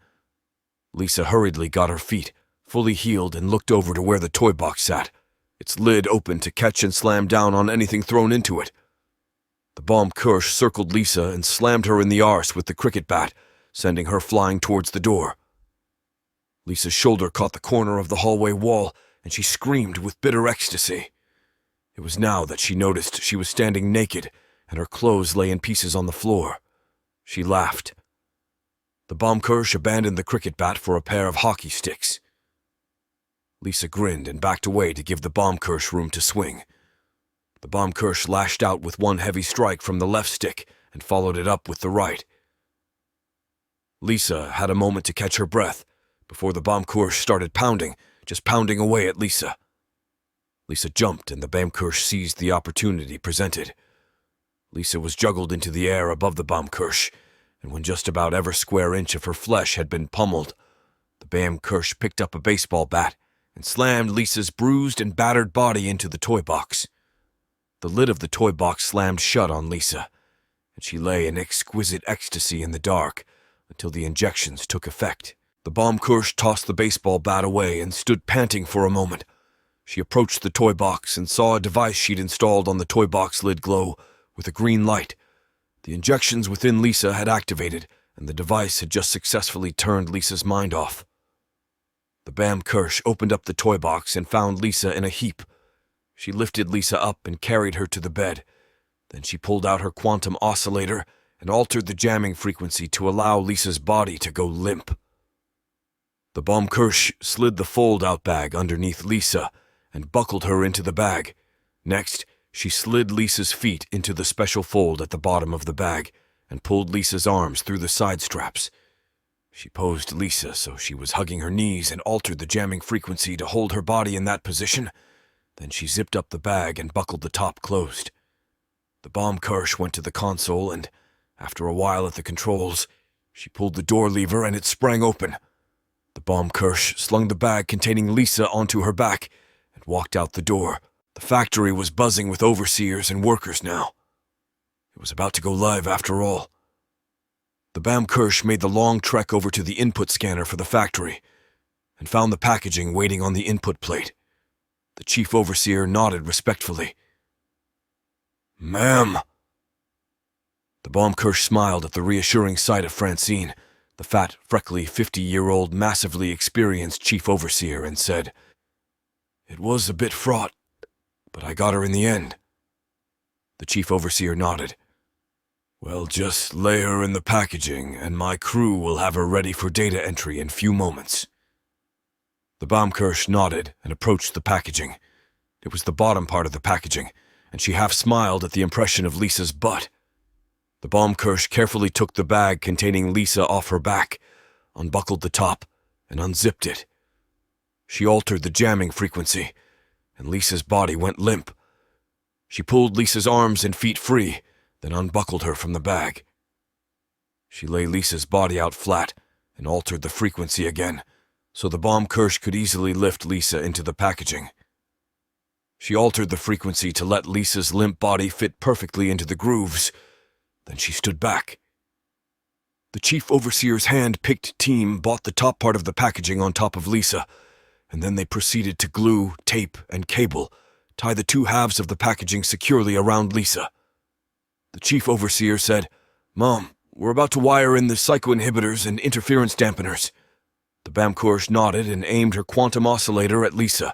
Lisa hurriedly got her feet, fully healed, and looked over to where the toy box sat, its lid open to catch and slam down on anything thrown into it. The Bamkirsch circled Lisa and slammed her in the arse with the cricket bat, sending her flying towards the door. Lisa's shoulder caught the corner of the hallway wall, and she screamed with bitter ecstasy. It was now that she noticed she was standing naked, and her clothes lay in pieces on the floor. She laughed. The Baumkirche abandoned the cricket bat for a pair of hockey sticks. Lisa grinned and backed away to give the Baumkirche room to swing. The Baumkirche lashed out with one heavy strike from the left stick and followed it up with the right. Lisa had a moment to catch her breath before the Baumkirche started pounding, just pounding away at Lisa. Lisa jumped and the Baumkirche seized the opportunity presented. Lisa was juggled into the air above the Baumkirche, and when just about every square inch of her flesh had been pummeled, the Baumkirche picked up a baseball bat and slammed Lisa's bruised and battered body into the toy box. The lid of the toy box slammed shut on Lisa, and she lay in exquisite ecstasy in the dark until the injections took effect. The Baumkirche tossed the baseball bat away and stood panting for a moment. She approached the toy box and saw a device she'd installed on the toy box lid glow with a green light. The injections within Lisa had activated, and the device had just successfully turned Lisa's mind off. The Baumkirche opened up the toy box and found Lisa in a heap. She lifted Lisa up and carried her to the bed. Then she pulled out her quantum oscillator and altered the jamming frequency to allow Lisa's body to go limp. The Baumkirche slid the fold-out bag underneath Lisa and buckled her into the bag. Next, she slid Lisa's feet into the special fold at the bottom of the bag and pulled Lisa's arms through the side straps. She posed Lisa so she was hugging her knees and altered the jamming frequency to hold her body in that position. Then she zipped up the bag and buckled the top closed. The Baumkirche went to the console and, after a while at the controls, she pulled the door lever and it sprang open. The Baumkirche slung the bag containing Lisa onto her back and walked out the door. The factory was buzzing with overseers and workers now. It was about to go live after all. The Baumkirche made the long trek over to the input scanner for the factory and found the packaging waiting on the input plate. The chief overseer nodded respectfully. "Ma'am." The Baumkirche smiled at the reassuring sight of Francine, the fat, freckly, 50-year-old, massively experienced chief overseer, and said, "It was a bit fraught, but I got her in the end." The chief overseer nodded. "Well, just lay her in the packaging, and my crew will have her ready for data entry in few moments." The Baumkirche nodded and approached the packaging. It was the bottom part of the packaging, and she half smiled at the impression of Lisa's butt. The Baumkirche carefully took the bag containing Lisa off her back, unbuckled the top, and unzipped it. She altered the jamming frequency, and Lisa's body went limp. She pulled Lisa's arms and feet free, then unbuckled her from the bag. She lay Lisa's body out flat and altered the frequency again, so the Baumkirche could easily lift Lisa into the packaging. She altered the frequency to let Lisa's limp body fit perfectly into the grooves. Then she stood back. The chief overseer's hand-picked team bought the top part of the packaging on top of Lisa, and then they proceeded to glue, tape, and cable, tie the two halves of the packaging securely around Lisa. The chief overseer said, "Mom, we're about to wire in the psychoinhibitors and interference dampeners." The Baumkirche nodded and aimed her quantum oscillator at Lisa.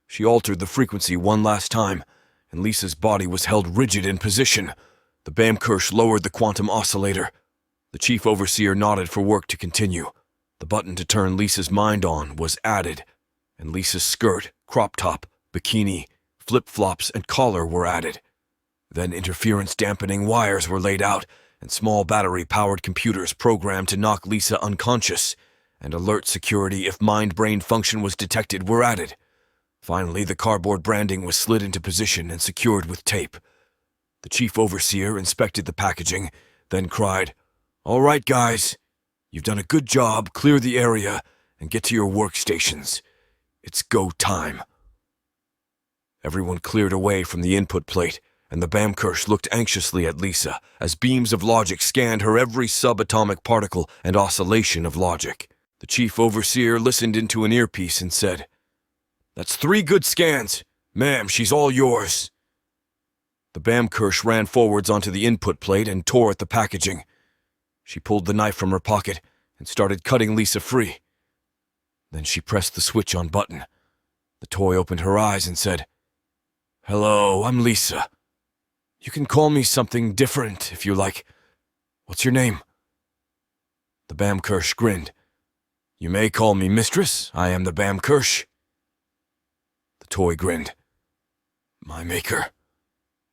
She altered the frequency one last time, and Lisa's body was held rigid in position. The Baumkirche lowered the quantum oscillator. The chief overseer nodded for work to continue. The button to turn Lisa's mind on was added, and Lisa's skirt, crop top, bikini, flip-flops, and collar were added. Then interference-dampening wires were laid out, and small battery-powered computers programmed to knock Lisa unconscious, and alert security if mind-brain function was detected were added. Finally, the cardboard branding was slid into position and secured with tape. The chief overseer inspected the packaging, then cried, "All right, guys. You've done a good job. Clear the area and get to your workstations. It's go time." Everyone cleared away from the input plate, and the Baumkirche looked anxiously at Lisa as beams of logic scanned her every subatomic particle and oscillation of logic. The chief overseer listened into an earpiece and said, "That's 3 good scans. Ma'am, she's all yours." The Baumkirche ran forwards onto the input plate and tore at the packaging. She pulled the knife from her pocket and started cutting Lisa free. Then she pressed the switch on button. The toy opened her eyes and said, "Hello, I'm Lisa. You can call me something different if you like. What's your name?" The Bamkirsch grinned. "You may call me Mistress. I am the Bamkirsch." The toy grinned. "My maker.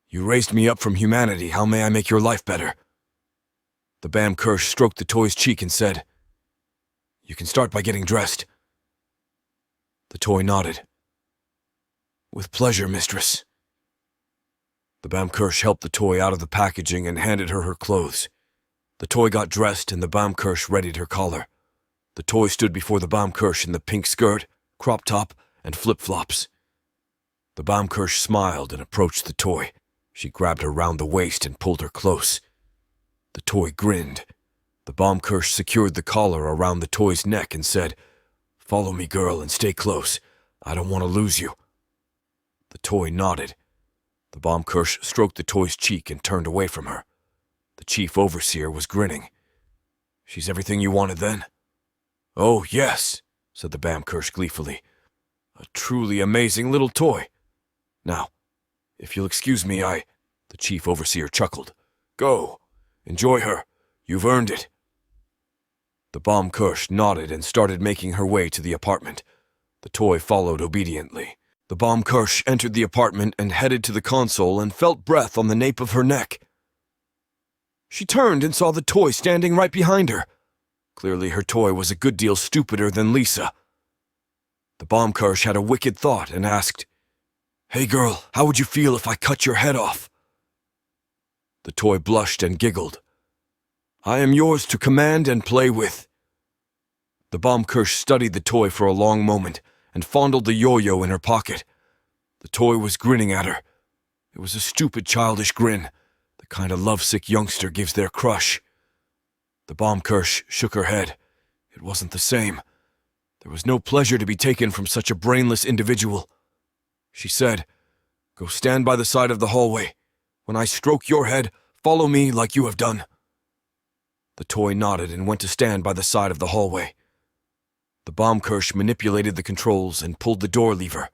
You raised me up from humanity. How may I make your life better?" The Bamkirsch stroked the toy's cheek and said, "You can start by getting dressed." The toy nodded. "With pleasure, Mistress." The Bamkirsch helped the toy out of the packaging and handed her her clothes. The toy got dressed and the Bamkirsch readied her collar. The toy stood before the Bamkirsch in the pink skirt, crop top, and flip-flops. The Bamkirsch smiled and approached the toy. She grabbed her round the waist and pulled her close. The toy grinned. The Bamkirsch secured the collar around the toy's neck and said, "Follow me, girl, and stay close. I don't want to lose you." The toy nodded. The Bamkirsch stroked the toy's cheek and turned away from her. The chief overseer was grinning. "She's everything you wanted then?" "Oh, yes," said the Bamkirsch gleefully. "A truly amazing little toy. Now, if you'll excuse me, The chief overseer chuckled. "Go. Enjoy her. You've earned it." The Bamkirsch nodded and started making her way to the apartment. The toy followed obediently. The Bamkirsch entered the apartment and headed to the console and felt breath on the nape of her neck. She turned and saw the toy standing right behind her. Clearly her toy was a good deal stupider than Lisa. The Bamkirsch had a wicked thought and asked, "Hey girl, how would you feel if I cut your head off?" The toy blushed and giggled. "I am yours to command and play with." The Bamkirsch studied the toy for a long moment and fondled the yo-yo in her pocket. The toy was grinning at her. It was a stupid, childish grin, the kind a lovesick youngster gives their crush. The Bamkirsch shook her head. It wasn't the same. There was no pleasure to be taken from such a brainless individual. She said, "Go stand by the side of the hallway. When I stroke your head, follow me like you have done." The toy nodded and went to stand by the side of the hallway. The Bamkirsch manipulated the controls and pulled the door lever.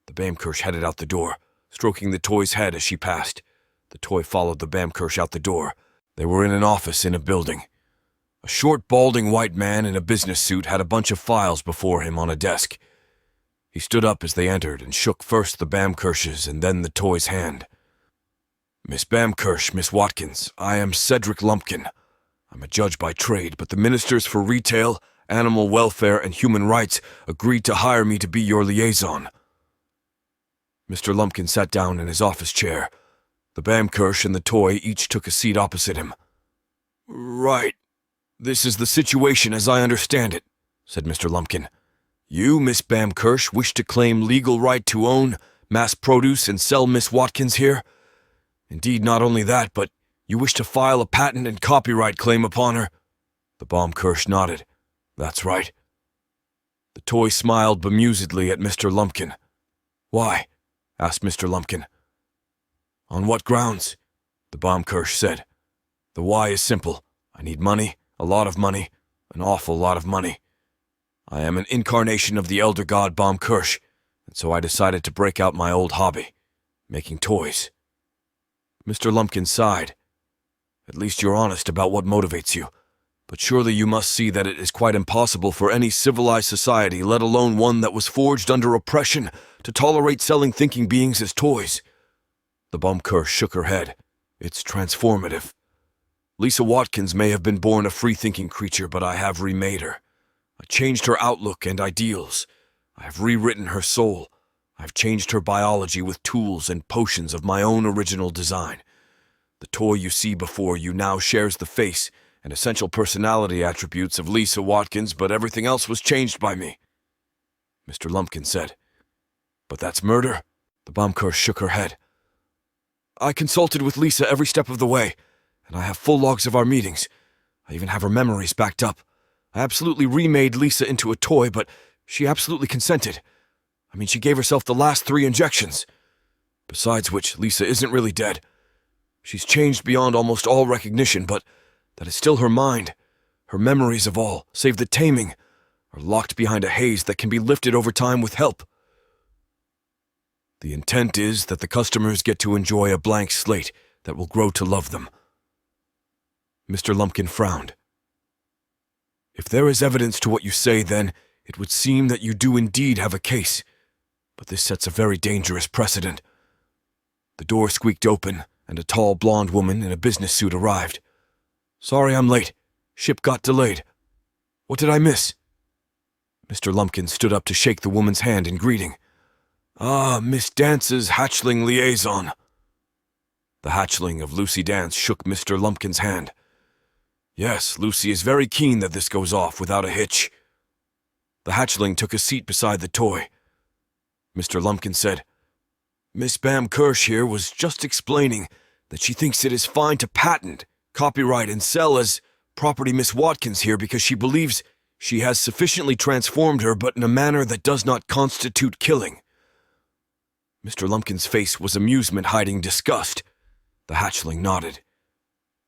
The Bamkirsch headed out the door, stroking the toy's head as she passed. The toy followed the Bamkirsch out the door. They were in an office in a building. A short, balding white man in a business suit had a bunch of files before him on a desk. He stood up as they entered and shook first the Bamkirsch's and then the toy's hand. "Miss Bamkirsch, Miss Watkins, I am Cedric Lumpkin. I'm a judge by trade, but the ministers for retail, animal welfare, and human rights agreed to hire me to be your liaison." Mr. Lumpkin sat down in his office chair. The Bamkirsch and the toy each took a seat opposite him. "Right. This is the situation as I understand it," said Mr. Lumpkin. "You, Miss Bamkirsch, wish to claim legal right to own, mass produce, and sell Miss Watkins here? Indeed, not only that, but you wish to file a patent and copyright claim upon her?" The Bamkirsch nodded. "That's right." The toy smiled bemusedly at Mr. Lumpkin. "Why?" asked Mr. Lumpkin. "On what grounds?" The Bamkirsch said. "The why is simple. I need money, a lot of money, an awful lot of money. I am an incarnation of the elder god Bamkirsch, and so I decided to break out my old hobby, making toys." Mr. Lumpkin sighed. "At least you're honest about what motivates you. But surely you must see that it is quite impossible for any civilized society, let alone one that was forged under oppression, to tolerate selling thinking beings as toys." The Bamkirsch shook her head. "It's transformative. Lisa Watkins may have been born a free-thinking creature, but I have remade her. I changed her outlook and ideals. I have rewritten her soul. I've changed her biology with tools and potions of my own original design. The toy you see before you now shares the face and essential personality attributes of Lisa Watkins, but everything else was changed by me." Mr. Lumpkin said, "But that's murder?" The Bamkirsch shook her head. "I consulted with Lisa every step of the way, and I have full logs of our meetings. I even have her memories backed up. I absolutely remade Lisa into a toy, but she absolutely consented. I mean, she gave herself the last 3 injections. Besides which, Lisa isn't really dead. She's changed beyond almost all recognition, but that is still her mind. Her memories of all, save the taming, are locked behind a haze that can be lifted over time with help. The intent is that the customers get to enjoy a blank slate that will grow to love them. Mr. Lumpkin frowned. If there is evidence to what you say, then it would seem that you do indeed have a case, but this sets a very dangerous precedent. The door squeaked open, and a tall blonde woman in a business suit arrived. "Sorry I'm late. Ship got delayed. What did I miss?" Mr. Lumpkin stood up to shake the woman's hand in greeting. "Ah, Miss Dance's hatchling liaison." The hatchling of Lucy Dance shook Mr. Lumpkin's hand. "Yes, Lucy is very keen that this goes off without a hitch." The hatchling took a seat beside the toy. Mr. Lumpkin said, "Miss Bam Kirsch here was just explaining that she thinks it is fine to patent, copyright, and sell as property Miss Watkins here because she believes she has sufficiently transformed her, but in a manner that does not constitute killing." Mr. Lumpkin's face was amusement hiding disgust. The hatchling nodded.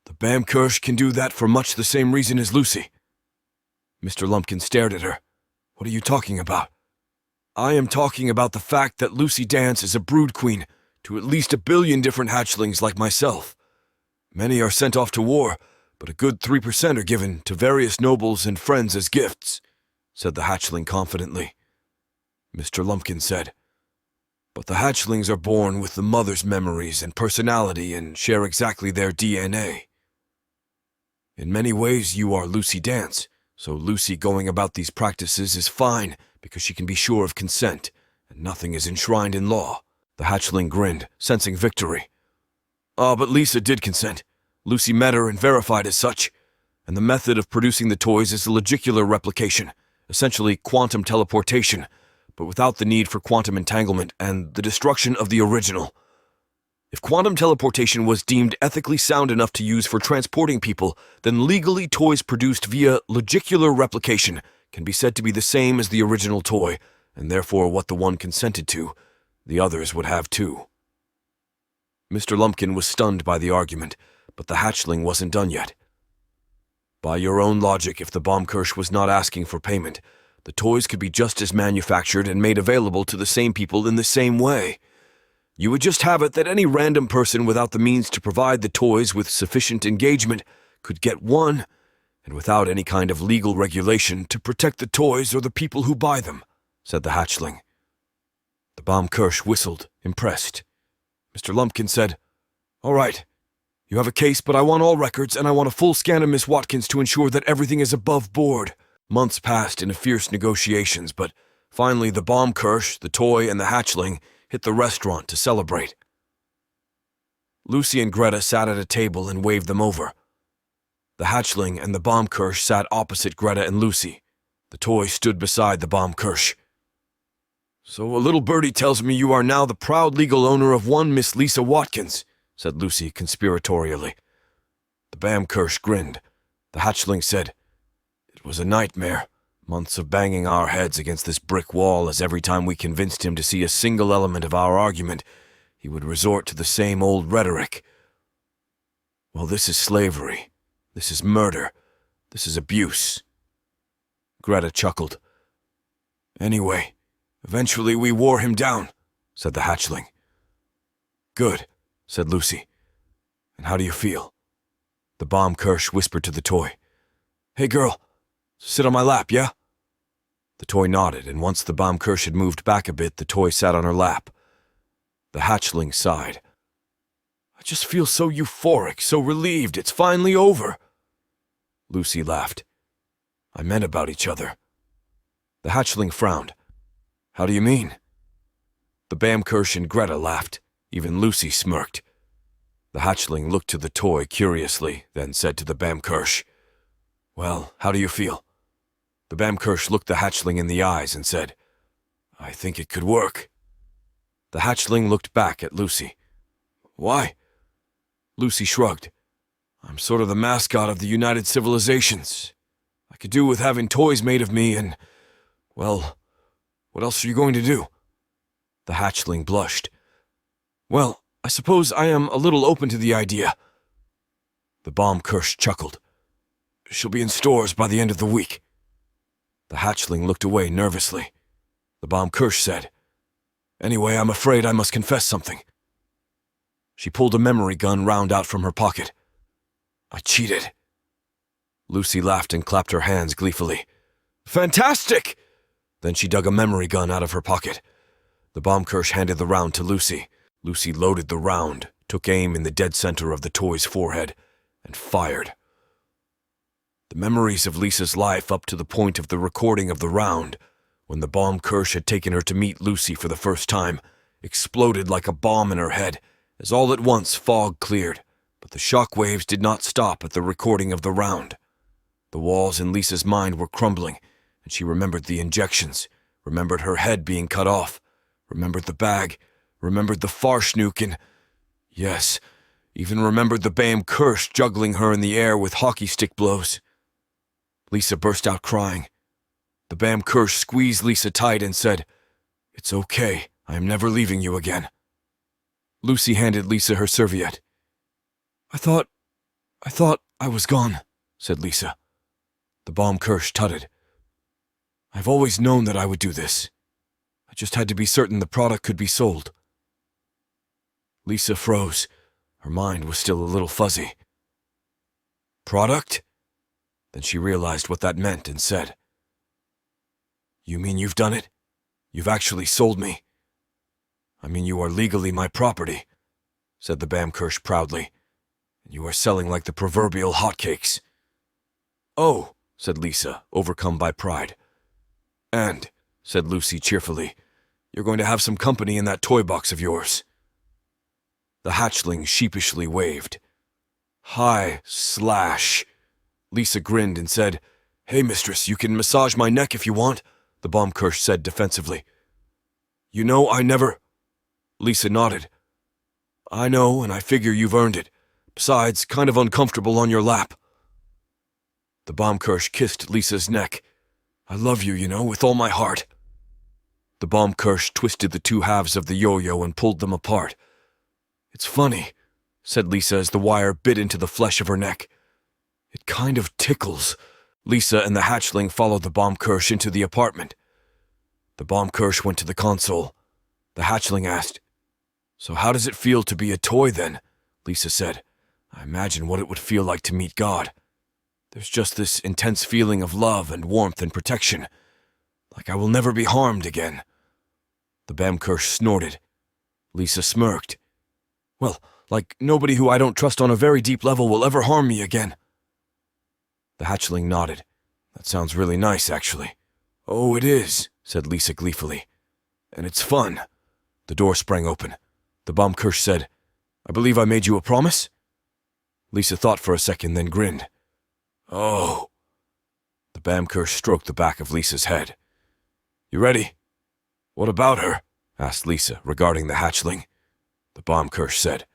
"The Bam Kirsch can do that for much the same reason as Lucy." Mr. Lumpkin stared at her. "What are you talking about?" "I am talking about the fact that Lucy Dance is a brood queen to at least 1 billion different hatchlings like myself. Many are sent off to war, but a good 3% are given to various nobles and friends as gifts," said the hatchling confidently. Mr. Lumpkin said, "But the hatchlings are born with the mother's memories and personality and share exactly their DNA. In many ways, you are Lucy Dance, so Lucy going about these practices is fine because she can be sure of consent, and nothing is enshrined in law." The hatchling grinned, sensing victory. "Ah, but Lisa did consent. Lucy met her and verified as such, and the method of producing the toys is a logicular replication, essentially quantum teleportation, but without the need for quantum entanglement and the destruction of the original. If quantum teleportation was deemed ethically sound enough to use for transporting people, then legally toys produced via logicular replication can be said to be the same as the original toy, and therefore what the one consented to, the others would have too." Mr. Lumpkin was stunned by the argument, but the hatchling wasn't done yet. "By your own logic, if the Baumkirsch was not asking for payment, the toys could be just as manufactured and made available to the same people in the same way. You would just have it that any random person without the means to provide the toys with sufficient engagement could get one, and without any kind of legal regulation to protect the toys or the people who buy them," said the hatchling. The Baumkirsch whistled, impressed. Mr. Lumpkin said, "All right, you have a case, but I want all records, and I want a full scan of Miss Watkins to ensure that everything is above board." Months passed in fierce negotiations, but finally the Baumkirsch, the toy, and the hatchling hit the restaurant to celebrate. Lucy and Greta sat at a table and waved them over. The hatchling and the Baumkirsch sat opposite Greta and Lucy. The toy stood beside the Baumkirsch. "So a little birdie tells me you are now the proud legal owner of one Miss Lisa Watkins," said Lucy conspiratorially. The Baumkirsch grinned. The hatchling said, "It was a nightmare. Months of banging our heads against this brick wall as every time we convinced him to see a single element of our argument, he would resort to the same old rhetoric. Well, this is slavery. This is murder. This is abuse." Greta chuckled. "Anyway, eventually we wore him down," said the hatchling. "Good," said Lucy. "And how do you feel?" The Baumkirsch whispered to the toy. "Hey girl, sit on my lap, yeah?" The toy nodded, and once the Baumkirsch had moved back a bit, the toy sat on her lap. The hatchling sighed. "I just feel so euphoric, so relieved, it's finally over." Lucy laughed. "I meant about each other." The hatchling frowned. "How do you mean?" The Baumkirsch and Greta laughed. Even Lucy smirked. The hatchling looked to the toy curiously, then said to the Baumkirsch, "Well, how do you feel?" The Baumkirsch looked the hatchling in the eyes and said, "I think it could work." The hatchling looked back at Lucy. "Why?" Lucy shrugged. "I'm sort of the mascot of the United Civilizations. I could do with having toys made of me and, well, what else are you going to do?" The hatchling blushed. "Well, I suppose I am a little open to the idea." The Baumkirsch chuckled. "She'll be in stores by the end of the week." The hatchling looked away nervously. The Baumkirche said, "Anyway, I'm afraid I must confess something." She pulled a memory gun round out from her pocket. "I cheated." Lucy laughed and clapped her hands gleefully. "Fantastic!" Then she dug a memory gun out of her pocket. The Baumkirche handed the round to Lucy. Lucy loaded the round, took aim in the dead center of the toy's forehead, and fired. The memories of Lisa's life up to the point of the recording of the round, when the Baumkirche had taken her to meet Lucy for the first time, exploded like a bomb in her head, as all at once fog cleared, but the shock waves did not stop at the recording of the round. The walls in Lisa's mind were crumbling, and she remembered the injections, remembered her head being cut off, remembered the bag, remembered the Farschnuck, and yes, even remembered the Baumkirche juggling her in the air with hockey stick blows. Lisa burst out crying. The Baumkirche squeezed Lisa tight and said, "It's okay, I am never leaving you again." Lucy handed Lisa her serviette. I thought I was gone," said Lisa. The Baumkirche tutted. "I've always known that I would do this. I just had to be certain the product could be sold." Lisa froze. Her mind was still a little fuzzy. "Product?" Then she realized what that meant and said, "You mean you've done it? You've actually sold me?" "I mean you are legally my property," said the Baumkirche proudly. "And you are selling like the proverbial hotcakes." "Oh," said Lisa, overcome by pride. "And," said Lucy cheerfully, "you're going to have some company in that toy box of yours." The hatchling sheepishly waved. "Hi, Slash." Lisa grinned and said, "Hey, mistress, you can massage my neck if you want," the Baumkirche said defensively. "You know I never—" Lisa nodded. "I know, and I figure you've earned it. Besides, kind of uncomfortable on your lap." The Baumkirche kissed Lisa's neck. "I love you, you know, with all my heart." The Baumkirche twisted the two halves of the yo-yo and pulled them apart. "It's funny," said Lisa as the wire bit into the flesh of her neck. "It kind of tickles." Lisa and the hatchling followed the Baumkirche into the apartment. The Baumkirche went to the console. The hatchling asked, "So how does it feel to be a toy, then?" Lisa said, "I imagine what it would feel like to meet God. There's just this intense feeling of love and warmth and protection, like I will never be harmed again." The Baumkirche snorted. Lisa smirked. "Well, like nobody who I don't trust on a very deep level will ever harm me again." The hatchling nodded. "That sounds really nice, actually." "Oh, it is," said Lisa gleefully. "And it's fun." The door sprang open. The Baumkirche said, "I believe I made you a promise?" Lisa thought for a second, then grinned. "Oh." The Baumkirche stroked the back of Lisa's head. "You ready?" "What about her?" asked Lisa, regarding the hatchling. The Baumkirche said,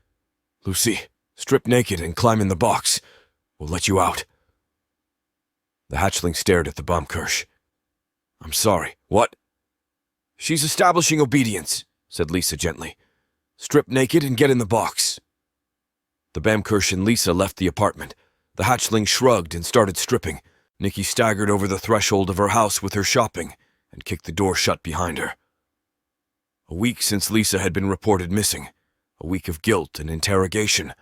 "Lucy, strip naked and climb in the box. We'll let you out." The hatchling stared at the Baumkirche. "I'm sorry, what?" "She's establishing obedience," said Lisa gently. "Strip naked and get in the box." The Baumkirche and Lisa left the apartment. The hatchling shrugged and started stripping. Nikki staggered over the threshold of her house with her shopping and kicked the door shut behind her. A week since Lisa had been reported missing. A week of guilt and interrogation.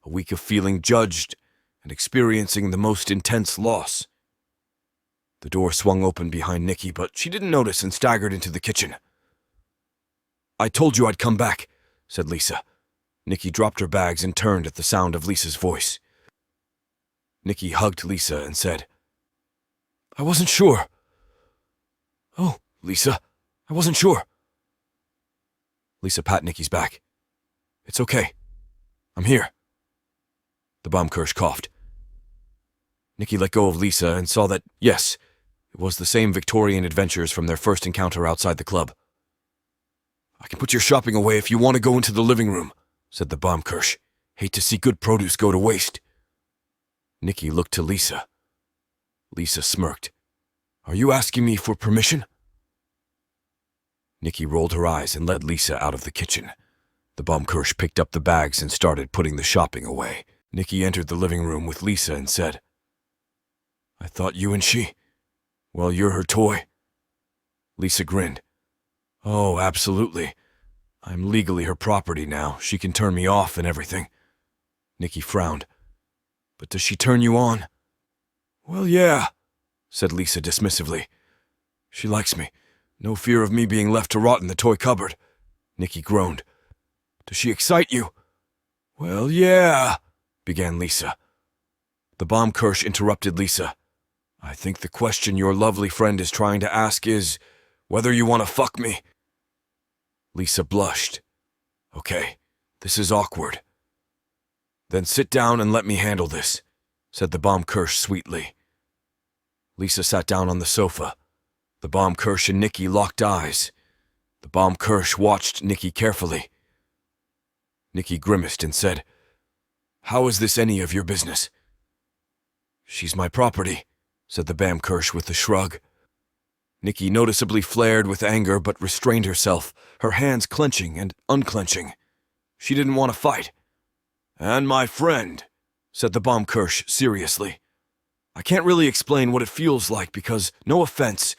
A week of feeling judged and experiencing the most intense loss. The door swung open behind Nikki, but she didn't notice and staggered into the kitchen. "I told you I'd come back," said Lisa. Nikki dropped her bags and turned at the sound of Lisa's voice. Nikki hugged Lisa and said, "I wasn't sure." "Oh, Lisa, I wasn't sure." Lisa pat Nikki's back. "It's okay. I'm here." The Baumkirche coughed. Nikki let go of Lisa and saw that, yes, it was the same Victorian adventures from their first encounter outside the club. "I can put your shopping away if you want to go into the living room," said the Baumkirche. "Hate to see good produce go to waste." Nikki looked to Lisa. Lisa smirked. "Are you asking me for permission?" Nikki rolled her eyes and led Lisa out of the kitchen. The Baumkirche picked up the bags and started putting the shopping away. Nikki entered the living room with Lisa and said, "I thought you and she..." Well, you're her toy? Lisa grinned. Oh, absolutely. I'm legally her property now. She can turn me off and everything. Nikki frowned. But does she turn you on? Well, yeah, said Lisa dismissively. She likes me. No fear of me being left to rot in the toy cupboard. Nikki groaned. Does she excite you? Well, yeah, began Lisa. The bomb Kirsch interrupted Lisa. I think the question your lovely friend is trying to ask is whether you want to fuck me. Lisa blushed. Okay, this is awkward. Then sit down and let me handle this, said the bomb Kirsch sweetly. Lisa sat down on the sofa. The bomb Kirsch and Nikki locked eyes. The bomb Kirsch watched Nikki carefully. Nikki grimaced and said, How is this any of your business? She's my property, said the bomb Kirsch with a shrug. Nikki noticeably flared with anger but restrained herself, her hands clenching and unclenching. She didn't want to fight. And my friend, said the bomb Kirsch seriously. I can't really explain what it feels like because, no offense,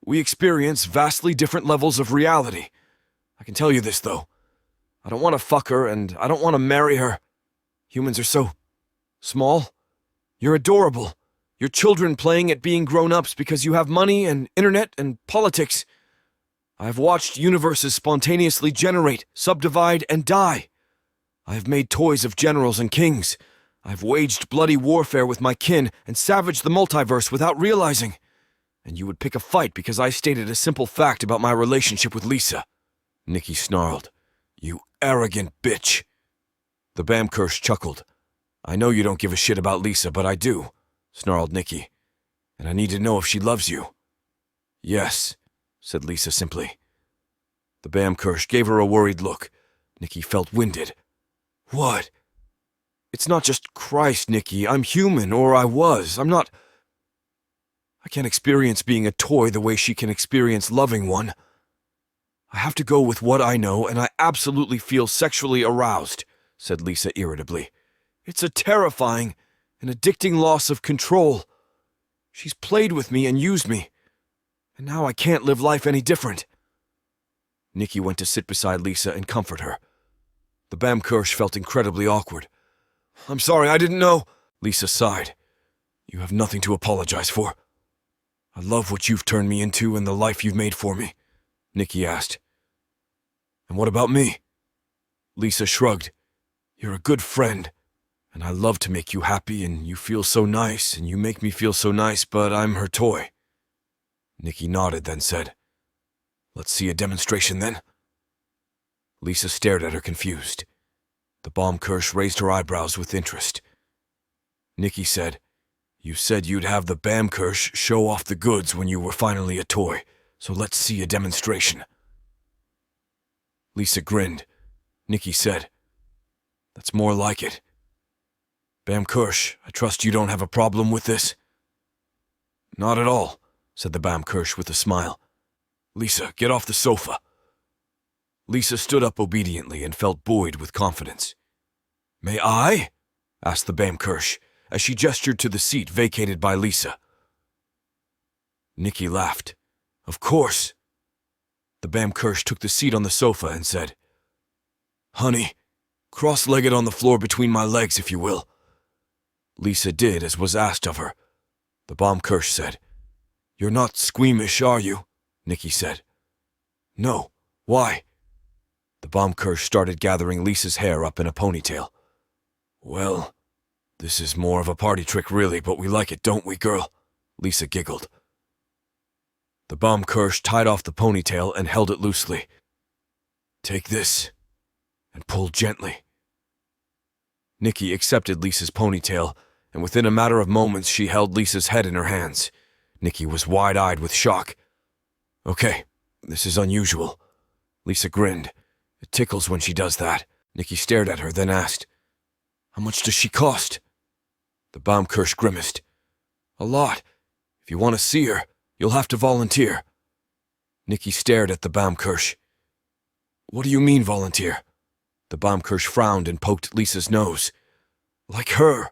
we experience vastly different levels of reality. I can tell you this, though. I don't want to fuck her, and I don't want to marry her. Humans are so small. You're adorable. You're children playing at being grown-ups because you have money and internet and politics. I've watched universes spontaneously generate, subdivide, and die. I have made toys of generals and kings. I've waged bloody warfare with my kin and savaged the multiverse without realizing. And you would pick a fight because I stated a simple fact about my relationship with Lisa. Nikki snarled. You arrogant bitch. The Bamkirsch chuckled. I know you don't give a shit about Lisa, but I do, snarled Nikki. And I need to know if she loves you. Yes, said Lisa simply. The Bamkirsch gave her a worried look. Nikki felt winded. What? It's not just Christ, Nikki. I'm human, or I was. I can't experience being a toy the way she can experience loving one. I have to go with what I know, and I absolutely feel sexually aroused, said Lisa irritably. It's a terrifying and addicting loss of control. She's played with me and used me, and now I can't live life any different. Nikki went to sit beside Lisa and comfort her. The Bamkirsch felt incredibly awkward. I'm sorry, I didn't know, Lisa sighed. You have nothing to apologize for. I love what you've turned me into and the life you've made for me, Nikki asked. And what about me? Lisa shrugged. You're a good friend, and I love to make you happy, and you feel so nice, and you make me feel so nice, but I'm her toy. Nikki nodded, then said, Let's see a demonstration then. Lisa stared at her confused. The Bamkirsch raised her eyebrows with interest. Nikki said, You said you'd have the Bamkirsch show off the goods when you were finally a toy, so let's see a demonstration. Lisa grinned. Nikki said, That's more like it. Bamkirsch, I trust you don't have a problem with this? Not at all, said the Bamkirsch with a smile. Lisa, get off the sofa. Lisa stood up obediently and felt buoyed with confidence. May I? Asked the Bamkirsch, as she gestured to the seat vacated by Lisa. Nikki laughed. Of course. The Bamkirsch took the seat on the sofa and said, Honey, cross-legged on the floor between my legs, if you will. Lisa did as was asked of her. The Bamkirsch said, You're not squeamish, are you? Nikki said. No. Why? The Bamkirsch started gathering Lisa's hair up in a ponytail. Well, this is more of a party trick really, but we like it, don't we, girl? Lisa giggled. The Bamkirsch tied off the ponytail and held it loosely. Take this, and pull gently. Nikki accepted Lisa's ponytail, and within a matter of moments she held Lisa's head in her hands. Nikki was wide-eyed with shock. Okay, this is unusual. Lisa grinned. It tickles when she does that. Nikki stared at her, then asked, How much does she cost? The Bamkirsch grimaced. A lot. If you want to see her, you'll have to volunteer. Nikki stared at the Bamkirsch. What do you mean, volunteer? The Bamkirsch frowned and poked Lisa's nose. Like her.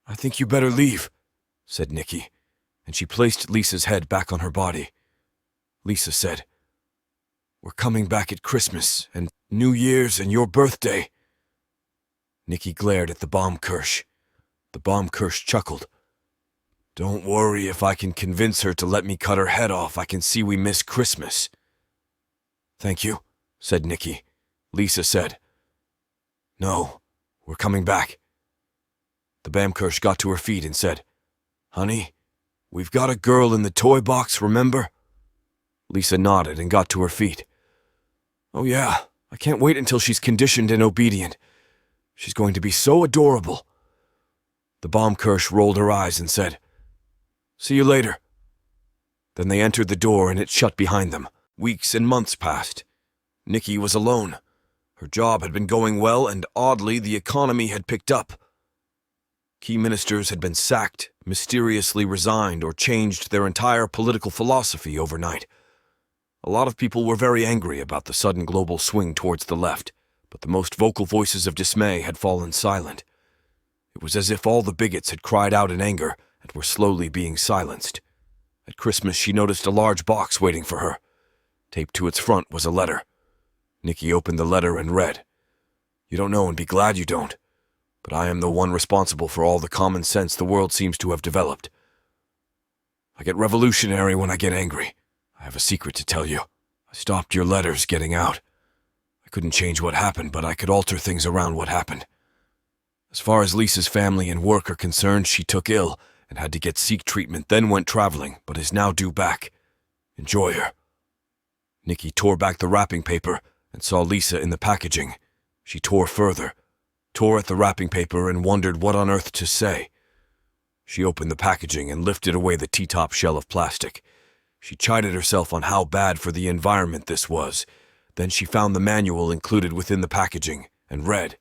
I think you better leave, said Nikki. and she placed Lisa's head back on her body. Lisa said, "We're coming back at Christmas and New Year's and your birthday." Nikki glared at the Baumkirsch. The Baumkirsch chuckled. "Don't worry, if I can convince her to let me cut her head off, I can see we miss Christmas." "Thank you," said Nikki. Lisa said, "No, we're coming back." The Baumkirsch got to her feet and said, "Honey, we've got a girl in the toy box, remember?" Lisa nodded and got to her feet. "Oh yeah, I can't wait until she's conditioned and obedient. She's going to be so adorable." The Baumkirsch rolled her eyes and said, "See you later." Then they entered the door and it shut behind them. Weeks and months passed. Nikki was alone. Her job had been going well, and oddly, the economy had picked up. Key ministers had been sacked, mysteriously resigned, or changed their entire political philosophy overnight. A lot of people were very angry about the sudden global swing towards the left, but the most vocal voices of dismay had fallen silent. It was as if all the bigots had cried out in anger and were slowly being silenced. At Christmas, she noticed a large box waiting for her. Taped to its front was a letter. Nikki opened the letter and read, "You don't know and be glad you don't, but I am the one responsible for all the common sense the world seems to have developed. I get revolutionary when I get angry. I have a secret to tell you. I stopped your letters getting out. I couldn't change what happened, but I could alter things around what happened. As far as Lisa's family and work are concerned, she took ill and had to get seek treatment, then went traveling, but is now due back. Enjoy her." Nikki tore back the wrapping paper and saw Lisa in the packaging. She tore further, tore at the wrapping paper, and wondered what on earth to say. She opened the packaging and lifted away the T-top shell of plastic. She chided herself on how bad for the environment this was. Then she found the manual included within the packaging and read.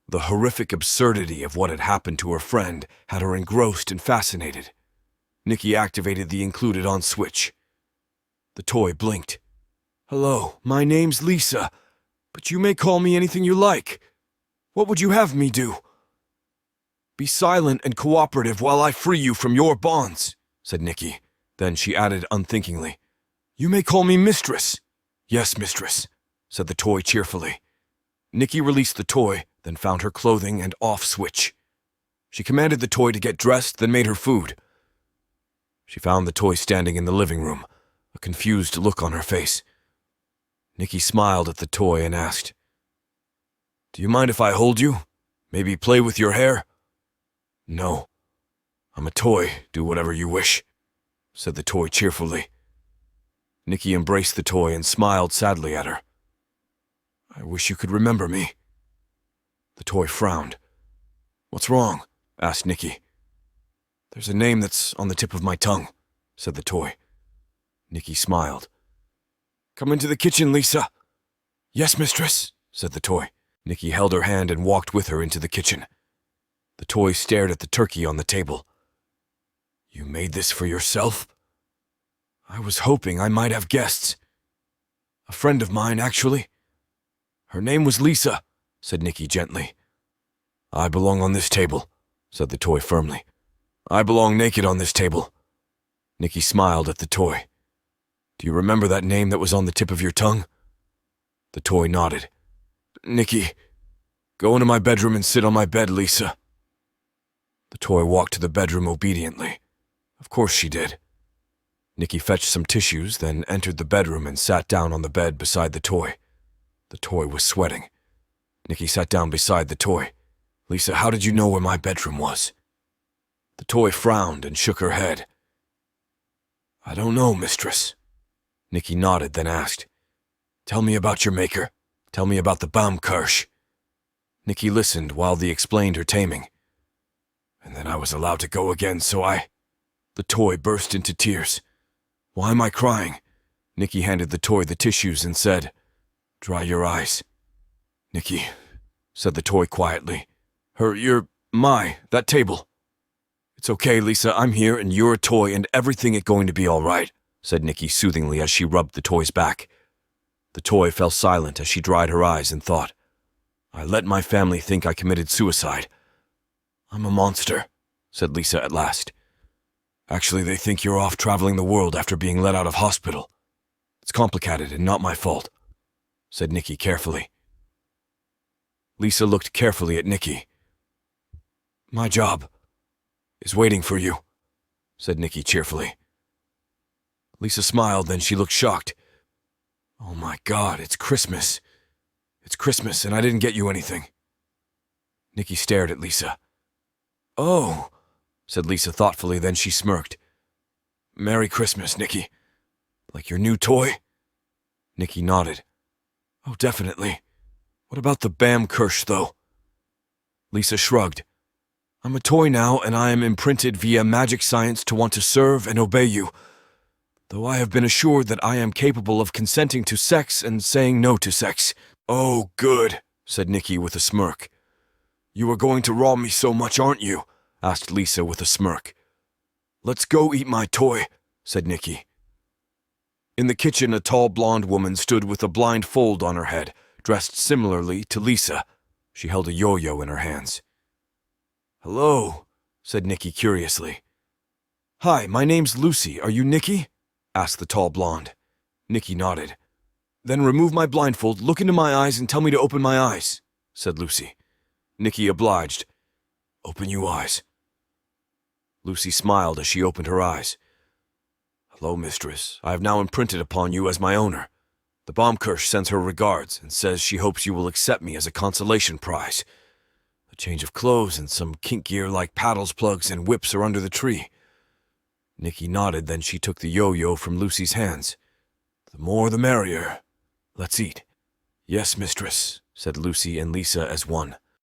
The horrific absurdity of what had happened to her friend had her engrossed and fascinated. Nikki activated the included on switch. The toy blinked. "Hello, my name's Lisa, but you may call me anything you like. What would you have me do?" "Be silent and cooperative while I free you from your bonds," said Nikki. Then she added unthinkingly, "You may call me Mistress." "Yes, Mistress," said the toy cheerfully. Nikki released the toy, then found her clothing and off switch. She commanded the toy to get dressed, then made her food. She found the toy standing in the living room, a confused look on her face. Nikki smiled at the toy and asked, "Do you mind if I hold you? Maybe play with your hair?" "No. I'm a toy. Do whatever you wish," said the toy cheerfully. Nikki embraced the toy and smiled sadly at her. "I wish you could remember me." The toy frowned. "What's wrong?" asked Nikki. "There's a name that's on the tip of my tongue," said the toy. Nikki smiled. "Come into the kitchen, Lisa." "Yes, Mistress," said the toy. Nikki held her hand and walked with her into the kitchen. The toy stared at the turkey on the table. "You made this for yourself?" "I was hoping I might have guests. A friend of mine, actually. Her name was Lisa," said Nikki gently. "I belong on this table," said the toy firmly. "I belong naked on this table." Nikki smiled at the toy. "Do you remember that name that was on the tip of your tongue?" The toy nodded. "Nikki, go into my bedroom and sit on my bed, Lisa." The toy walked to the bedroom obediently. Of course she did. Nikki fetched some tissues, then entered the bedroom and sat down on the bed beside the toy. The toy was sweating. Nikki sat down beside the toy. "Lisa, how did you know where my bedroom was?" The toy frowned and shook her head. "I don't know, Mistress." Nikki nodded, then asked, "Tell me about your maker. Tell me about the Baumkirsch." Nikki listened while they explained her taming. "And then I was allowed to go again, so I—" The toy burst into tears. "Why am I crying?" Nikki handed the toy the tissues and said, "Dry your eyes." "Nikki," said the toy quietly. That table." "It's okay, Lisa, I'm here and you're a toy and everything is going to be all right," said Nikki soothingly as she rubbed the toy's back. The toy fell silent as she dried her eyes and thought, "I let my family think I committed suicide. I'm a monster," said Lisa at last. Actually, they think you're off traveling the world after being let out of hospital. It's complicated and not my fault," said Nicky carefully. Lisa looked carefully at Nicky. "My job is waiting for you," said Nicky cheerfully. Lisa smiled, then she looked shocked. "Oh my God, it's Christmas. It's Christmas and I didn't get you anything." Nicky stared at Lisa. "Oh," said Lisa thoughtfully, then she smirked. "Merry Christmas, Nicky. Like your new toy?" Nicky nodded. "Oh, definitely. What about the Bam Kirsch, though?" Lisa shrugged. "I'm a toy now, and I am imprinted via magic science to want to serve and obey you, though I have been assured that I am capable of consenting to sex and saying no to sex." "Oh, good," said Nicky with a smirk. "You are going to rob me so much, aren't you?" asked Lisa with a smirk. "Let's go eat my toy," said Nicky. In the kitchen, a tall blonde woman stood with a blindfold on her head, dressed similarly to Lisa. She held a yo-yo in her hands. "Hello," said Nicky curiously. "Hi, my name's Lucy. Are you Nicky?" asked the tall blonde. Nicky nodded. "Then remove my blindfold, look into my eyes, and tell me to open my eyes," said Lucy. Nicky obliged. "Open you eyes." Lucy smiled as she opened her eyes. "Hello, mistress. I have now imprinted upon you as my owner. The Baumkirch sends her regards and says she hopes you will accept me as a consolation prize. A change of clothes and some kink gear like paddles, plugs, and whips are under the tree." Nicky nodded, then she took the yo-yo from Lucy's hands. "The more the merrier. Let's eat." "Yes, mistress," said Lucy and Lisa as one.